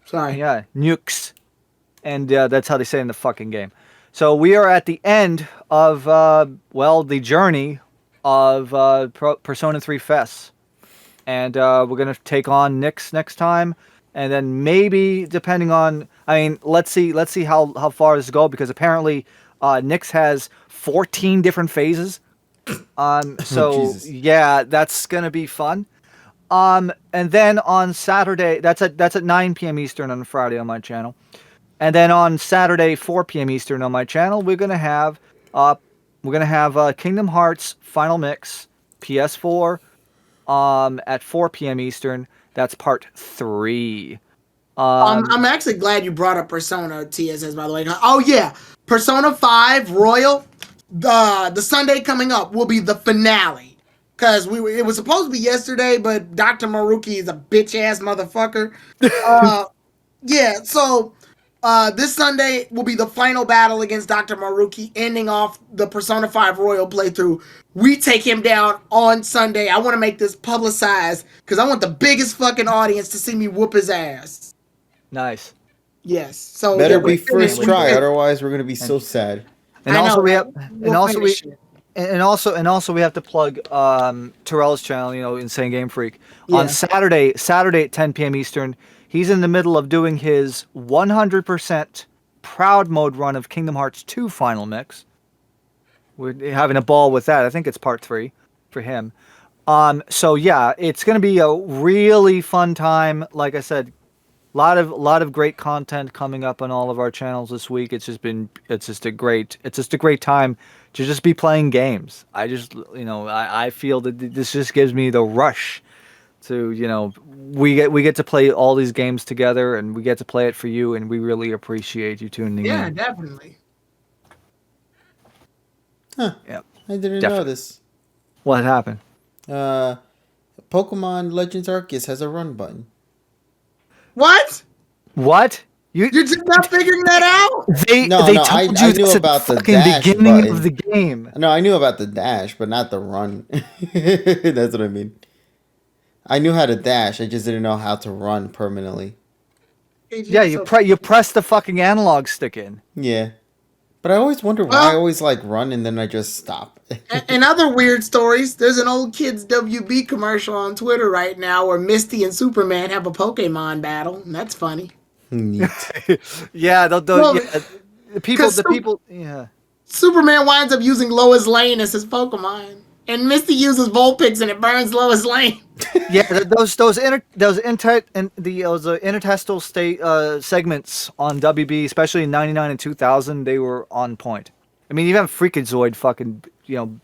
Sorry. Yeah, Nyx. And that's how they say it in the fucking game. So we are at the end of, the journey of Persona 3 Fest. And we're going to take on Nyx next time. And then maybe, depending on, let's see how far this goes, because apparently Nyx has 14 different phases. So yeah, that's gonna be fun. And then on Saturday, that's at 9 p.m. Eastern on Friday on my channel. And then on Saturday, 4 p.m. Eastern on my channel, we're gonna have Kingdom Hearts Final Mix PS4 at 4 p.m. Eastern. That's part 3. I'm actually glad you brought up Persona TSS, by the way. Oh yeah, Persona 5 Royal. The Sunday coming up will be the finale. Cause it was supposed to be yesterday, but Dr. Maruki is a bitch ass motherfucker. Yeah, so this Sunday will be the final battle against Dr. Maruki, ending off the Persona 5 Royal playthrough. We take him down on Sunday. I want to make this publicized because I want the biggest fucking audience to see me whoop his ass. Nice. Yes. So better be first try, otherwise we're gonna be so sad. And also we have to plug Terrell's channel, Insane Game Freak. Yeah. On Saturday at 10 p.m. Eastern, he's in the middle of doing his 100% proud mode run of Kingdom Hearts 2 Final Mix. We're having a ball with that. I think it's part 3 for him. So yeah, it's going to be a really fun time. Like I said, a lot of great content coming up on all of our channels this week. It's just a great time to just be playing games. I feel that this just gives me the rush to, we get to play all these games together, and we get to play it for you, and we really appreciate you tuning in. Yeah, definitely. Huh. Yeah. I didn't know this. What happened? Pokemon Legends Arceus has a run button. What? You're just not figuring that out? They told you I knew about the dash beginning button. of the game. No, I knew about the dash, but not the run. That's what I mean. I knew how to dash. I just didn't know how to run permanently. Yeah, you press the fucking analog stick in. Yeah. But I always wonder why I always run and then I just stop. And other weird stories, there's an old Kids WB commercial on Twitter right now where Misty and Superman have a Pokemon battle. And that's funny. Neat. Yeah, the people. Superman winds up using Lois Lane as his Pokemon. And Misty uses Vulpix and it burns Lois Lane. Yeah, those intertestable state segments on WB, especially in '99 and 2000, they were on point. I mean, even Freakazoid fucking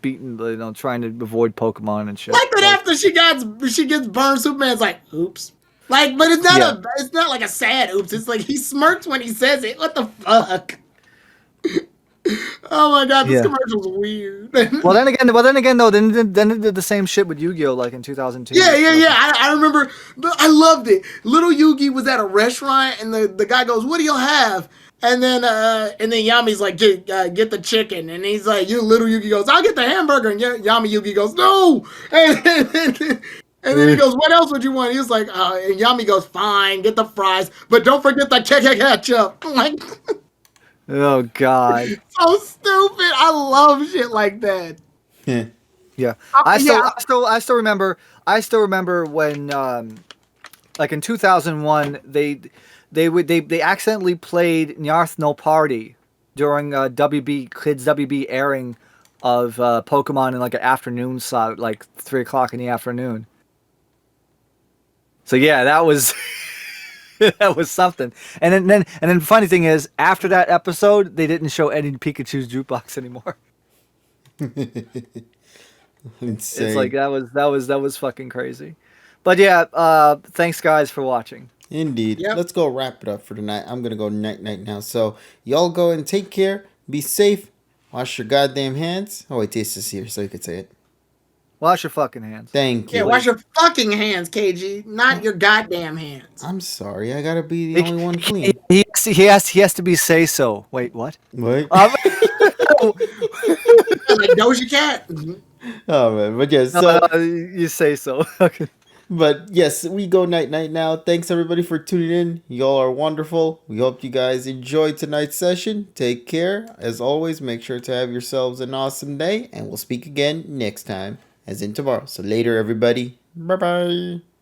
beating, trying to avoid Pokemon and shit. Like that after she gets burned, Superman's like, oops. But it's not it's not like a sad oops. It's like he smirks when he says it. What the fuck? Oh my god, this commercial's weird. Well then again though, then it did the same shit with Yu-Gi-Oh! Like in 2002. Yeah. I remember. I loved it. Little Yugi was at a restaurant, and the guy goes, "What do you have?" And then Yami's like, get the chicken, and he's like, Little Yugi goes, "I'll get the hamburger," and Yami Yugi goes, "No," and then he goes, "What else would you want?" He was like, and Yami goes, "Fine, get the fries, but don't forget the ketchup." I'm like. Oh God! So stupid. I love shit like that. Yeah. I still remember when like in 2001 they accidentally played Nyarth No Party during WB Kids WB airing Pokemon in like an afternoon slot, like 3 o'clock in the afternoon. So yeah, that was that was something. And then the funny thing is, after that episode, they didn't show any Pikachu's jukebox anymore. Insane. It's like that was fucking crazy. But yeah, thanks guys for watching. Indeed. Yep. Let's go wrap it up for tonight. I'm gonna go night now. So y'all go and take care. Be safe. Wash your goddamn hands. Oh wait, Taste is here, so you could say it. Wash your fucking hands. Thank you. Yeah, wash your fucking hands, KG, not your goddamn hands. I'm sorry. I gotta be the only one clean. He has to be say so. Wait, what? What? Like Doja Cat. Oh man, but yeah. So, you say so. Okay. but yes, we go night now. Thanks everybody for tuning in. Y'all are wonderful. We hope you guys enjoyed tonight's session. Take care. As always, make sure to have yourselves an awesome day, and we'll speak again next time, as in tomorrow. So later, everybody. Bye bye.